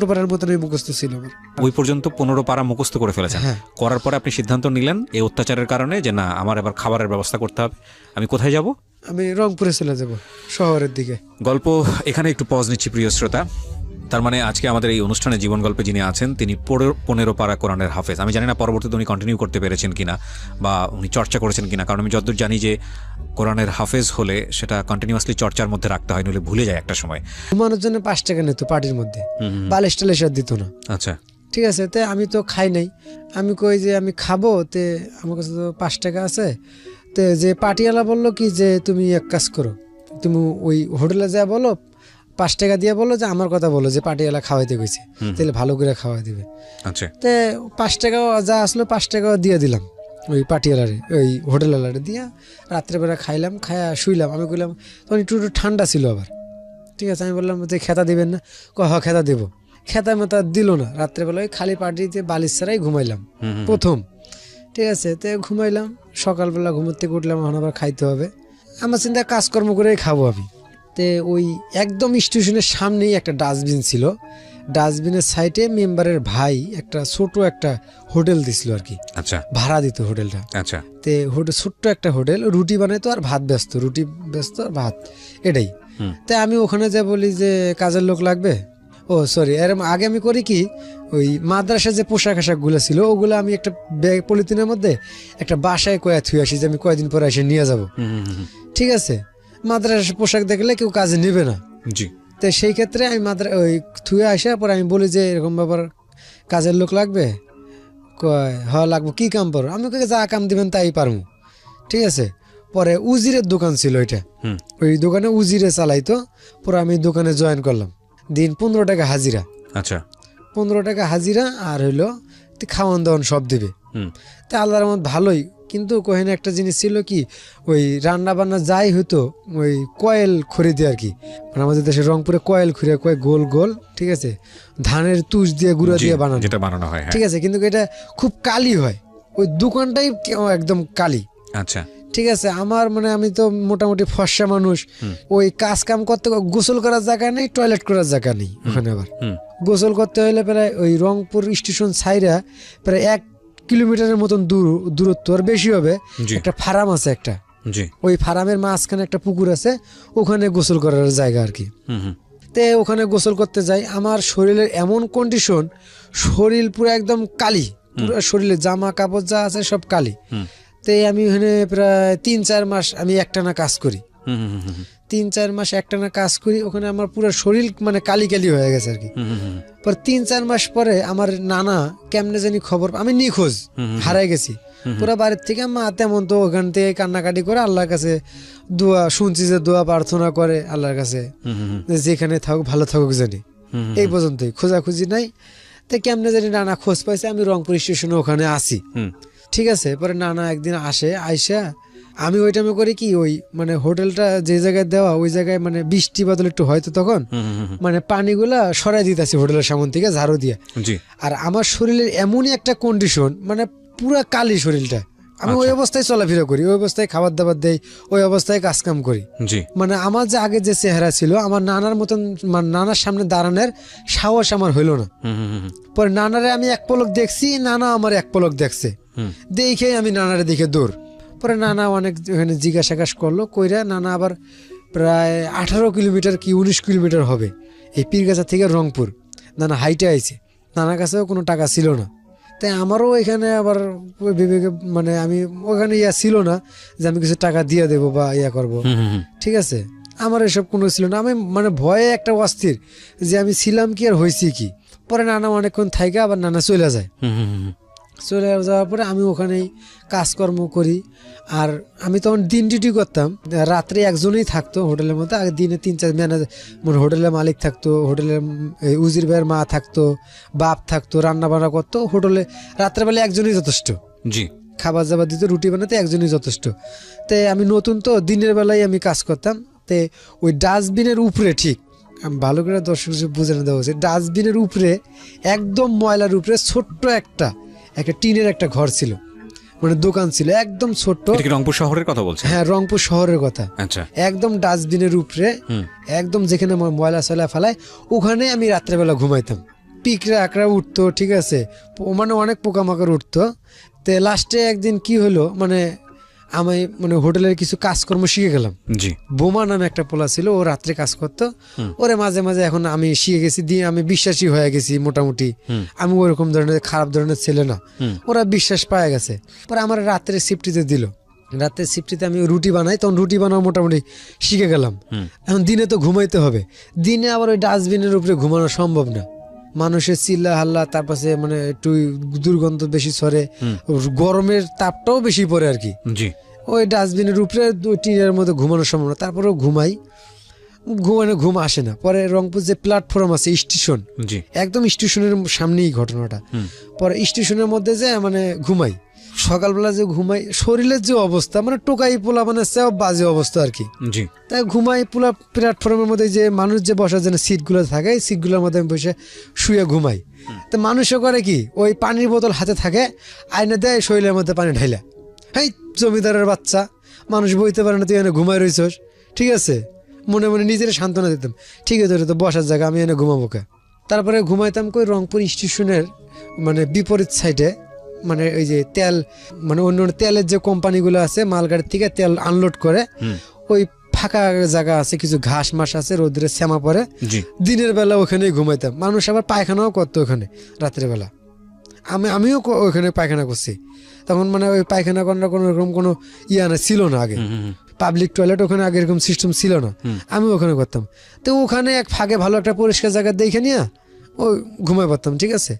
[SPEAKER 1] পাড়ার মতন মুখস্থ ছিল আমার।
[SPEAKER 2] ওই পর্যন্ত 15 পারা মুখস্থ করে ফেলেছেন।
[SPEAKER 1] হ্যাঁ।
[SPEAKER 2] করার পরে আপনি সিদ্ধান্ত নিলেন এই অত্যাচারের কারণে যে না, আমার এবার খাবারের ব্যবস্থা করতে হবে, আমি কোথায় যাব?
[SPEAKER 1] আমি রংপুরে চলে যাব, শহরের দিকে।
[SPEAKER 2] গল্প এখানে একটু পজ নিচ্ছি প্রিয় শ্রোতা। তার মানে আজকে আমাদের এই অনুষ্ঠানে জীবন গল্পে যিনি আছেন তিনি 15 পারা কোরআনের হাফেজ। আমি জানি না পরবর্তীতে উনি কন্টিনিউ করতে পেরেছেন কিনা বা উনি চর্চা করেছেন কিনা, কারণ আমি যতদূর জানি যে কোরআনের হাফেজ হলে সেটা কন্টিনিউয়াসলি চর্চার মধ্যে রাখতে হয়, নইলে ভুলে যায় একটা সময়।
[SPEAKER 1] ঘুমানোর জন্য 5 টাকা নিত পার্টির মধ্যে, বালিশ টালিশ আর দিত না।
[SPEAKER 2] আচ্ছা।
[SPEAKER 1] ঠিক আছে, তে আমি তো খাই নাই, আমি কই যে আমি খাবো, তে আমার কাছে তো 5 টাকা আছে। তে যে পাটিয়ালা বললো কি যে তুমি এক কাজ করো, তুমি ওই হোটেলে যা বলো, 5 টাকা দিয়ে বলো যে আমার কথা বলো, যে পাটিয়ালা খাওয়াইতে গেছে, তাহলে ভালো করে খাওয়াই দিবে।
[SPEAKER 2] আচ্ছা।
[SPEAKER 1] তে 5 টাকা যা আসলো 5 টাকাও দিয়ে দিলাম ওই পাটিয়ালারে, ওই হোটেলওয়ালারে দিয়া রাত্রেবেলা খাইলাম, খায়া শুইলাম। আমি কইলাম তখন একটু একটু ঠান্ডা ছিল আবার, ঠিক আছে। আমি বললাম যে খেতা দিবেন না, খেতা দেবো। খেতা মেতা দিল না, রাত্রেবেলা ওই খালি পাটিতে বালিশ ছাড়াই ঘুমাইলাম প্রথম, ঠিক আছে। তো ঘুমাইলাম, সকালবেলা ঘুমের থেকে উঠলাম, এখন আবার খাইতে হবে। আমার চিন্তা কাজকর্ম করেই খাবো আমি। তে ওই একদম স্টেশনের সামনেই একটা ডাস্টবিন ছিল, ডাস্টবিনের সাইডে মেম্বারের ভাই একটা ছোট একটা হোটেল দিছিল আর কি,
[SPEAKER 2] আচ্ছা।
[SPEAKER 1] ভাড়া দিত হোটেলটা।
[SPEAKER 2] আচ্ছা।
[SPEAKER 1] তে ছোট্ট একটা হোটেল, রুটি বানাইতো আর ভাত ব্যস্ত, রুটি ব্যস্ত আর ভাত, এটাই। তাই আমি ওখানে যা বলি যে কাজের লোক লাগবে। ও সরি, এর আগে আমি করি কি, ওই মাদ্রাসার যে পোশাক আশাকগুলো ছিল ওগুলো আমি একটা ব্যাগ পলিথিনের মধ্যে একটা বাসায় কয়া থুয়ে আসি, যে আমি কয়েকদিন পরে এসে নিয়ে যাব, ঠিক আছে। মাদ্রাসার পোশাক দেখলে কেউ কাজে নেবে না,
[SPEAKER 2] জি।
[SPEAKER 1] তো সেই ক্ষেত্রে আমি ওই থুয়ে আসা পরে আমি বলি যে এরকম ব্যাপার, কাজের লোক লাগবে। কয় লাগবো, কি কাম পারো? আমি যা কাম দিবেন তাই পারবো, ঠিক আছে। পরে উজিরের দোকান ছিল ওইটা, ওই দোকানে উজিরে চালাইতো। পরে আমি দোকানে জয়েন করলাম, দিন 15 টাকা হাজিরা।
[SPEAKER 2] আচ্ছা।
[SPEAKER 1] 15 টাকা হাজিরা, আর হইলো খাওয়ান দাওয়ান সব দিবে। তা আল্লাহর রহমত ভালোই, কিন্তু কোহেনে একটা জিনিস ছিল কি, ওই রান্না বান্না যাই হতো ওই কয়েল খড়িতে আর কি, মানে আমাদের দেশে রংপুরে কয়েল খুঁড়ে কয় গোল গোল, ঠিক আছে, ধানের তুষ দিয়ে গুঁড়া দিয়ে বানানো,
[SPEAKER 2] যেটা বানানো হয়,
[SPEAKER 1] ঠিক আছে। কিন্তু এটা খুব কালি হয়, ওই দোকানটাই একদম কালি।
[SPEAKER 2] আচ্ছা।
[SPEAKER 1] ঠিক আছে, আমার মানে আমি তো মোটামুটি ফর্সা মানুষ, ওই কাজ কাম করতে গোসল করার জায়গা নেই, টয়লেট করার জায়গা নেই ওখানে। আবার গোসল করতে হলে প্রায় ওই রংপুর স্টেশন ছাইরা প্রায় 1 কিলোমিটারের মতন দূরত্ব, আর বেশি হবে,
[SPEAKER 2] জি।
[SPEAKER 1] একটা ফার্ম আছে একটা,
[SPEAKER 2] জি।
[SPEAKER 1] ওই ফার্মের মাঝখানে একটা পুকুর আছে, ওখানে গোসল করার জায়গা আর কি। তে ওখানে গোসল করতে যাই, আমার শরীরের এমন কন্ডিশন, শরীর পুরো একদম কালি, পুরো শরীরে জামা কাপড় যা আছে সব কালি। তে আমি ওখানে প্রায় 3-4 মাস আমি একটানা কাজ করি, 3-4 মাস একটানা কাজ করি ওখানে, আমার পুরো শরীর মানে কালি কালি হয়ে গেছে আর কি। পর 3-4 মাস পরে আমার নানা কেমনে জানি খবর, আমি নিখোঁজ, হারাই গেছি পুরো বাড়ির থেকে। মা তেমন তো ওখান থেকে কান্নাকাটি করে আল্লাহর কাছে দোয়া, শুনছি যে দোয়া প্রার্থনা করে আল্লাহর কাছে, যেখানে থাকুক ভালো থাকুক জানি, এই পর্যন্তই, খোঁজাখুঁজি নাই। তো কেমনে জানি নানা খোঁজ পাইছে, আমি রংপুর স্টেশনে ওখানে আসি, ঠিক আছে। পরে নানা একদিন আসে, আইসা আমি ওই টাইমে করি কি, ওই মানে হোটেলটা যে জায়গায় দেওয়া ওই জায়গায় মানে বৃষ্টি বাদল একটু হয়তো তখন, মানে পানিগুলা সরাই দিতেছি হোটেলের সামনে থেকে ঝাড়ু দিয়ে। আর আমার শরীরের এমনই একটা কন্ডিশন, মানে পুরা কালি শরীরটা, আমি ওই অবস্থায় চলাফেরা করি, ওই অবস্থায় খাবার দাবার দেই, ওই অবস্থায় কাজ কাম করি। মানে আমার যে আগে যে চেহারা ছিল, আমার নানার মতন, মানে নানার সামনে দাঁড়ানোর সাহস আমার হইলো না। পরে নানারে আমি এক পলক দেখছি, নানা আমার এক পলক দেখছে, দেখে আমি নানারে দেখে দৌড়। পরে নানা অনেক ওখানে জিজ্ঞাসাকাশ করলো, কইরা নানা আবার প্রায় 18 কিলোমিটার কি 19 কিলোমিটার হবে এই পীরগাছা থেকে রংপুর, নানা হাইটে আইছে, নানার কাছেও কোনো টাকা ছিল না। তাই আমারও এখানে আবার ওই বিবেকে মানে আমি ওখানে ইয়া ছিল না যে আমি কিছু টাকা দিয়ে দেবো বা ইয়া করব, ঠিক আছে, আমার এসব কোনো ছিল না। আমি মানে ভয়ে একটা অস্থির যে আমি ছিলাম কি আর হয়েছি কি। পরে নানা অনেকক্ষণ থাইকা আবার নানা চলে যায়, চলে যাওয়ার পরে আমি ওখানেই কাজকর্ম করি। আর আমি তখন দিন ডিউটি করতাম, রাত্রে একজনই থাকতো হোটেলের মধ্যে, আগে দিনে 3-4 ম্যানেজার, মানে হোটেলের মালিক থাকতো, হোটেলের উজির ভাইয়ের মা থাকতো, বাপ থাকতো, রান্না বান্না করতো হোটেলে, রাত্রেবেলা একজনই যথেষ্ট, জি, খাবার দাবার দিত, রুটি বানাতে একজনই যথেষ্ট। তো আমি নতুন তো, দিনের বেলায় আমি কাজ করতাম। তো ওই ডাস্টবিনের উপরে, ঠিক আমি ভালো করে দর্শক বুঝানো দেওয়া হচ্ছে, ডাস্টবিনের উপরে একদম ময়লার উপরে ছোট্ট একটা টিনের একটা ঘর ছিল, মানে দোকান ছিল একদম ছোট্ট।
[SPEAKER 2] রংপুর শহরের কথা বলছেন? হ্যাঁ,
[SPEAKER 1] রংপুর শহরের কথা।
[SPEAKER 2] আচ্ছা।
[SPEAKER 1] একদম ডাস্টবিনের উপরে, একদম যেখানে ময়লা সয়লা ফেলায়, ওখানে আমি রাত্রেবেলা ঘুমাইতাম। পিঁকড়া আকড়া উঠতো, ঠিক আছে, মানে অনেক পোকামাকড় উঠতো। তো লাস্টে একদিন কি হলো, মানে আমি মানে হোটেলের কিছু কাজকর্ম শিখে গেলাম। জি। বোমা নামে একটা পোলা ছিল, ও রাত্রে কাজ করতো, ওরে মাঝে মাঝে এখন আমি শিখে গেছি, দিয়ে আমি বিশ্বাসী হয়ে গেছি মোটামুটি। আমি ওরকম ধরনের খারাপ ধরনের ছেলে না, ওরা বিশ্বাস পায় গেছে। পরে আমার রাত্রে শিফটিতে দিল, রাতের শিফটিতে আমি রুটি বানাই, তখন রুটি বানাও মোটামুটি শিখে গেলাম। এখন দিনে তো ঘুমাইতে হবে, দিনে আবার ওই ডাস্টবিনের উপরে ঘুমানো সম্ভব না, মানুষের চিল্লা হাল্লা, তার পাশে মানে একটু দুর্গন্ধ বেশি ছড়ে, গরমের তাপটাও বেশি পড়ে আর কি। জি। ওই ডাস্টবিনের উপরে টিনের মধ্যে ঘুমানো সম্ভব না, তারপরেও ঘুমাই, ঘুম আসে না। পরে রংপুর যে প্ল্যাটফর্ম আছে স্টেশন, একদম স্টেশনের সামনেই ঘটনাটা। পরে স্টেশনের মধ্যে যে মানে ঘুমাই, সকালবেলা যে ঘুমাই, শরীরের যে অবস্থা, মানে টোকাই পোলা মানে বাজে অবস্থা আর কি। জি। তাই ঘুমাই পুরো প্ল্যাটফর্মের মধ্যে, যে মানুষ যে বসার জন্য সিটগুলো থাকে, এই সিটগুলোর মধ্যে আমি বসে শুয়ে ঘুমাই। তো মানুষও করে কি, ওই পানির বোতল হাতে থাকে, আইনে দেয় শরীরের মধ্যে পানি ঢাইলা, হেই জমিদারের বাচ্চা, মানুষ বইতে পারে না, তুই এনে ঘুমাই রইছস, ঠিক আছে, মনে মনে নিজের সান্ত্বনা দিতাম, ঠিক আছে তো বসার জায়গা, আমি এনে ঘুমাবো কে। তারপরে ঘুমাইতাম কই রংপুর স্টেশনের মানে বিপরীত সাইডে, মানে ওই যে তেল, মানে অন্য তেলের যে কোম্পানিগুলো আছে, মালগাড়ির থেকে তেল আনলোড করে, ওই ফাঁকা জায়গা আছে, কিছু ঘাস মাস আছে, রোদ্রে শ্যামা পড়ে, দিনের বেলা ওখানেই ঘুমাইতাম। মানুষ আবার পায়খানাও করতো ওখানে রাত্রে বেলা, আমিও ওখানে পায়খানা করছি তখন। মানে ওই পায়খানা করার কোনো এরকম কোনো না ছিল না আগে, পাবলিক টয়লেট ওখানে আগে এরকম সিস্টেম ছিল না, আমি ওখানে করতাম। তো ওখানে এক ফাঁকে ভালো একটা পরিষ্কার জায়গা দেখে নিয়ে ওই ঘুমাই পড়তাম, ঠিক আছে।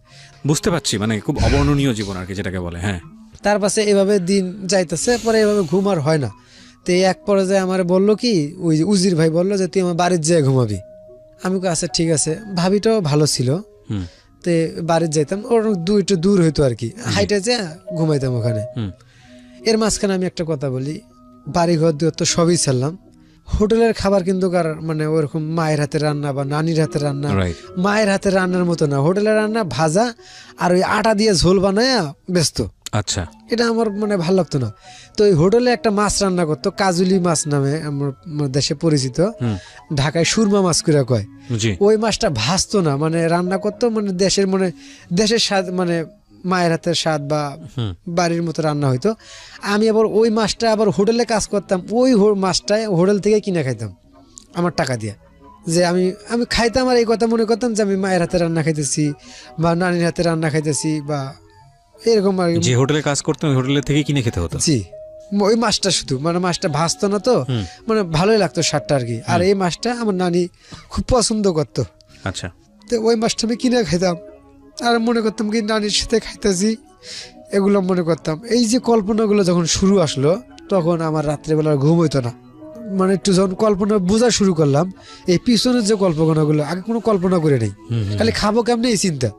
[SPEAKER 2] বুঝতে পারছি, মানে খুব অবর্ণনীয় জীবন আর কি, যেটাকে বলে। হ্যাঁ।
[SPEAKER 1] তার পাশে এভাবে দিন যাইতেছে, পরে এভাবে ঘুম আর হয় না। তো এক পর্যায়ে আমার বললো কি, ওই উজির ভাই বললো যে তুই আমার বাড়ির যেয়ে ঘুমাবি। আমি আচ্ছা ঠিক আছে, ভাবিটাও ভালো ছিল। তো বাড়ির যাইতাম, ওর একটু দূর হইতো আর কি, হাইটে যে ঘুমাইতাম ওখানে। এর মাঝখানে আমি একটা কথা বলি, বাড়ি ঘর দুয়ার তো সবই ছাড়লাম, হোটেলের খাবার কিন্তু কার মানে ওরকম মায়ের হাতে রান্না বা নানির হাতে রান্না, মায়ের হাতে রান্নার মতো না। হোটেলের রান্না ভাজা আর ওই আটা দিয়ে ঝোল বানায় ব্যস্ত,
[SPEAKER 2] আচ্ছা,
[SPEAKER 1] এটা আমার মানে ভালো লাগতো না। তো ওই হোটেলে একটা মাছ রান্না করতো, কাজুলি মাছ নামে আমার দেশে পরিচিত, ঢাকায় সুরমা মাছ করে কয়।
[SPEAKER 2] জি,
[SPEAKER 1] ওই মাছটা ভাজতো না, মানে রান্না করতো মানে দেশের স্বাদ, মানে মায়ের হাতের স্বাদ বা বাড়ির মতো রান্না হইতো। আমি আবার ওই মাছটা আবার হোটেলে কাজ করতাম, ওই মাছটাই হোটেল থেকে কিনে খাইতাম আমার টাকা দিয়ে। যে আমি আমি খাইতাম আর এই কথা মনে করতাম যে আমি মায়ের হাতে রান্না খাইতেছি বা নানির হাতে রান্না খাইতেছি বা এরকম আর কি।
[SPEAKER 2] যে হোটেলে কাজ করতেন ওই হোটেলের থেকে কিনে খেতে হতো।
[SPEAKER 1] জি, ওই মাছটা শুধু মানে মাছটা ভাজতো না তো, মানে ভালোই লাগতো স্বাদটা আর কি। আর এই মাছটা আমার নানি খুব পছন্দ করতো,
[SPEAKER 2] আচ্ছা,
[SPEAKER 1] তো ওই মাছটা আমি কিনে খাইতাম আর মনে করতাম কি নানির সাথে খাইতেছি, এগুলো মনে করতাম। এই যে কল্পনাগুলো যখন শুরু আসলো তখন আমার রাত্রেবেলা ঘুম হইতো না। মানে একটু যখন কল্পনা বোঝা শুরু করলাম, এই পিছনের যে কল্পনাগুলো আগে কোনো কল্পনা করে নেই, খালি খাবো কেমনে এই চিন্তা।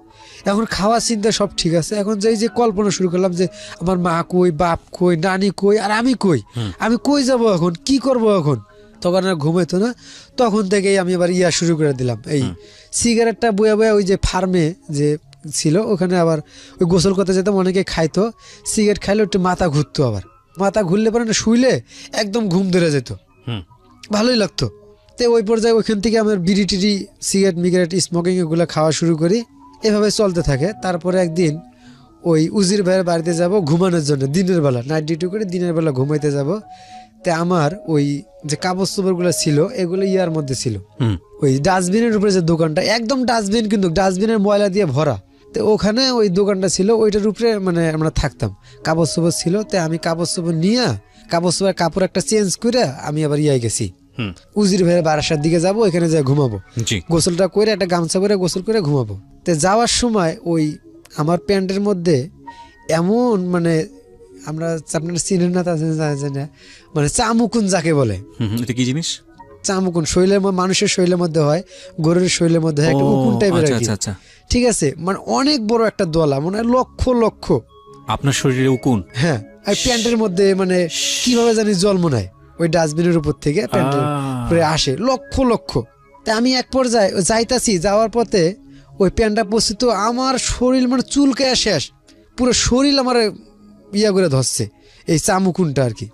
[SPEAKER 1] এখন খাওয়ার চিন্তা সব ঠিক আছে, এখন যে কল্পনা শুরু করলাম যে আমার মা কই, বাপ কই, নানি কই, আর আমি কই যাব এখন, কি করব এখন, তখন আর ঘুম হইতো না। তখন থেকেই আমি আবার শুরু করে দিলাম এই সিগারেটটা বয়া বয়া, ওই যে ফার্মে যে ছিল ওখানে আবার ওই গোসল করতে যেতাম, অনেকে খাইতো, সিগারেট খাইলে একটু মাথা ঘুরতো, আবার মাথা ঘুরলে পরে না শুইলে একদম ঘুম ধরে যেত, ভালোই লাগতো। তো ওই পর্যায়ে ওইখান থেকে আমার বিড়ি টিড়ি, সিগারেট স্মোকিং এগুলো খাওয়া শুরু করি, এভাবে চলতে থাকে। তারপরে একদিন ওই উজির ভাইয়ের বাড়িতে যাব ঘুমানোর জন্য, দিনের বেলা নাইট ডিউটি করে দিনের বেলা ঘুমাইতে যাব। তে আমার ওই যে কাগজ চোপড়গুলো ছিল এগুলো ইয়ার মধ্যে ছিল, ওই ডাস্টবিনের উপরে যে দোকানটা, একদম ডাস্টবিন কিন্তু ডাস্টবিনের ময়লা দিয়ে ভরা, তো ওখানে ওই দোকানটা ছিল, ওইটার উপরে মানে আমরা থাকতাম, কাগজ চোপড় ছিল। তো আমি কাগজ চোপড় নিয়ে কাগজ চোপড়ের কাপড় একটা চেঞ্জ করে আমি আবার গেছি উজির ভাইয়ের বারাসার দিকে যাব, ওইখানে যাই ঘুমাবো, গোসলটা করে একটা গামছা করে গোসল করে ঘুমাবো। তো যাওয়ার সময় ওই আমার প্যান্টের মধ্যে এমন মানে আমরা আপনার চিনেন না তা জানেন না, মানে চামুকুন যাকে বলে।
[SPEAKER 2] এটা কি জিনিস?
[SPEAKER 1] চামুকুন মানুষের শরীরের মধ্যে হয়, গরুর শরীরের মধ্যে হয় একটা উকুন টাইপের আর কি। ঠিক আছে, মানে অনেক বড় একটা দলা, মানে লক্ষ লক্ষ।
[SPEAKER 2] আপনার শরীরে উকুন?
[SPEAKER 1] হ্যাঁ, আর প্যান্টের মধ্যে মানে কিভাবে জানি জন্ম নেয়, ওই ডাস্টবিনের উপর থেকে প্যান্টের উপরে আসে লক্ষ লক্ষ। তা আমি এক পর্যায়ে যাইতাছি, যাওয়ার পথে ওই প্যান্টটা পড়ছি, তো আমার শরীর মানে চুলকায় শেষ, পুরো শরীর আমার করে ধরছে এই চামুকুনটা আর কি।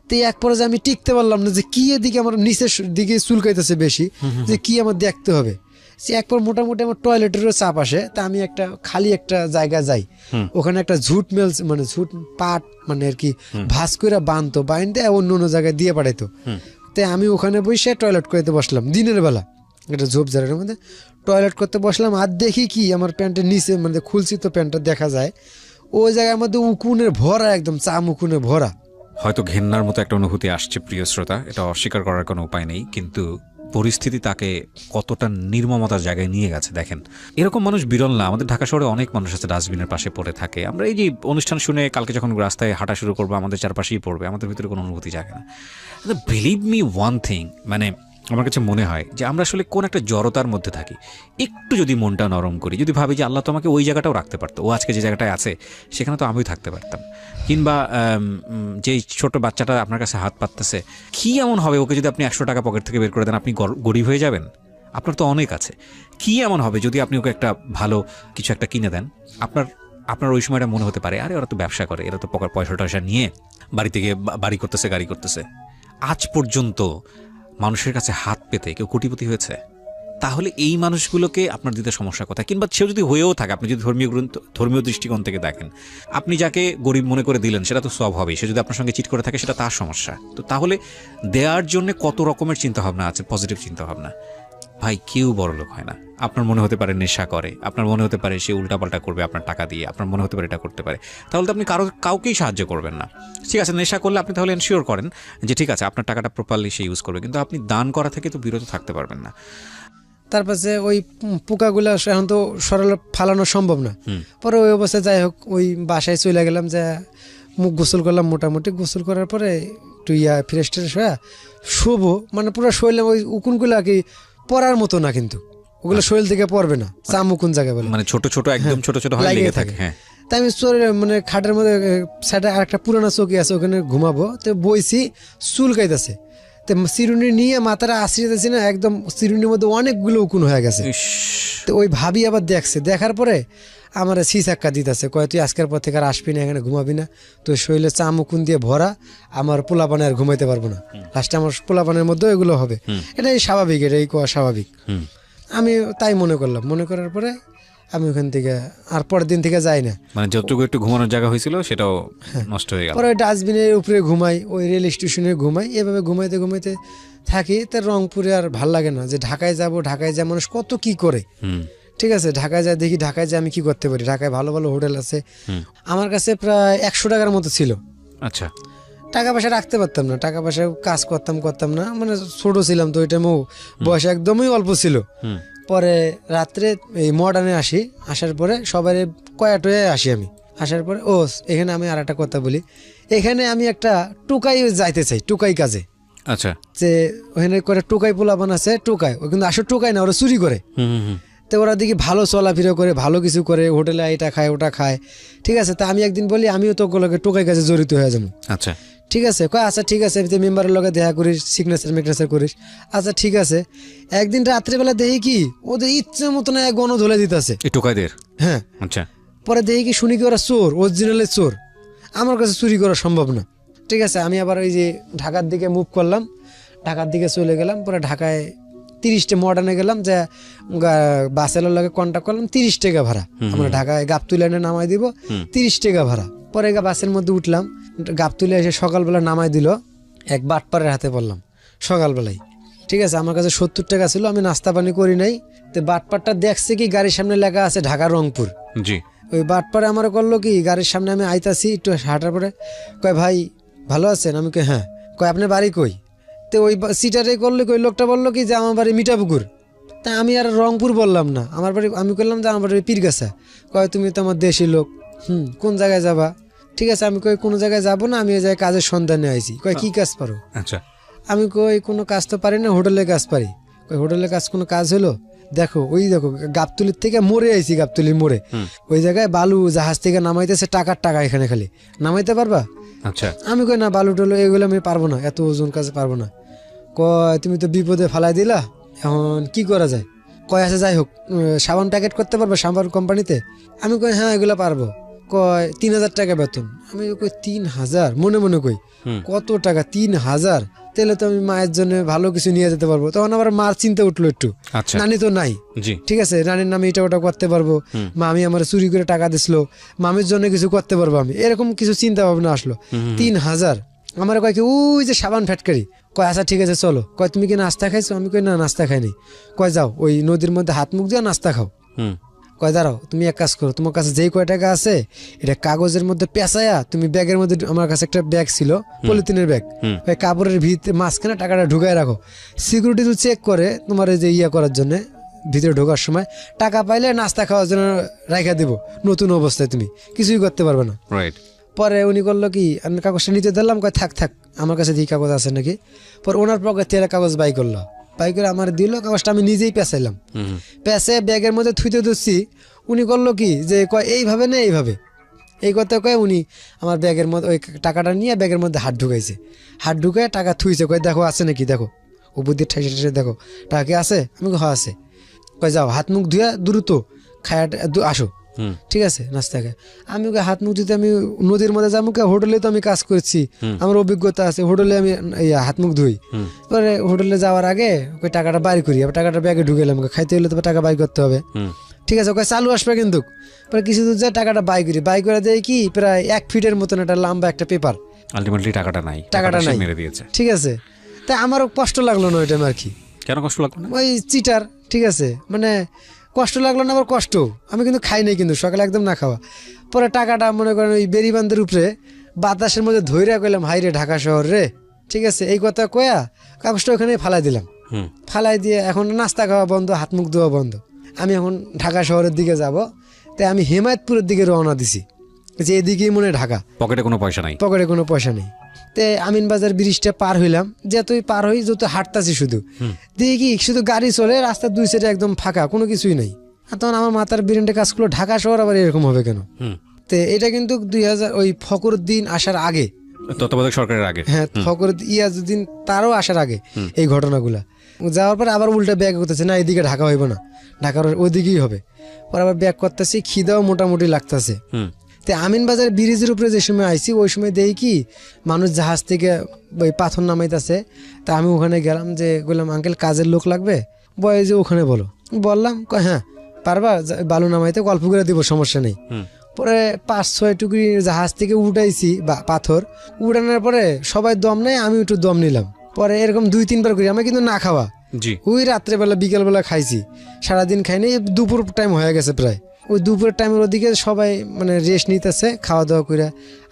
[SPEAKER 1] তো এক পর্যায়ে আমি টিকতে পারলাম না যে কি এদিকে আমার নিচের দিকে চুলকাইতেছে বেশি, যে কি আমার দেখতে হবে। সে একবার মোটামুটি আমার টয়লেটেরও চাপ আসে, তা আমি একটা খালি একটা জায়গা যাই, ওখানে একটা ঝুট মানে ঝুট পাট মানে আর কি ভাস করে বাঁধতো, বাইন্দে অন্য অন্য জায়গায় দিয়ে পাঠাইতো। তাই আমি ওখানে বসে টয়লেট করতে বসলাম দিনের বেলা, একটা ঝোপঝাড়ের মধ্যে টয়লেট করতে বসলাম। আর দেখি কি আমার প্যান্টের নিচে মানে খুলছি তো প্যান্টটা দেখা যায়, ওই জায়গার মধ্যে উকুনের ভরা, একদম চামুকুনে ভরা।
[SPEAKER 2] হয়তো ঘেন্নার মতো একটা অনুভূতি আসছে প্রিয় শ্রোতা, এটা অস্বীকার করার কোনো উপায় নেই, কিন্তু পরিস্থিতি তাকে কতটা নির্মমতার জায়গায় নিয়ে গেছে দেখেন। এরকম মানুষ বিরল না, আমাদের ঢাকা শহরে অনেক মানুষ আছে ডাস্টবিনের পাশে পড়ে থাকে। আমরা এই যে অনুষ্ঠান শুনে কালকে যখন রাস্তায় হাঁটা শুরু করবো আমাদের চারপাশেই পড়বে, আমাদের ভিতরে কোনো অনুভূতি জাগে না। বিলিভ মি ওয়ান থিং, মানে আমার কাছে মনে হয় যে আমরা আসলে কোন একটা জড়তার মধ্যে থাকি। একটু যদি মনটা নরম করি, যদি ভাবি যে আল্লাহ তো আমাকে ওই জায়গাটাও রাখতে পারতো, ও আজকে যে জায়গাটায় আছে সেখানে তো আমিও থাকতে পারতাম। কিংবা যে ছোট বাচ্চাটা আপনার কাছে হাত পাততেছে, কি এমন হবে ওকে যদি আপনি 100 টাকা পকেট থেকে বের করে দেন, আপনি গরিব হয়ে যাবেন? আপনার তো অনেক আছে। কি এমন হবে যদি আপনি ওকে একটা ভালো কিছু একটা কিনে দেন? আপনার ওই সময়টা মনে হতে পারে আরে ওরা তো ব্যবসা করে, এরা তো পয়সা টয়সা নিয়ে বাড়ি থেকে বাড়ি করতেছে, গাড়ি করতেছে। আজ পর্যন্ত মানুষের কাছে হাত পেতে কেউ কোটিপতি হয়েছে? তাহলে এই মানুষগুলোকে আপনার দিতে সমস্যা কোথায়? কিংবা সেও যদি হয়েও থাকে, আপনি যদি ধর্মীয় দৃষ্টিকোণ থেকে দেখেন, আপনি যাকে গরিব মনে করে দিলেন সেটা তো সব হবেই, সে যদি আপনার সঙ্গে চিট করে থাকে সেটা তার সমস্যা। তো তাহলে দেওয়ার জন্য কত রকমের চিন্তাভাবনা আছে, পজিটিভ চিন্তাভাবনা। ভাই, কেউ বড়লোক হয় না। আপনার মনে হতে পারে নেশা করে, আপনার মনে হতে পারে সে উল্টাপাল্টা করবে আপনার টাকা দিয়ে, আপনার মনে হতে পারে এটা করতে পারে, তাহলে তো আপনি কাউকেই সাহায্য করবেন না। ঠিক আছে, নেশা করলে আপনি তাহলে এনশিওর করেন যে ঠিক আছে আপনার টাকাটা প্রপারলি সে ইউজ করবে, কিন্তু আপনি দান করা থেকে তো বিরত থাকতে পারবেন না।
[SPEAKER 1] তারপরে ওই পোকাগুলো এখন তো সরল ফালানো সম্ভব না। পরে ওই অবস্থায় যাই হোক ওই বাসায় চলে গেলাম, যে মুখ গোসল করলাম, মোটামুটি গোসল করার পরে একটু ফ্রেশ ট্রেশ হয়ে শোবো, মানে পুরো শরীরে ওই উকুনগুলো আর কি পড়ার মতো না, কিন্তু ওগুলো শরীর থেকে পড়বে না, চামুকুন জায়গায় বলে, মানে
[SPEAKER 2] ছোট ছোট একদম ছোট ছোট হয়, লেগে থাকে। হ্যাঁ,
[SPEAKER 1] তাই আমি মানে খাটের মধ্যে সাইডে আর একটা পুরানো চৌকি আছে, ওখানে ঘুমাবো। তো বইছি, চুল কাইতেছে, তো চিরুনি নিয়ে মাথাটা আশ্রিতেছি না, একদম চিরুনির মধ্যে অনেকগুলো উকুন হয়ে গেছে। তো ওই ভাবি আবার দেখছে, দেখার পরে আমার সি চাক্কা দিতেছে, কয় তুই আজকের পর থেকে আর আসবি না, এখানে ঘুমাবি না, তোর শরীরে চামুকুন দিয়ে ভরা, আমার পোলাপানে আর ঘুমাইতে পারবো না, লাস্টে আমার পোলাপানের মধ্যেও এগুলো হবে। এটাই স্বাভাবিক, এটাই কোয়া স্বাভাবিক। আমি তাই মনে করলাম, মনে করার পরে আমি ওখান থেকে আর পরের দিন থেকে যাই না।
[SPEAKER 2] মানে যতটুকু একটু ঘুমানোর জায়গা হয়েছিল সেটাও নষ্ট হয়ে গেল।
[SPEAKER 1] পরে ওই ডাস্টবিনের উপরে ঘুমাই, ওই রেল স্টেশনে ঘুমাই, এভাবে ঘুমাইতে ঘুমাইতে থাকি। তো রংপুরে আর ভাল লাগে না যে ঢাকায় যাব, ঢাকায় যায় মানুষ কত কি করে, ঠিক আছে, ঢাকায় যায় দেখি, ঢাকায় যায় আমি কি করতে পারি, ঢাকায় ভালো ভালো হোটেল আছে। আমার কাছে প্রায় 100 টাকার মতো ছিল।
[SPEAKER 2] আচ্ছা,
[SPEAKER 1] টাকা পয়সা রাখতে পারতাম না, টাকা পয়সা কাজ করতাম না, মানে ছোট ছিলাম তো, ওই টাইমেও বয়স একদমই অল্প ছিল। পরে রাত্রে এই মডার্নে আসি, আসার পরে সবাই কয়াটয়ে আসি আমি, আসার পরে এখানে আমি আর একটা কথা বলি, এখানে আমি একটা টুকাই যাইতে চাই, টুকাই কাজে।
[SPEAKER 2] আচ্ছা,
[SPEAKER 1] যে ওখানে করে টুকাই পোলাপান আছে, টুকাই, ও কিন্তু আসলে টুকাই না, ওরা চুরি করে। তো ওরা দেখি ভালো চলাফেরা করে, ভালো কিছু করে, হোটেলে এটা খায় ওটা খায়, ঠিক আছে। তা আমি একদিন বলি আমিও তো ওগুলোকে টোকাই কাজে জড়িত হয়ে যাবো।
[SPEAKER 2] আচ্ছা,
[SPEAKER 1] ঠিক আছে, কয় আচ্ছা ঠিক আছে, তুই মেম্বারের লগে দেখা করিস, সিগনেচার করিস, আচ্ছা ঠিক আছে। একদিন রাত্রেবেলা দেখি কি ওদের ইচ্ছে মতো না গণ ধুলে দিতেছে,
[SPEAKER 2] এই টোকাইদের।
[SPEAKER 1] হ্যাঁ।
[SPEAKER 2] আচ্ছা,
[SPEAKER 1] পরে দেখি কি শুনি কি ওরা চোর, অরিজিনালের চোর, আমার কাছে চুরি করা সম্ভব না। ঠিক আছে, আমি আবার ওই যে ঢাকার দিকে মুভ করলাম, ঢাকার দিকে চলে গেলাম। পরে ঢাকায় 30টা মডার্নে গেলাম, যে বাসের লগে কন্ট্যাক্ট করলাম, 30 টাকা ভাড়া, আমরা ঢাকায় গাবতুলানে নামাই দিব, 30 টাকা ভাড়া। পরে বাসের মধ্যে উঠলাম, গাবতুলে এসে সকালবেলা নামাই দিল, এক বাটপারের হাতে পড়লাম সকালবেলায়। ঠিক আছে, আমার কাছে 70 টাকা ছিল, আমি নাস্তা পানি করি নাই। তো বাটপারটা দেখছে কি গাড়ির সামনে লেখা আছে ঢাকা রংপুর।
[SPEAKER 2] জি।
[SPEAKER 1] ওই বাটপারে আমার করলো কি, গাড়ির সামনে আমি আইতাছি, একটু হাঁটার পরে কয় ভাই ভালো আছেন, আমি কই হ্যাঁ। কয় আপনার বাড়ি কই? তো ওই সিটারে করলে ওই লোকটা বললো কি যে আমার বাড়ি মিঠাপুকুর। তা আমি আর রংপুর বললাম না, আমার বাড়ি, আমি করলাম যে আমার বাড়ি পীরগাছা। কয় তুমি তো আমার দেশি লোক, কোন জায়গায় যাবা? ঠিক আছে, আমি কই কোনো জায়গায় যাবো না, আমি এই জায়গায় কাজের সন্ধানে আইছি। কয় কি কাজ পারো?
[SPEAKER 2] আচ্ছা,
[SPEAKER 1] আমি কই কোনো কাজ তো পারি না, হোটেলের কাজ পারি। কই হোটেলের কাজ কোনো কাজ হলো? দেখো ওই দেখো গাবতলির থেকে মোড়ে আইছি, গাবতলির মোড়ে, ওই জায়গায় বালু জাহাজ থেকে নামাইতেছে, টাকার টাকা, এখানে খালি নামাইতে পারবা?
[SPEAKER 2] আচ্ছা।
[SPEAKER 1] আমি কই না, বালু টলু এগুলো আমি পারবো না, এত ওজন কাজ পারবো না। কয় তুমি তো বিপদে ফালাই দিলা, এখন কি করা যায়? কয় আছে যাই হোক, সাবান প্যাকেট করতে পারবো সাবান কোম্পানিতে? আমি কই হ্যাঁ এগুলো পারবো। কয় 3000 টাকা বেতন। আমি কই 3000? মনে মনে কই কত টাকা, 3000? তাহলে তো আমি মায়ের জন্য ভালো কিছু নিয়ে যেতে পারবো। তখন আবার মার চিন্তা উঠলো একটু, নানি তো নাই, ঠিক আছে, নানির নামে এটা ওটা করতে পারবো, মামি আমার চুরি করে টাকা দিছিল, মামির জন্য কিছু করতে পারবো আমি, এরকম কিছু চিন্তা ভাবনা আসলো। 3000 আমার কয় কি ওই যে সাবান ফ্যাক্টরি। কয় আচ্ছা ঠিক আছে চলো। কয় তুমি কি নাস্তা খাইছো? আমি কই না নাস্তা খাইনি। কয় যাও ওই নদীর মধ্যে হাত মুখ দিয়ে নাস্তা খাও। কয় দাঁড়াও, তুমি এক কাজ করো, তোমার কাছে যেই কয় টাকা আছে এটা কাগজের মধ্যে পেঁচায়া তুমি ব্যাগের মধ্যে, আমার কাছে একটা ব্যাগ ছিল পলিথিনের ব্যাগ, ওই কাপড়ের ভিতরে মাঝখানে টাকাটা ঢুকায় রাখো। সিকিউরিটি তো চেক করে তোমার এই যে ইয়া করার জন্য, ভিতরে ঢোকার সময় টাকা পাইলে নাস্তা খাওয়ার জন্য রাখা দিব, নতুন অবস্থায় তুমি কিছুই করতে পারবে না। পরে উনি করলো কি, আমি কাগজটা নিতে দিলাম, কয় থাক থাক আমার কাছে দিয়ে কাগজ আছে নাকি। পরে ওনার পকেট থেকে কাগজ বাই করলো, বাই করে আমার দিল কাগজটা, আমি নিজেই পেঁচাইলাম, পেঁচে ব্যাগের মধ্যে থুইতে ধরছি। উনি করলো কি যে কয় এইভাবে না এইভাবে, এই কথা কয় উনি আমার ব্যাগের মধ্যে ওই টাকাটা নিয়ে ব্যাগের মধ্যে হাত ঢুকাইছে, হাত ঢুকায় টাকা থুইছে। কয় দেখো আছে নাকি, দেখো উপর দিয়ে ঠাইসে ঠাইসে দেখো টাকা কি আছে? আমি হ্যাঁ আছে। কয় যাও হাত মুখ ধুয়া দ্রুত খায়া আসো, ঠিক আছে নাস্তা খায়। আমি ওকে হাত মুখ দিতে, আমি নদীর মধ্যে যাবো, হোটেলে তো আমি কাজ করছি, আমার অভিজ্ঞতা আছে, হোটেলে আমি হাত মুখ ধুই। পরে হোটেলে যাওয়ার আগে ওই টাকাটা বাইর করি, আবার টাকাটা ব্যাগে ঢুকেলাম, খাইতে হলে তো টাকা বাই করতে হবে, ঠিক আছে। ওকে চালু আসবে কিন্তু। পরে কিছু দূর যায় টাকাটা বাই করি, বাই করে দেয় কি প্রায় 1 ফিটের মতন একটা লম্বা একটা পেপার,
[SPEAKER 2] আলটিমেটলি টাকাটা নাই, মেরে দিয়েছে,
[SPEAKER 1] ঠিক আছে। তাই আমারও কষ্ট লাগলো না ওই টাইম আর কি।
[SPEAKER 2] কেন কষ্ট লাগলো না?
[SPEAKER 1] ওই চিটার, ঠিক আছে, মানে কষ্ট লাগলো না, আবার কষ্ট, আমি কিন্তু খাই নাই কিন্তু সকালে একদম না খাওয়া। পরে টাকাটা মনে করেন ওই বেরিবান্ধের উপরে বাতাসের মধ্যে ধৈর্য কইলাম, হাই রে ঢাকা শহর রে, ঠিক আছে, এই কথা কয়া কাগজটা ওখানে ফালাই দিলাম। ফালাই দিয়ে এখন নাস্তা খাওয়া বন্ধ, হাত মুখ ধোয়া বন্ধ। আমি এখন ঢাকা শহরের দিকে যাব, তাই আমি হেমায়তপুরের দিকে রওনা দিছি, যে এদিকেই মনে ঢাকা,
[SPEAKER 2] পকেটে কোনো পয়সা নাই,
[SPEAKER 1] পকেটে কোনো পয়সা নেই। তে আমিনবাজার ব্রিজটা পার হইলাম, যতই পার হই যত হাঁটতাছি শুধু দেখি শুধু গাড়ি চলে, রাস্তার দুই সাইডে একদম ফাঁকা, কোনো কিছুই নাই। আর তখন আমার মাথার ব্রেনটা কাজ করলো, ঢাকা শহর আবার এরকম হবে কেন? তো এটা কিন্তু 2000 ওই ফখরুদ্দিন আসার আগে,
[SPEAKER 2] তত্ত্বাবধায়ক সরকারের আগে,
[SPEAKER 1] হ্যাঁ ফখরুদ্দিন ইয়াজউদ্দিন তারও আসার আগে এই ঘটনাগুলা। যাওয়ার পরে আবার উল্টা ব্যাগ করতেছে, না এদিকে ঢাকা হইব না, ঢাকার ওইদিকেই হবে। পরে আবার ব্যাগ করতেছি, খিদাও মোটামুটি লাগতেছে। তো আমিনবাজার ব্রিজের উপরে যে সময় আইছি ওই সময় দেখি কি মানুষ জাহাজ থেকে ওই পাথর নামাইতেছে। তা আমি ওখানে গেলাম, যে বললাম আঙ্কেল কাজের লোক লাগবে, বয় যে ওখানে বলো। বললাম হ্যাঁ পারবা, বালু নামাইতে গল্প করে দিব, সমস্যা নেই। পরে 5-6 টুকরি জাহাজ থেকে উঠাইছি বা পাথর, উঠানোর পরে সবাই দম নেয়, আমি একটু দম নিলাম। পরে এরকম 2-3 বার করি, আমি কিন্তু না খাওয়া। ওই রাত্রেবেলা বিকেলবেলা খাইছি, সারাদিন খাইনি। দুপুর টাইম হয়ে গেছে প্রায়, ওই দুপুরের টাইমের ওদিকে সবাই মানে রেস্ট নিতেছে খাওয়া দাওয়া করে,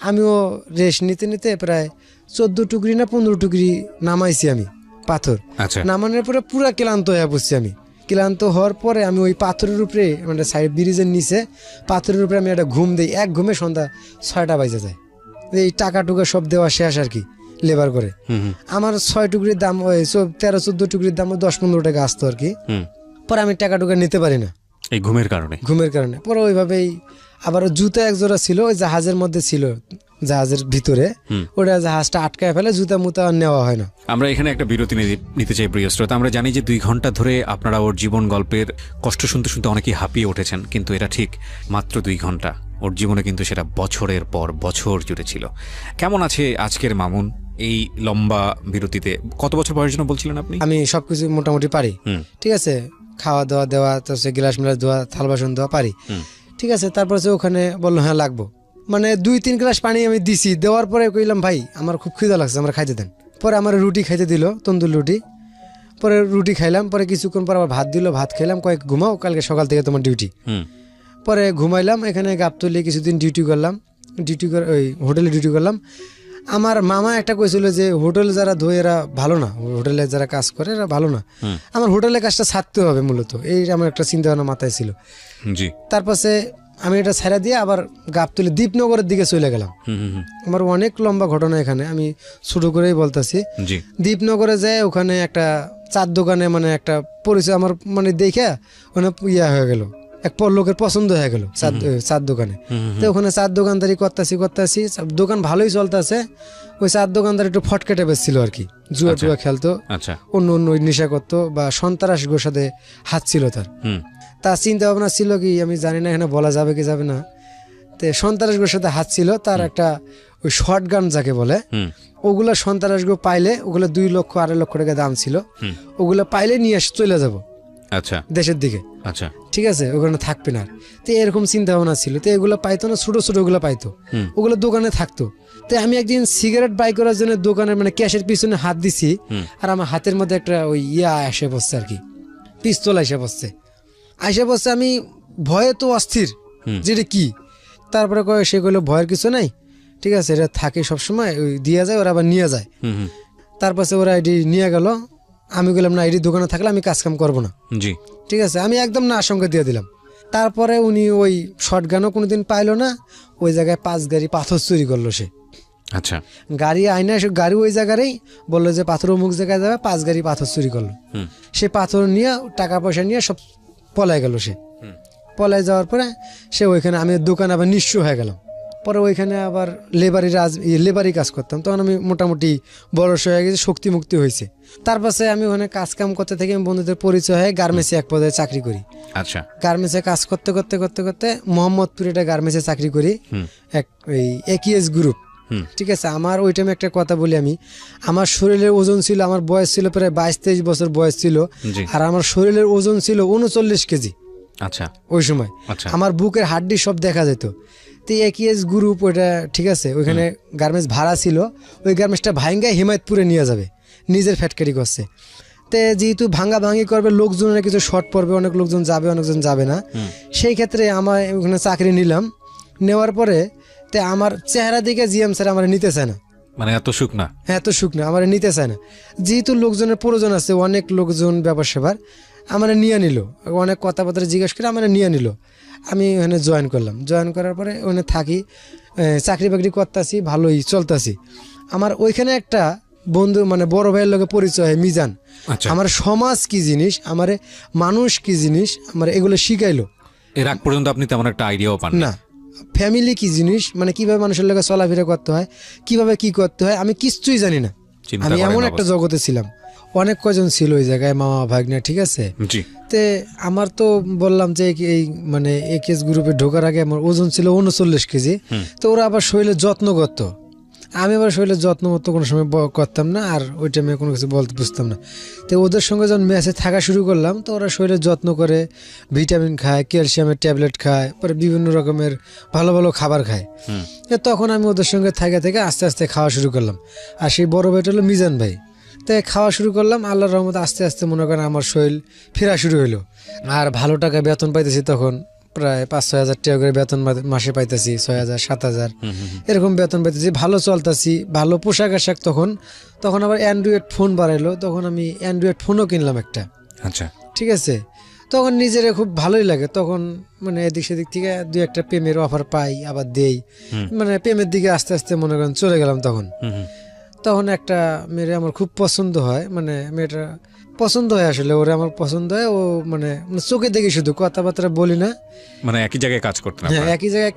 [SPEAKER 1] আমিও রেস্ট নিতে নিতে প্রায় 14 টুকরি না 15 টুকরি নামাইছি আমি পাথর। নামানোর পরে পুরা ক্লান্ত হয়ে পড়ছি আমি। ক্লান্ত হওয়ার পরে আমি ওই পাথরের উপরে মানে সাইড ব্রিজের নিচে পাথরের উপরে আমি একটা ঘুম দিই। এক ঘুমে সন্ধ্যা 6টা বাজে যায়। এই টাকা টুকা সব দেওয়া শেষ আর কি, লেবার করে। আমার 6 টুকরির দাম ওই 13-14 টুকরির দাম 10-15 টাকা আসতো আর কি। পরে আমি টাকা টুকা নিতে পারি না
[SPEAKER 2] এই ঘুমের কারণে। পরে ওইভাবেই আবার জুতা এক জোড়া ছিল ওই জাহাজের মধ্যে ছিল, জাহাজের ভিতরে, ওটা জাহাজটা আটকায় ফেলে, জুতা মুতা নেওয়া হয় না। আমরা এখানে একটা বিরতি নিতে চাই প্রিয় শ্রোতা। আমরা জানি যে 2 ঘন্টা ধরে আপনারা ওর জীবন গল্পের কষ্ট শুনতে শুনতে অনেকেই হাঁপিয়ে উঠেছেন, কিন্তু এটা ঠিক মাত্র 2 ঘন্টা। ওর জীবনে কিন্তু সেটা বছরের পর বছর জুড়ে ছিল। কেমন আছে আজকের মামুন এই লম্বা বিরতিতে? কত বছর বয়স জন্য বলছিলেন আপনি?
[SPEAKER 1] আমি সবকিছু মোটামুটি পারি, ঠিক আছে, খাওয়া দাওয়া দেওয়া, তারপরে গ্লাস মিলাস ধোয়া, থাল বাসন ধোয়া পারি, ঠিক আছে। তারপর ওখানে বললো হ্যাঁ লাগবো, মানে 2-3 গ্লাস পানি আমি দিছি। দেওয়ার পরে কইলাম ভাই আমার খুব খিদা লাগছে, আমরা খাইতে দেন। পরে আমার রুটি খাইতে দিল, তন্দুর রুটি। পরে রুটি খাইলাম, পরে কিছুক্ষণ পর আবার ভাত দিল, ভাত খাইলাম, কয়েক ঘুমাও, কালকে সকাল থেকে তোমার ডিউটি। পরে ঘুমাইলাম, এখানে গাবতলি কিছুদিন ডিউটি করলাম, ওই হোটেলে ডিউটি করলাম। আমার মামা একটা কইছিল যে হোটেল যারা ধোয় এরা ভালো না, হোটেলে যারা কাজ করে এরা ভালো না, আমার হোটেলের কাজটা ছাড়তে হবে মূলত, এই আমার একটা চিন্তা ভাবনা মাথায় ছিল। তারপরে আমি এটা ছেড়ে দিয়ে আবার গাবতলি দ্বীপনগরের দিকে চলে গেলাম। আমার অনেক লম্বা ঘটনা এখানে, আমি ছোট করেই বলতেছি। দ্বীপনগরে যায়, ওখানে একটা চার দোকানে মানে একটা পরিচয় আমার মানে দেখে ওখানে ইয়া হয়ে গেল, এক লোকের পছন্দ হয়ে গেল চার দোকানে। তো ওখানে চার দোকানদারি করতেছি, দোকান ভালোই চলতেছে। ওই চার দোকানদার একটু ফটকেটে বেচছিল আর কি, জুয়া টুয়া খেলতো, অন্য নেশা করতো বা সন্ত্রাসীর সাথে হাত ছিল তার চিন্তা ভাবনা ছিল কি আমি জানি না, এখানে বলা যাবে কি যাবে না। তো সন্ত্রাসীর সাথে হাত ছিল তার, একটা ওই শর্ট গান যাকে বলে, ওগুলা সন্ত্রাসীগুলো পাইলে ওগুলো 2 লক্ষ 2.5 লক্ষ টাকা দাম ছিল, ওগুলো পাইলে নিয়ে চলে যাব দেশের দিকে, ঠিক আছে, ওখানে থাকবে না। তো এরকম চিন্তা ভাবনা ছিল। তো এগুলো পাইতো না, ছোট ছোট ওগুলো পাইতো, ওগুলো দোকানে থাকতো। তো আমি একদিন সিগারেট বাই করার জন্য দোকানের মানে ক্যাশের পিছনে হাত দিছি, আর আমার হাতের মধ্যে একটা ওই এসে বসছে আর কি, পিস্তল এসে বসছে। আমি ভয়ে তো অস্থির, যেটা কি। তারপরে সে কইলো ভয়ের কিছু নাই, ঠিক আছে, এটা থাকে সবসময়, ওই দিয়ে যায়, ওরা আবার নিয়ে যায়। তারপরে ওরা এটি নিয়ে গেল। আমি বললাম না, এটি দোকানে থাকলে আমি কাজ কাম করবো না, ঠিক আছে, আমি একদম না আশঙ্কা দিয়ে দিলাম। তারপরে উনি ওই শর্ট গানও কোনোদিন পাইলো না, ওই জায়গায় 5 গাড়ি পাথর চুরি করলো সে। গাড়ি আইনা গাড়ি ওই জায়গারই বললো যে পাথর অমুক জায়গায় যাবে, 5 গাড়ি পাথর চুরি করলো। সে পাথর নিয়ে টাকা পয়সা নিয়ে সব পলাই গেল। সে পলাই যাওয়ার পরে সে ওইখানে, আমি দোকানে আবার নিঃস্ব হয়ে গেলাম। পরে ওইখানে আবার লেবারি কাজ করতাম, তখন আমি মোটামুটি বয়স হয়ে গেছি, শক্তি মুক্তি হয়েছে। তারপরে আমি ওখানে কাজ কাম করতে থেকে বন্ধুদের পরিচয় হয়ে গার্মেন্টসে এক পর্যায়ে চাকরি করি। গার্মেন্টসে কাজ করতে করতে করতে করতে মোহাম্মদপুরে একটা গার্মেন্টসে চাকরি করি, একিএস গ্রুপ, ঠিক আছে। আমার ওই টাইমে একটা কথা বলি, আমি আমার শরীরের ওজন ছিল, আমার বয়স ছিল প্রায় 22-23 বছর বয়স ছিল, আর আমার শরীরের ওজন ছিল 39 কেজি ওই সময়। আমার বুকের হাড্ডি সব দেখা যেত। তো একিএস গ্রুপ ওইটা, ঠিক আছে, ওইখানে গার্মেন্টস ভাড়া ছিল, ওই গার্মেন্টসটা ভাঙ্গায় হিমায়তপুরে নিয়ে যাবে, নিজের ফ্যাক্টরি করছে। তো যেহেতু ভাঙ্গা ভাঙ্গি করবে, লোকজনের কিছু শর্ট পড়বে, অনেক লোকজন যাবে, অনেকজন যাবে না, সেই ক্ষেত্রে আমার ওখানে চাকরি নিলাম। নেওয়ার পরে তো আমার চেহারা দিকে জিএম স্যার আমার নিতে চায় না,
[SPEAKER 2] মানে এত সুখ না আমার নিতে চায় না। যেহেতু লোকজনের প্রয়োজন আছে, অনেক লোকজন ব্যাপার সেবার, আমার নিয়ে নিল, অনেক কথাবার্তা জিজ্ঞেস করে আমার নিয়ে নিল। আমি ওখানে জয়েন করলাম। জয়েন করার পরে ওখানে থাকি, চাকরি বাকরি করতেছি, ভালোই চলতেছি। আমার ওইখানে একটা বন্ধু মানে বড় ভাইয়ের লোকের পরিচয় হয়, মিজান। আমার সমাজ কি জিনিস, আমার মানুষ কি জিনিস, আমার এগুলো শিখাইলো। এর আগ পর্যন্ত আপনি তেমন একটা আইডিয়াও পান না।
[SPEAKER 1] ফ্যামিলি কি জিনিস, মানে কিভাবে মানুষের লোকে চলাফেরা করতে হয়, কিভাবে কি করতে হয়, আমি কিছুই জানি না। আমি এমন একটা জগতে ছিলাম। অনেক কজন ছিল ওই জায়গায়, মামা ভাগ্নে, ঠিক আছে।
[SPEAKER 2] জি।
[SPEAKER 1] তে আমার তো বললাম যে এই মানে কেস গ্রুপে ঢোকার আগে আমার ওজন ছিল 39 কেজি। তো ওরা আবার শরীরের যত্ন করতো, আমি আবার শরীরের যত্ন মতো কোনো সময় করতাম না, আর ওই টাইমে কোনো কিছু বলতে বুঝতাম না। তো ওদের সঙ্গে যখন ম্যাচে থাকা শুরু করলাম, তো ওরা শরীরের যত্ন করে, ভিটামিন খায়, ক্যালসিয়ামের ট্যাবলেট খায়, পরে বিভিন্ন রকমের ভালো ভালো খাবার খায়। তখন আমি ওদের সঙ্গে থেকে থেকে আস্তে আস্তে খাওয়া শুরু করলাম। আর সেই বড় ভাইটা হলো মিজান ভাই। তাই খাওয়া শুরু করলাম, আল্লাহর রহমতে আস্তে আস্তে মনে করেন আমার শরীর ফেরা শুরু হলো। আর ভালো টাকা বেতন পাইতেছি, তখন প্রায় 5-6 হাজার টাকা করে বেতন মাসে পাইতেছি, 6,000-7,000 এরকম বেতন পাইতেছি, ভালো চলতেছি, ভালো পোশাক আশাক। তখন আবার অ্যান্ড্রয়েড ফোন বাড়াইলো, তখন আমি অ্যান্ড্রয়েড ফোনও কিনলাম একটা।
[SPEAKER 2] আচ্ছা।
[SPEAKER 1] ঠিক আছে, তখন নিজের খুব ভালোই লাগে। তখন মানে এদিক সেদিক থেকে 2-1টা প্রেমের অফার পাই, আবার দেই, মানে প্রেমের দিকে আস্তে আস্তে মনে করেন চলে গেলাম। তখন একটা মেয়ে আমার খুব পছন্দ হয়, মানে মেয়েটা পছন্দ হয়, আসলে ওরে আমার পছন্দ হয়। ও মানে চোখে দেখি, শুধু কথাবার্তা বলি না।
[SPEAKER 2] মানে একই জায়গায় কাজ করতেন?
[SPEAKER 1] হ্যাঁ, একই জায়গায়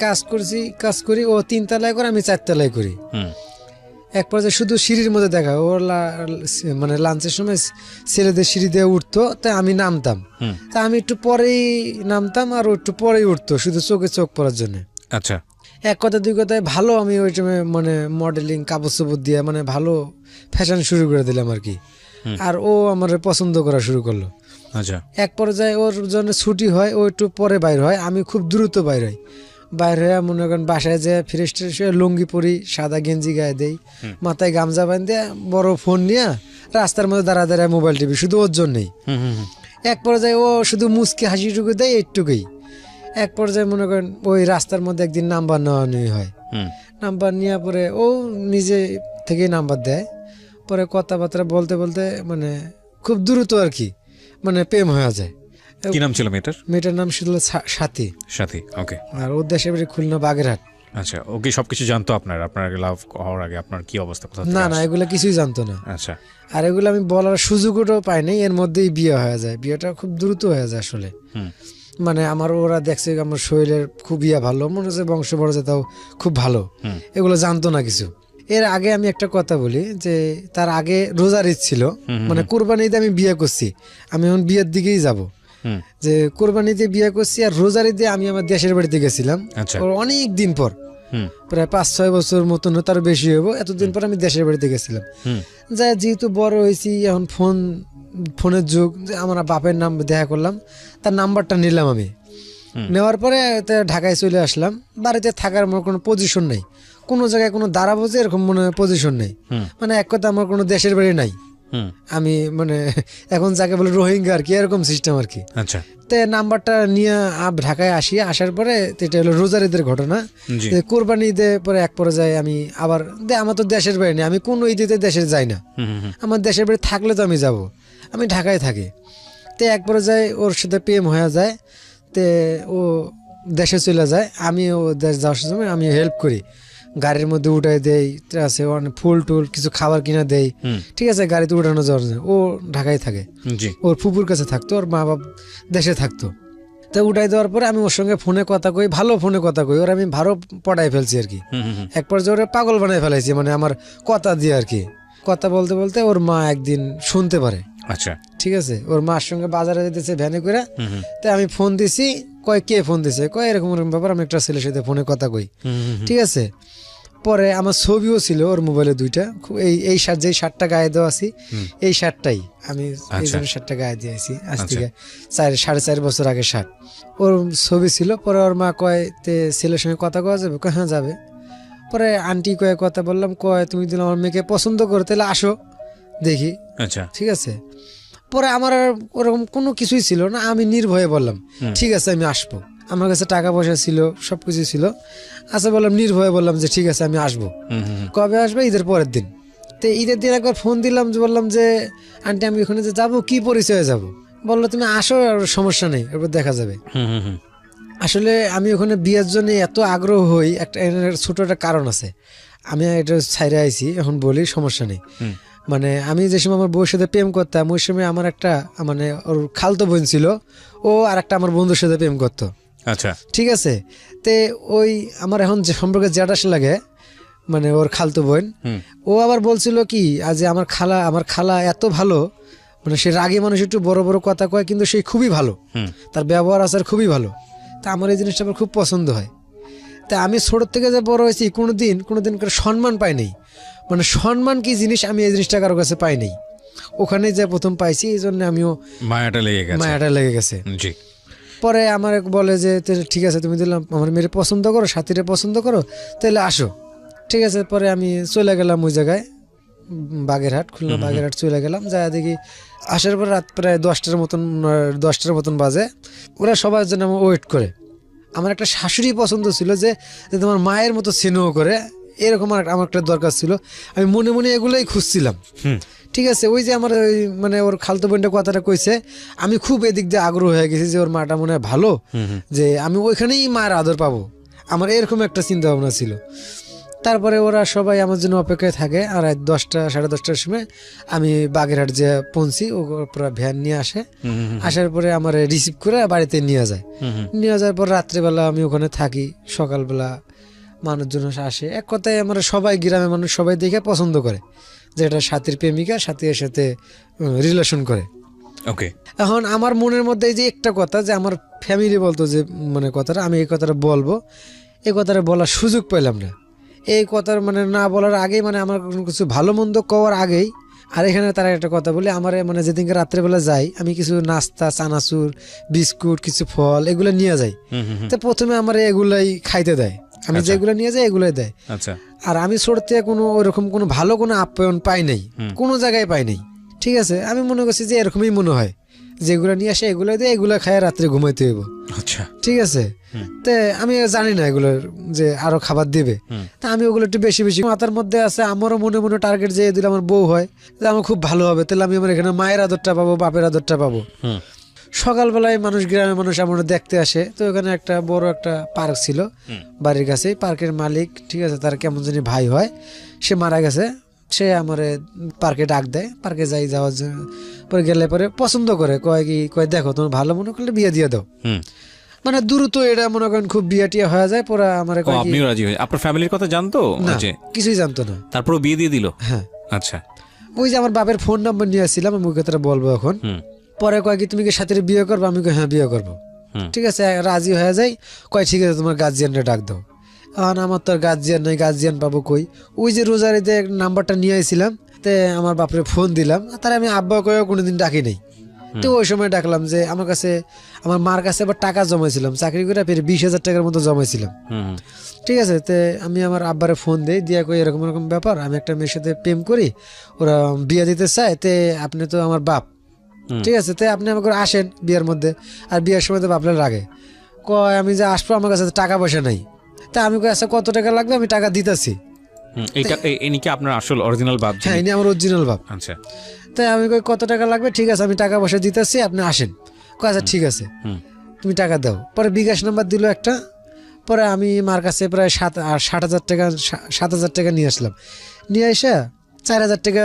[SPEAKER 1] কাজ করি। ও 3 তলায় করে, আমি 4 তলায় করি। এক পর্যায়ে শুধু সিঁড়ির মধ্যে দেখা, ওর মানে লাঞ্চের সময় ছেলেদের সিঁড়ি দিয়ে উঠতো, তাই আমি নামতাম। তা আমি একটু পরেই নামতাম, আর ও একটু পরেই উঠতো, শুধু চোখে চোখ পড়ার জন্য।
[SPEAKER 2] আচ্ছা।
[SPEAKER 1] এক কথা দুই কথায় ভালো আমি ওই টাইমে মানে মডেলিং, কাপড় চোপড় দিয়ে মানে ভালো ফ্যাশন শুরু করে দিলাম আর কি। আর ও আমার পছন্দ করা শুরু করলো।
[SPEAKER 2] আচ্ছা।
[SPEAKER 1] এক পর্যায়ে ওর জন্য ছুটি হয়, ও একটু পরে বাইর হয়, আমি খুব দ্রুত বাইর হই। বাইর হয়ে মনে করেন বাসায় যেয়ে ফ্রেশ ট্রেশ হয়ে লুঙ্গি পরি, সাদা গেঞ্জি গায়ে দেই, মাথায় গামছা বাঁধে, বড় ফোন নিয়ে রাস্তার মধ্যে দাঁড়ায় মোবাইল টিভি, শুধু ওর জন্যই। এক পর্যায়ে ও শুধু মুচকি হাসিটুকু দেয়, এইটুকুই। এক পর্যায়ে মনে করেন ওই রাস্তার মধ্যে একদিন নাম্বার নেওয়া হয়। নাম্বার নেওয়ার পরে ও নিজে থেকেই নাম্বার দেয়। পরে কথাবার্তা বলতে বলতে মানে খুব দ্রুত আর কি মানে প্রেম হয়ে যায়।
[SPEAKER 2] কি নাম ছিল মেয়েটার?
[SPEAKER 1] মেয়েটার নাম ছিল সাথী।
[SPEAKER 2] সাথী, ওকে।
[SPEAKER 1] আর ওর দেশের বাড়ি খুলনা, বাগেরহাট।
[SPEAKER 2] আচ্ছা, ও কি সবকিছু জানতো আপনার লাভ হওয়ার আগে? আপনার কি অবস্থা?
[SPEAKER 1] না, এগুলো কিছুই জানতো না।
[SPEAKER 2] আচ্ছা।
[SPEAKER 1] আর এগুলো আমি বলার সুযোগটাও পাই নাই, এর মধ্যেই বিয়ে হয়ে যায়। বিয়েটা খুব দ্রুত হয়ে যায় আসলে। মানে আমার ওরা দেখছে আমার শরীরের খুব ভালো, মনে হচ্ছে বংশ বড় তাও খুব ভালো, এগুলো জানতো না কিছু। এর আগে আমি একটা কথা বলি, যে তার আগে রোজার ঈদ ছিল, মানে কোরবানি ঈদে আমি বিয়ে করছি। আমি এখন বিয়ের দিকেই যাব, যে কোরবানিতে বিয়ে করছি, আর রোজার ঈদে আমি আমার দেশের বাড়িতে গেছিলাম অনেক দিন পর, প্রায় 5-6 বছর মতন, তার বেশি হবো। এতদিন পর আমি দেশের বাড়িতে গেছিলাম। যাই, যেহেতু বড় হয়েছি এখন, ফোনের যুগ, যে আমার বাপের নাম দেখা করলাম, তার নাম্বারটা নিলাম আমি। নেওয়ার পরে ঢাকায় চলে আসলাম। বাড়িতে থাকার আমার কোনো পজিশন নেই, কোনো জায়গায় কোনো দাঁড়াবো যে এরকম মনে পজিশন নেই। মানে এক কথা আমার কোনো দেশের বাড়ি নাই। আমি মানে এখন যাকে বলে রোহিঙ্গা আর কি, এরকম সিস্টেম আর কি।
[SPEAKER 2] আচ্ছা।
[SPEAKER 1] তো নাম্বারটা নিয়ে ঢাকায় আসার পরে এটা হলো রোজার ঈদের ঘটনা। কোরবানি ঈদে পরে এক পর্যায়ে আমি আবার, আমার তো দেশের বাড়ি নেই, আমি কোনো ঈদেতে দেশে যাই না। আমার দেশের বাড়ি থাকলে তো আমি যাব, আমি ঢাকায় থাকি। তো এক পর্যায়ে ওর সাথে প্রেম হয়ে যায়। তে ও দেশে চলে যায়, আমি ও দেশ যাওয়ার সময় আমি হেল্প করি, গাড়ির মধ্যে উঠাই দেই, ঠিক আছে, ফুল টুল কিছু খাবার কিনা দেই, ঠিক আছে, গাড়িতে উঠানো যাওয়ার জন্য। ও ঢাকায় থাকে, ওর ফুপুর কাছে থাকতো, ওর মা বাপ দেশে থাকতো। তো উঠাই দেওয়ার পরে আমি ওর সঙ্গে ফোনে কথা কই, ভালো ফোনে কথা কই, ওর আমি ভালো পড়াই ফেলছি আর কি। এক পর্যায়ে ওরা পাগল বানাই ফেলাইছি, মানে আমার কথা দিয়ে আর কি। কথা বলতে বলতে ওর মা একদিন শুনতে পারে।
[SPEAKER 2] আচ্ছা,
[SPEAKER 1] ঠিক আছে, ওর মার সঙ্গে বাজারে যেতেছে ভ্যানে করে। তাই আমি ফোন দিছি, কয় কে ফোন দিছে, কয় এরকম এরকম ব্যাপার, আমি একটা ছেলের সাথে ফোনে কথা কই, ঠিক আছে। পরে আমার ছবিও ছিল ওর মোবাইলে 2টা, এই শার্ট, যেই শার্টটা গায়ে দেওয়া আছি, এই শার্টটাই আমি এই জন্য শার্টটা গায়ে দিয়েছি আজ থেকে 4.5 বছর আগে শার্ট। ওর ছবি ছিল। পরে ওর মা কয়, তে ছেলের সঙ্গে কথা কওয়া যাবে? কয় হ্যাঁ যাবে। পরে আন্টি কয়ে কথা বললাম, কয় তুমি দিলে আমার মেয়েকে পছন্দ করো, তাহলে আসো দেখি।
[SPEAKER 2] আচ্ছা,
[SPEAKER 1] ঠিক আছে। পরে আমার আর ওরকম কোনো কিছুই ছিল না, আমি নির্ভয়ে বললাম ঠিক আছে আমি আসবো। আমার কাছে টাকা পয়সা ছিল, সবকিছু ছিল। আচ্ছা বললাম, নির্ভয়ে বললাম যে ঠিক আছে আমি আসবো। কবে আসবে? ঈদের পরের দিন। তো ঈদের দিন একবার ফোন দিলাম, যে বললাম যে আন্টি আমি ওখানে যে যাবো, কি পরিচয়ে যাব? বললো তুমি আসো, আর সমস্যা নেই, এরপর দেখা যাবে। আসলে আমি ওখানে বিয়ের জন্য এত আগ্রহ হই, একটা ছোট একটা কারণ আছে। আমি এটা ছাইরে আইছি, এখন বলি, সমস্যা নেই। মানে আমি যে সময় আমার বউর সাথে প্রেম করতাম, ওই সময় আমার একটা মানে ওর খালতো বোন ছিল, ও আর একটা আমার বন্ধুর সাথে প্রেম করতো।
[SPEAKER 2] আচ্ছা,
[SPEAKER 1] ঠিক আছে। তে ওই আমার এখন যে সম্পর্কে জেঠাস লাগে, মানে ওর খালতো বোন, ও আবার বলছিল কি, আজ আমার খালা এত ভালো, মানে সে রাগী মানুষ, একটু বড় বড় কথা কয়, কিন্তু সে খুবই ভালো, তার ব্যবহার আচার খুবই ভালো। তা আমার এই জিনিসটা আমার খুব পছন্দ হয়। তা আমি ছোটোর থেকে যে বড় হয়েছি কোনোদিন করে সম্মান পাই নাই, মানে সম্মান কি জিনিস আমি এই জিনিসটা কারো কাছে পাই নাই, ওখানে যে প্রথম পাইছি, এই জন্য আমিও মায়াটা লেগে গেছে।
[SPEAKER 2] জি।
[SPEAKER 1] পরে আমার বলে যে ঠিক আছে, তুমি দিলাম আমার মেয়ের পছন্দ করো, সাথীরে পছন্দ করো, তাহলে আসো। ঠিক আছে, পরে আমি চলে গেলাম ওই জায়গায়, বাগেরহাট, খুলনা বাগেরহাট চলে গেলাম। যা দেখি আসার পর রাত প্রায় 10টার মতন বাজে। ওরা সবার জন্য আমার ওয়েট করে। আমার একটা শাশুড়ি পছন্দ ছিল যে তোমার মায়ের মতো স্নেহ করে, এরকম আমার একটা দরকার ছিল। আমি মনে মনে এগুলোই খুঁজছিলাম। ঠিক আছে, ওই যে আমার ওই মানে ওর খালতো বোনটা কথাটা কইছে, আমি খুব এদিক দিয়ে আগ্রহ হয়ে গেছি যে ওর মাটা মনে হয় ভালো, যে আমি ওইখানেই মায়ের আদর পাবো, আমার এরকম একটা চিন্তা ভাবনা ছিল। তারপরে ওরা সবাই আমার জন্য অপেক্ষায় থাকে, আর 10টা সাড়ে 10টার সময় আমি বাগেরহাট যে পৌঁছি, ও পুরো ভ্যান নিয়ে আসে। আসার পরে আমার রিসিভ করে বাড়িতে নিয়ে যায়। নিয়ে যাওয়ার পর রাত্রেবেলা আমি ওখানে থাকি, সকালবেলা মানুষজন আসে। এক কথায় আমরা সবাই, গ্রামের মানুষ সবাই দেখে পছন্দ করে যে এটা সাথীর প্রেমিকা, সাথীর সাথে রিলেশন করে।
[SPEAKER 2] ওকে।
[SPEAKER 1] এখন আমার মনের মধ্যে এই যে একটা কথা, যে আমার ফ্যামিলি বলতো যে মানে কথাটা আমি এই কথাটা বলবো, এই কথাটা বলার সুযোগ পেলাম না। এই কথার মানে না বলার আগেই, মানে আমার কোনো কিছু ভালো মন্দ কওয়ার আগেই, আর এখানে তারা একটা কথা বলে আমার, মানে যেদিনকে রাত্রেবেলা যাই আমি কিছু নাস্তা, চানাচুর, বিস্কুট, কিছু ফল এগুলো নিয়ে যাই। তো প্রথমে আমার এগুলাই খাইতে দেয়, আমি যেগুলো নিয়ে যাই এগুলোই দেয়।
[SPEAKER 2] আচ্ছা।
[SPEAKER 1] আর আমি ছোট থেকে কোনো ওরকম কোনো ভালো কোনো আপ্যায়ন পাই নাই, কোনো জায়গায় পাই নাই। ঠিক আছে, আমি মনে করছি যে এরকমই মনে হয়, যেগুলো নিয়ে আসে এগুলো দিয়ে, এগুলো খায় রাত্রে ঘুমাইতে হইব।
[SPEAKER 2] আচ্ছা,
[SPEAKER 1] ঠিক আছে। তে আমি জানি না এগুলো যে আরো খাবার দিবে, তা আমি ওগুলো একটু বেশি বেশি মাথার মধ্যে আছে। আমারও মনে মনে টার্গেট যে দিলে আমার বউ হয়, যে আমার খুব ভালো হবে, তাহলে আমি আমার এখানে মায়ের আদরটা পাবো, বাপের আদরটা পাবো। সকালবেলায় মানুষ, গ্রামের মানুষ আমার দেখতে আসে। তো ওখানে একটা বড় একটা পার্ক ছিল বাড়ির কাছে। পার্কের মালিক, ঠিক আছে, তার কেমন জানি ভাই হয়, সে মারা গেছে। সে আমার পার্কে ডাক দেয়, পার্কে যাওয়ার জন্য। পরে গেলে পরে পছন্দ করে, কয় দেখো তোমার ভালো মনে করলে বিয়ে দিয়ে দাও। মানে দ্রুত এটা মনে করেন খুব বিয়ে টিয়া হয়ে যায়। পরে আমার
[SPEAKER 2] আপনিও রাজি হয়ে, আপনার ফ্যামিলির কথা জানতো?
[SPEAKER 1] কিছুই জানতো না।
[SPEAKER 2] তারপরে বিয়ে দিয়ে দিল?
[SPEAKER 1] হ্যাঁ।
[SPEAKER 2] আচ্ছা।
[SPEAKER 1] ওই যে আমার বাপের ফোন নাম্বার নিয়ে আসছিলাম, আমি ওই কথাটা বলবো এখন। পরে কয় কি তুমি কি সাথে বিয়ে করবো? আমি হ্যাঁ বিয়ে করবো। ঠিক আছে, রাজি হয়ে যায়। কয় ঠিক আছে, তোমার গার্জিয়ানটা ডাক দাও। এখন আমার তো আর গার্জিয়ান নাই, গার্জিয়ান পাবো কই? ওই যে রোজারিতে নাম্বারটা নিয়ে আসছিলাম, তে আমার বাপরে ফোন দিলাম। তার আমি আব্বা কয়েও কোনোদিন ডাকি নাই। তো ওই সময় ডাকলাম যে আমার কাছে, আমার মার কাছে আবার টাকা জমাইছিলাম, চাকরি করে ফের 20,000 টাকার মতো জমাইছিলাম। ঠিক আছে, তে আমি আমার আব্বারে ফোন দিই, দিয়া কই এরকম এরকম ব্যাপার, আমি একটা মেয়ের সাথে প্রেম করি, ওরা বিয়ে দিতে চায়, তে আপনি তো আমার বাপ, ঠিক আছে, তে আপনি আমাকে আসেন বিয়ের মধ্যে। আর বিয়ের সময় তো বাপলে লাগে। কয় আমি যে আসবো, আমার কাছে টাকা পয়সা নাই। তা আমি কই আচ্ছা কত টাকা লাগবে, আমি টাকা দিতেছি।
[SPEAKER 2] ইনি কি আপনার আসল অরিজিনাল বাপ?
[SPEAKER 1] হ্যাঁ, ইনি আমার অরিজিনাল বাপ।
[SPEAKER 2] আচ্ছা।
[SPEAKER 1] তাই আমি কই কত টাকা লাগবে? ঠিক আছে, আমি টাকা পয়সা দিতেছি, আপনি আসেন। কয় আচ্ছা ঠিক আছে, তুমি টাকা দাও। পরে বিকাশ নাম্বার দিল একটা। পরে আমি মার কাছে প্রায় 7,000 টাকা নিয়ে আসলাম। নিয়ে এসে 4,000 টাকা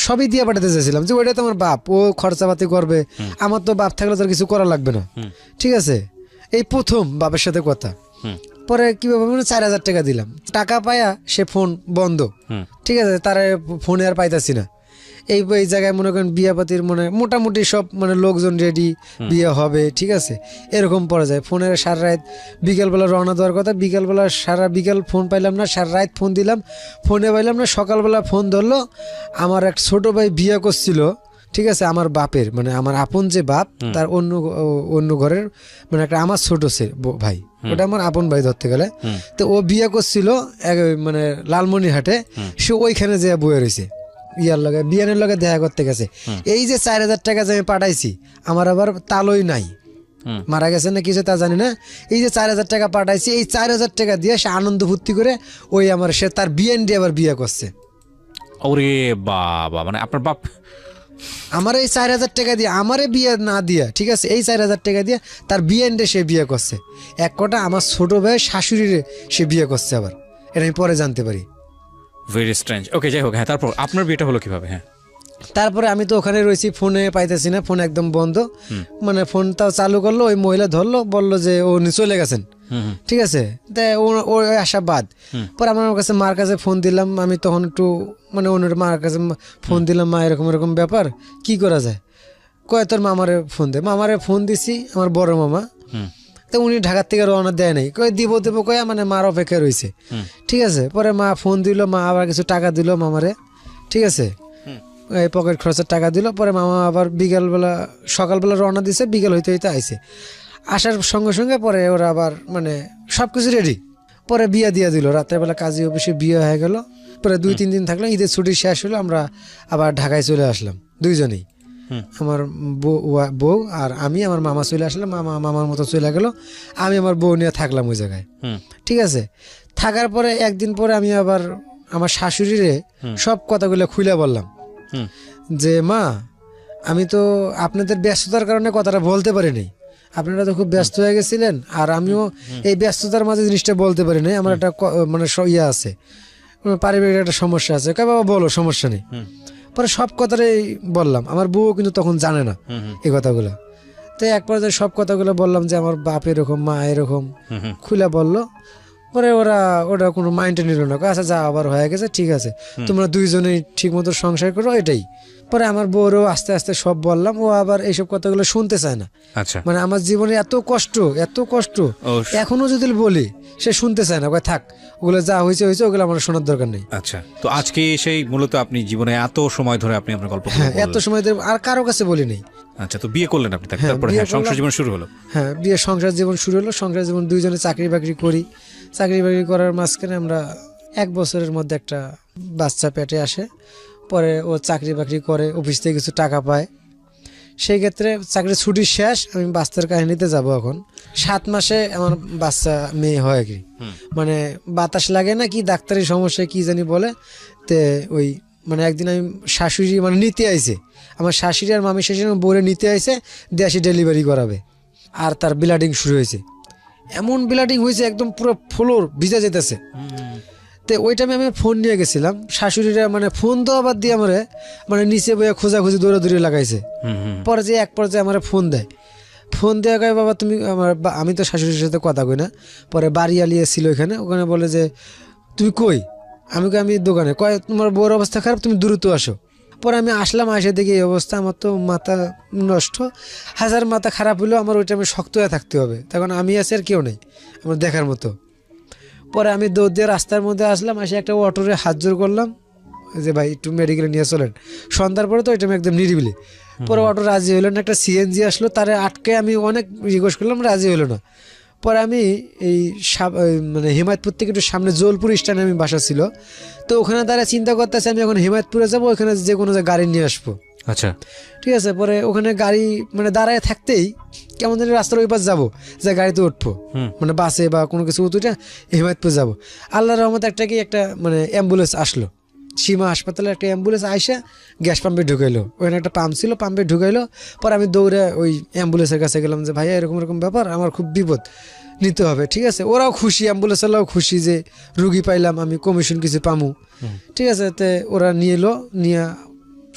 [SPEAKER 1] সবই দিয়ে পাঠাতে চাইছিলাম, যে ওইটা তো আমার বাপ, ও খরচাপাতি করবে, আমার তো বাপ থাকলে তোর কিছু করা লাগবে না। ঠিক আছে, এই প্রথম বাপের সাথে কথা। পরে কিভাবে 4,000 টাকা দিলাম। টাকা পায়া সে ফোন বন্ধ। ঠিক আছে, তারা ফোনে আর পাইতাছি না। এই জায়গায় মনে করেন বিয়াপাতির মোটামুটি সব লোকজন রেডি, বিয়ে হবে। ঠিক আছে, এরকম পড়া যায়। ফোনের সারা রাত, বিকেলবেলা রওনা দেওয়ার কথা, বিকেলবেলা সারা বিকেল ফোন পাইলাম না, সারা রাত ফোন দিলাম, ফোনে পাইলাম না। সকালবেলা ফোন ধরলো, আমার এক ছোট ভাই বিয়ে করছিল। ঠিক আছে, আমার বাপের আমার আপন যে বাপ, তার অন্য ঘরের একটা আমার ছোট ভাই, ওটা আমার আপন ভাই ধরতে গেলে। তো ও বিয়ে করছিল লালমনিরহাটে, সে ওইখানে যে বয়ে রয়েছে, বিয়ানের লগে দেখা করতে গেছে। এই যে 4,000 টাকা যে আমি পাঠাইছি, আমার আবার তালই নাই, মারা গেছে না কিছু তা জানি না। এই যে 4,000 টাকা পাঠাইছি, এই 4,000 টাকা দিয়ে সে আনন্দ ফুর্তি করে ওই সে তার বিয়ান দিয়ে আবার বিয়ে করছে।
[SPEAKER 2] ওরে বাবা, আপনার বাপ
[SPEAKER 1] আমার এই 4,000 টাকা দিয়ে আমারে বিয়ে না দিয়া, ঠিক আছে, এই 4,000 টাকা দিয়ে তার বিয়ানডে সে বিয়ে করছে। এক কথা আমার ছোট ভাই শাশুড়িরে সে বিয়ে করছে আবার, এটা আমি পরে জানতে পারি।
[SPEAKER 2] Very strange. ওকে, যাই হোক। হ্যাঁ, তারপর আপনার বিয়েটা হলো কিভাবে? হ্যাঁ,
[SPEAKER 1] তারপরে আমি তো ওখানে রয়েছি, ফোনে পাইতেছি না, ফোন একদম বন্ধ। ফোনটাও চালু করলো, ওই মহিলা ধরলো, বললো যে ও চলে গেছেন। ঠিক আছে, ও আসা বাদ। পরে আমার কাছে মার কাছে ফোন দিলাম, আমি তখন একটু অন্যের মার কাছে ফোন দিলাম, মা এরকম এরকম ব্যাপার, কি করা যায়? কয় তোর মামারে ফোন দে, মামারে ফোন দিছি, আমার বড় মামা। তো উনি ঢাকার থেকে রওনা দেয় নাই, কয় দিব দেবো কয়া, মানে মার অপেক্ষা রয়েছে। ঠিক আছে, পরে মা ফোন দিল, মা আবার কিছু টাকা দিল মামারে। ঠিক আছে, এই পকেট খরচের টাকা দিল। পরে মামা আবার বিকালবেলা সকালবেলা রওনা দিছে, বিকেল হইতে হইতে আইছে। আসার সঙ্গে সঙ্গে পরে ওরা আবার মানে সব কিছু রেডি। পরে বিয়ে দিয়ে দিল, রাত্রেবেলা কাজী অফিসে বিয়ে হয়ে গেল। পরে 2-3 দিন থাকলাম, ঈদের ছুটি শেষ হলো, আমরা আবার ঢাকায় চলে আসলাম দুইজনেই। আমার বউ আর আমি, আমার মামা চলে আসলাম, মামা মামার মতো চলে গেল, আমি আমার বউ নিয়ে থাকলাম ওই জায়গায়। ঠিক আছে, থাকার পরে একদিন পরে আমি আবার আমার শাশুড়িরে সব কথাগুলো খুলে বললাম যে মা, আমি তো আপনাদের ব্যস্ততার কারণে কথাটা বলতে পারিনি, আপনারা তো খুব ব্যস্ত হয়ে গেছিলেন, আর আমিও এই ব্যস্ততার মাঝে জিনিসটা বলতে পারি নাই, আমার একটা মানে ইয়ে আছে, পারিবারিক একটা সমস্যা আছে। কয় বাবা বলো, সমস্যা নেই। পরে সব কথাটাই বললাম, আমার বউ কিন্তু তখন জানে না এই কথাগুলো। তো এক পর্যায়ে সব কথাগুলো বললাম যে আমার বাপ এরকম, মা এরকম, খুলে বললো। পরে ওরা কোনো মাইন্ডে নিল না, আচ্ছা যা আবার হয়ে গেছে, ঠিক আছে, তোমরা দুইজনেই ঠিক মতো সংসার করো, এটাই। পরে আমার বউরও আস্তে আস্তে সব বললাম, ও আবার এইসব কথাগুলো শুনতে চায় না।
[SPEAKER 2] আচ্ছা,
[SPEAKER 1] মানে আমার জীবনে এত কষ্ট এখনো যদি বলি সে শুনতে চায় না, কয় থাক, ওগুলো যা হয়েছে হয়েছে, ওগুলো আমার শোনার দরকার নেই।
[SPEAKER 2] আচ্ছা, তো আজকে সেই মূলত আপনি জীবনে এত সময় ধরে আপনি আপনার গল্প
[SPEAKER 1] হ্যাঁ, এত সময় ধরে আর কারো কাছে বলি নেই।
[SPEAKER 2] আচ্ছা, তো বিয়ে করলেন আপনি,
[SPEAKER 1] হ্যাঁ,
[SPEAKER 2] তারপরে
[SPEAKER 1] বিয়ে
[SPEAKER 2] সংসার
[SPEAKER 1] করলাম।
[SPEAKER 2] জীবন শুরু হলো।
[SPEAKER 1] হ্যাঁ, বিয়ে সংসার জীবন শুরু হলো। সংসার জীবন দুইজনে চাকরি বাকরি করি। চাকরি বাকরি করার মাঝখানে আমরা 1 বছরের মধ্যে একটা বাচ্চা পেটে আসে। পরে ও চাকরি বাকরি করে, অফিস থেকে কিছু টাকা পায়। সেই ক্ষেত্রে চাকরির ছুটি শেষ, আমি বাচ্চার কাহিনীতে যাব এখন। 7 মাসে আমার বাচ্চা মেয়ে হয় কি, মানে বাতাস লাগে না কি, ডাক্তারি সমস্যা কি জানি বলে। তে ওই মানে একদিন আমি শাশুড়ি মানে নিতে আইছে, আমার শাশুড়ি আর মামি শাশুড়ি বউরে নিতে আইছে, দেশে ডেলিভারি করাবে। আর তার ব্লিডিং শুরু হয়েছে, এমন ব্লিডিং হয়েছে একদম পুরো ফ্লোর ভিজা যেতেছে। তো ওই টাইমে আমি ফোন নিয়ে গেছিলাম, শাশুড়িরা মানে ফোন দেওয়া বাদ দিয়ে আমার মানে নিচে বইয়া খোঁজাখুঁজি দৌড়াদৌড়ি লাগাইছে। পরে যে এক পর্যায়ে আমার ফোন দেয়, ফোন দেওয়া কয় বাবা তুমি আমার, আমি তো শাশুড়ির সাথে কথা কই না। পরে বাড়ি আলিয়ে ছিল ওখানে বলে যে তুমি কই, আমি দোকানে। কয় তোমার বউর অবস্থা খারাপ, তুমি দ্রুত আসো। পরে আমি আসলাম, আসে দেখি এই অবস্থা, আমার তো মাথা নষ্ট। হাজার মাথা খারাপ হলেও আমার ওই টাইমে শক্ত হয়ে থাকতে হবে, তখন আমি আছি আর কেউ নেই আমার দেখার মতো। পরে আমি দৌড় দিয়ে রাস্তার মধ্যে আসলাম, এসে একটা অটোরে হাত জোর করলাম যে ভাই একটু মেডিকেলে নিয়ে চলেন। সন্ধ্যার পরে তো ওই টাইমে একদম নিরিবিলি। পরে অটো রাজি হইলো না, একটা সিএনজি আসলো, তারে আটকে আমি অনেক রিকোয়েস্ট করলাম, রাজি হইলো না। পরে আমি এই মানে হিমায়তপুর থেকে একটু সামনে জলপুর স্ট্যান্ডে আমি বাসা ছিল, তো ওখানে তারা চিন্তা করতেছে আমি এখন হিমায়তপুরে যাবো, ওখানে যে কোনো গাড়ি নিয়ে আসবো।
[SPEAKER 2] আচ্ছা,
[SPEAKER 1] ঠিক আছে, পরে ওখানে গাড়ি মানে দাঁড়ায় থাকতেই কেমন জানি রাস্তার ওই পাশ যাবো, যে গাড়িতে উঠবো, মানে বাসে বা কোনো কিছু উঠে হিমায়তপুর যাবো। আল্লাহর রহমতে একটা মানে অ্যাম্বুলেন্স আসলো, সীমা হাসপাতালে একটা অ্যাম্বুলেন্স আইসা গ্যাস পাম্পে ঢুকাইলো। ওখানে একটা পাম্প ছিল, পাম্পে ঢুকাইলো। পরে আমি দৌড়ে ওই অ্যাম্বুলেন্সের কাছে গেলাম যে ভাইয়া এরকম এরকম ব্যাপার, আমার খুব বিপদ, নিতে হবে। ঠিক আছে, ওরাও খুশি, অ্যাম্বুলেন্সওয়ালাও খুশি যে রুগী পাইলাম, আমি কমিশন কিছু পামু। ঠিক আছে, তে ওরা নিয়ে এলো, নিয়ে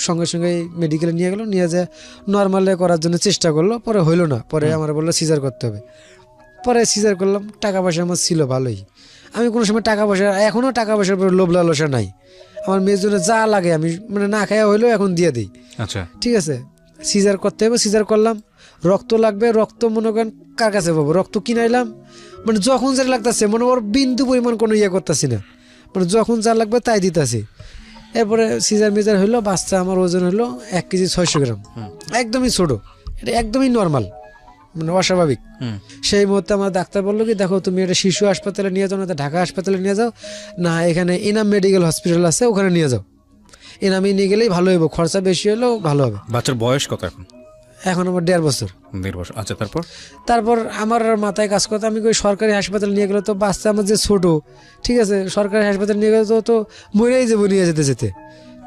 [SPEAKER 1] সঙ্গে সঙ্গে মেডিকেলে নিয়ে গেলো, নিয়ে যে নর্মালে করার জন্য চেষ্টা করলো। পরে হইলো না, পরে আমার বললো সিজার করতে হবে। পরে সিজার করলাম। টাকা পয়সা আমার ছিল ভালোই, আমি কোনো সময় টাকা পয়সা, এখনও টাকা পয়সার উপর লোভ লালসা নাই। আমার মেয়ের জন্য যা লাগে আমি মানে না খাওয়া হইলেও এখন দিয়ে দিই।
[SPEAKER 2] আচ্ছা,
[SPEAKER 1] ঠিক আছে, সিজার করতে হবে, সিজার করলাম। রক্ত লাগবে, রক্ত মনে করেন কার কাছে পাবো, রক্ত কিনাইলাম, মানে যখন যা লাগতেছে, মনে ওর বিন্দু পরিমাণ কোনো ইয়ে করতেছি না, মানে যখন যা লাগবে তাই দিতেছি। এরপরে সিজার মিজার হইলো, বাচ্চা আমার ওজন হলো 1 কেজি 600 গ্রাম, একদমই ছোট, এটা একদমই নর্মাল, মানে অস্বাভাবিক। সেই মুহূর্তে আমার ডাক্তার বললো কি দেখো তুমি এটা শিশু হাসপাতালে নিয়ে যাও, না ঢাকা হাসপাতালে নিয়ে যাও, না এখানে ইনাম মেডিকেল হসপিটাল আছে ওখানে নিয়ে যাও। ইনামে নিয়ে গেলেই ভালো হবে, খরচা বেশি হলেও ভালো হবে।
[SPEAKER 2] বাচ্চার বয়স কত এখন?
[SPEAKER 1] এখন আমার 1.5 বছর।
[SPEAKER 2] 1.5 বছর। আচ্ছা,
[SPEAKER 1] তারপর আমার আর মাথায় কাজ করতে, আমি ওই সরকারি হাসপাতালে নিয়ে গেলে তো বাচ্চা আমার যে ছোট, ঠিক আছে, সরকারি হাসপাতালে নিয়ে গেলে তো মরেই যাবো নিয়ে যেতে যেতে।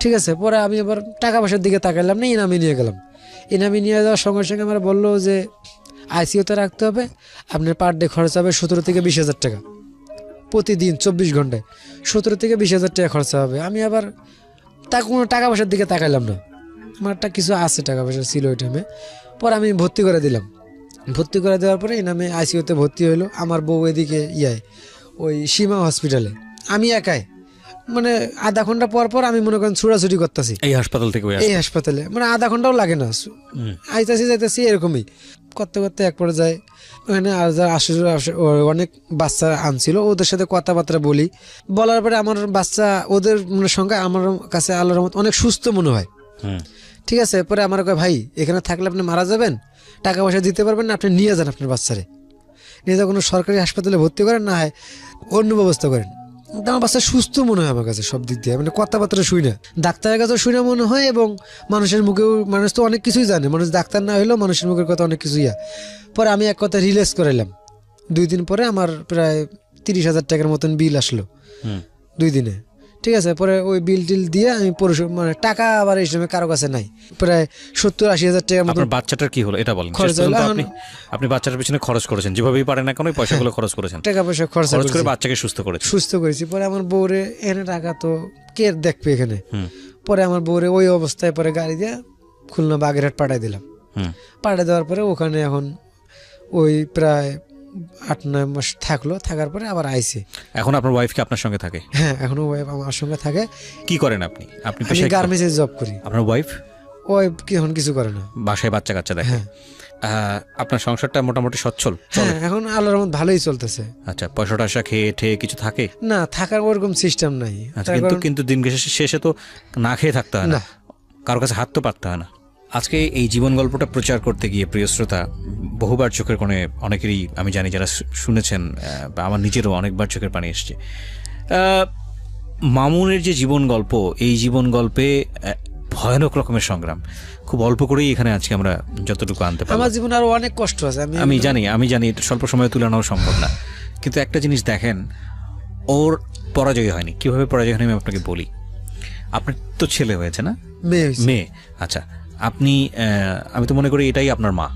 [SPEAKER 1] ঠিক আছে, পরে আমি আবার টাকা পয়সার দিকে তাকাইলাম না, ইনামি নিয়ে গেলাম। ইনামি নিয়ে যাওয়ার সঙ্গে সঙ্গে আমার বললো যে আইসিইউতে রাখতে হবে, আপনার পার ডে খরচ হবে 17 থেকে 20 হাজার টাকা প্রতিদিন 24 ঘন্টায়, 17 থেকে 20 হাজার টাকা খরচা হবে। আমি আবার কোনো টাকা পয়সার দিকে তাকাইলাম না, আমার একটা কিছু আছে, টাকা পয়সা ছিল ওই টাইমে। পরে আমি ভর্তি করে দিলাম। ভর্তি করে দেওয়ার পরে ইনামে আইসিইউতে ভর্তি হইলো। আমার বউ এদিকে ওই সীমা হসপিটালে, আমি একাই মানে আধা ঘন্টা পর পর আমি মনে করেন ছুটাছুটি করতেছি
[SPEAKER 2] এই হাসপাতাল থেকে ওই
[SPEAKER 1] এই হাসপাতালে, মানে আধা ঘন্টাও লাগে না, আইতাছি যাইতাছি এরকমই করতে করতে এক পর্যায়ে ওখানে আর যারা অনেক বাচ্চা আনছিল ওদের সাথে কথাবার্তা বলি, বলার পরে আমার বাচ্চা ওদের মানে সঙ্গে আমার কাছে আল্লাহর রহমত অনেক সুস্থ মনে হয়। ঠিক আছে, পরে আমার কয় ভাই এখানে থাকলে আপনি মারা যাবেন, টাকা পয়সা দিতে পারবেন না, আপনি নিয়ে যান আপনার বাচ্চারে, নিয়ে যা কোনো সরকারি হাসপাতালে ভর্তি করেন, না হয় অন্য ব্যবস্থা করেন। কিন্তু আমার বাচ্চা সুস্থ মনে হয় আমার কাছে সব দিক দিয়ে, মানে কথাবার্তা শুই না, ডাক্তারের কাছেও শুই না মনে হয়, এবং মানুষের মুখেও, মানুষ তো অনেক কিছুই জানে, মানুষ ডাক্তার না হলেও মানুষের মুখের কথা অনেক কিছুই। পরে আমি এক কথা রিলিজ করাইলাম, 2 দিন পরে আমার প্রায় 30,000 টাকার মতন বিল আসলো 2 দিনে। ঠিক আছে, পরে ওই বিল টিল দিয়ে আমি পরিশোধ, মানে টাকা আবার এই সময় কারো কাছে নাই, প্রায় 70-80,000 টাকার মতো।
[SPEAKER 2] আপনার বাচ্চাটার কি হলো এটা বলেন।
[SPEAKER 1] খরচ
[SPEAKER 2] শেষ পর্যন্ত
[SPEAKER 1] হলো,
[SPEAKER 2] আপনি বাচ্চাটার পিছনে খরচ করেছেন যেভাবেই পারেন না কেন, ওই পয়সাগুলো খরচ করেছেন,
[SPEAKER 1] টাকা পয়সা খরচ
[SPEAKER 2] খরচ করে
[SPEAKER 1] করেছি,
[SPEAKER 2] বাচ্চাকে সুস্থ করেছেন।
[SPEAKER 1] সুস্থ করেছি। পরে আমার বউরে এখানে টাকা তো কে দেখবে এখানে, পরে আমার বউরে ওই অবস্থায় পরে গাড়ি দিয়ে খুলনা বাগেরহাট পাঠাই দিলাম। পাঠিয়ে দেওয়ার পরে ওখানে এখন ওই প্রায় 8-9 মাস থাকলো, থাকার পরে আবার আইছে।
[SPEAKER 2] এখন আপনার ওয়াইফ কি আপনার সঙ্গে থাকে?
[SPEAKER 1] হ্যাঁ, এখনো ওয়াইফ আমার সঙ্গে থাকে।
[SPEAKER 2] কি করেন আপনি? আপনি
[SPEAKER 1] আমি গার্মেন্টসে জব করি।
[SPEAKER 2] আপনার ওয়াইফ
[SPEAKER 1] ওই এখন কিছু করে না,
[SPEAKER 2] বাসায় বাচ্চা কাচ্চা দেখে। আপনার সংসারটা মোটামুটি সচ্ছল চলে?
[SPEAKER 1] হ্যাঁ, এখন আল্লাহর রহমত ভালোই চলতেছে।
[SPEAKER 2] আচ্ছা, পয়সা টয়সা খেয়ে ঠেয়ে কিছু থাকে
[SPEAKER 1] না, থাকার ওরকম সিস্টেম নাই।
[SPEAKER 2] আচ্ছা, কিন্তু দিন শেষে তো না খেয়ে থাকতে হয় না,
[SPEAKER 1] না।
[SPEAKER 2] কারোর কাছে হাত তো পাততে হয় না। আজকে এই জীবন গল্পটা প্রচার করতে গিয়ে প্রিয় শ্রোতা, বহুবার চোখের কোণে অনেকেরই আমি জানি যারা শুনেছেন, বা আমার নিজেরও অনেকবার চোখের পানি এসছে। মামুনের যে জীবন গল্প, এই জীবন গল্পে ভয়ানক রকমের সংগ্রাম, খুব অল্প করেই এখানে আজকে আমরা যতটুকু আনতে পারি।
[SPEAKER 1] আমার জীবনে আরো অনেক কষ্ট আছে,
[SPEAKER 2] আমি জানি এটা স্বল্প সময়ে তুলে আনাও সম্ভব না, কিন্তু একটা জিনিস দেখেন, ওর পরাজয় হয়নি। কিভাবে পরাজয় হয়নি আমি আপনাকে বলি। আপনার তো ছেলে হয়েছে না? মেয়ে। আচ্ছা, আপনি আমি তো মনে করি এটাই আপনার মা,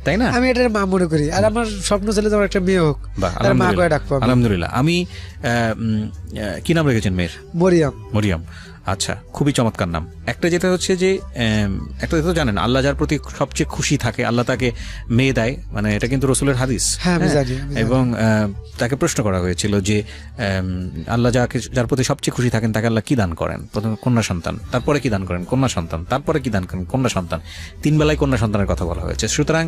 [SPEAKER 2] তাই না?
[SPEAKER 1] আমি এটার মা মনে করি, আর আমার স্বপ্ন ছিল তোমার একটা মেয়ে হোক, আর মা করে ডাকবো।
[SPEAKER 2] আলহামদুলিল্লাহ। আমি কি নাম রেখেছেন মেয়ের? মরিয়ম। আচ্ছা, খুবই চমৎকার নাম। একটা যেটা হচ্ছে যে একটা তো জানেন, আল্লাহ যার প্রতি সবচেয়ে খুশি থাকে আল্লাহ তাকে মেয়ে দেয়, মানে এটা কিন্তু রসুলের হাদিস। এবং তাকে প্রশ্ন করা হয়েছিল যে আল্লাহ যার প্রতি সবচেয়ে খুশি থাকেন তাকে আল্লাহ কি দান করেন? প্রথমে কন্যা সন্তান, তারপরে কি দান করেন? কন্যা সন্তান, তারপরে কি দান করেন? কন্যা সন্তান। 3 বেলায় কন্যা সন্তানের কথা বলা হয়েছে। সুতরাং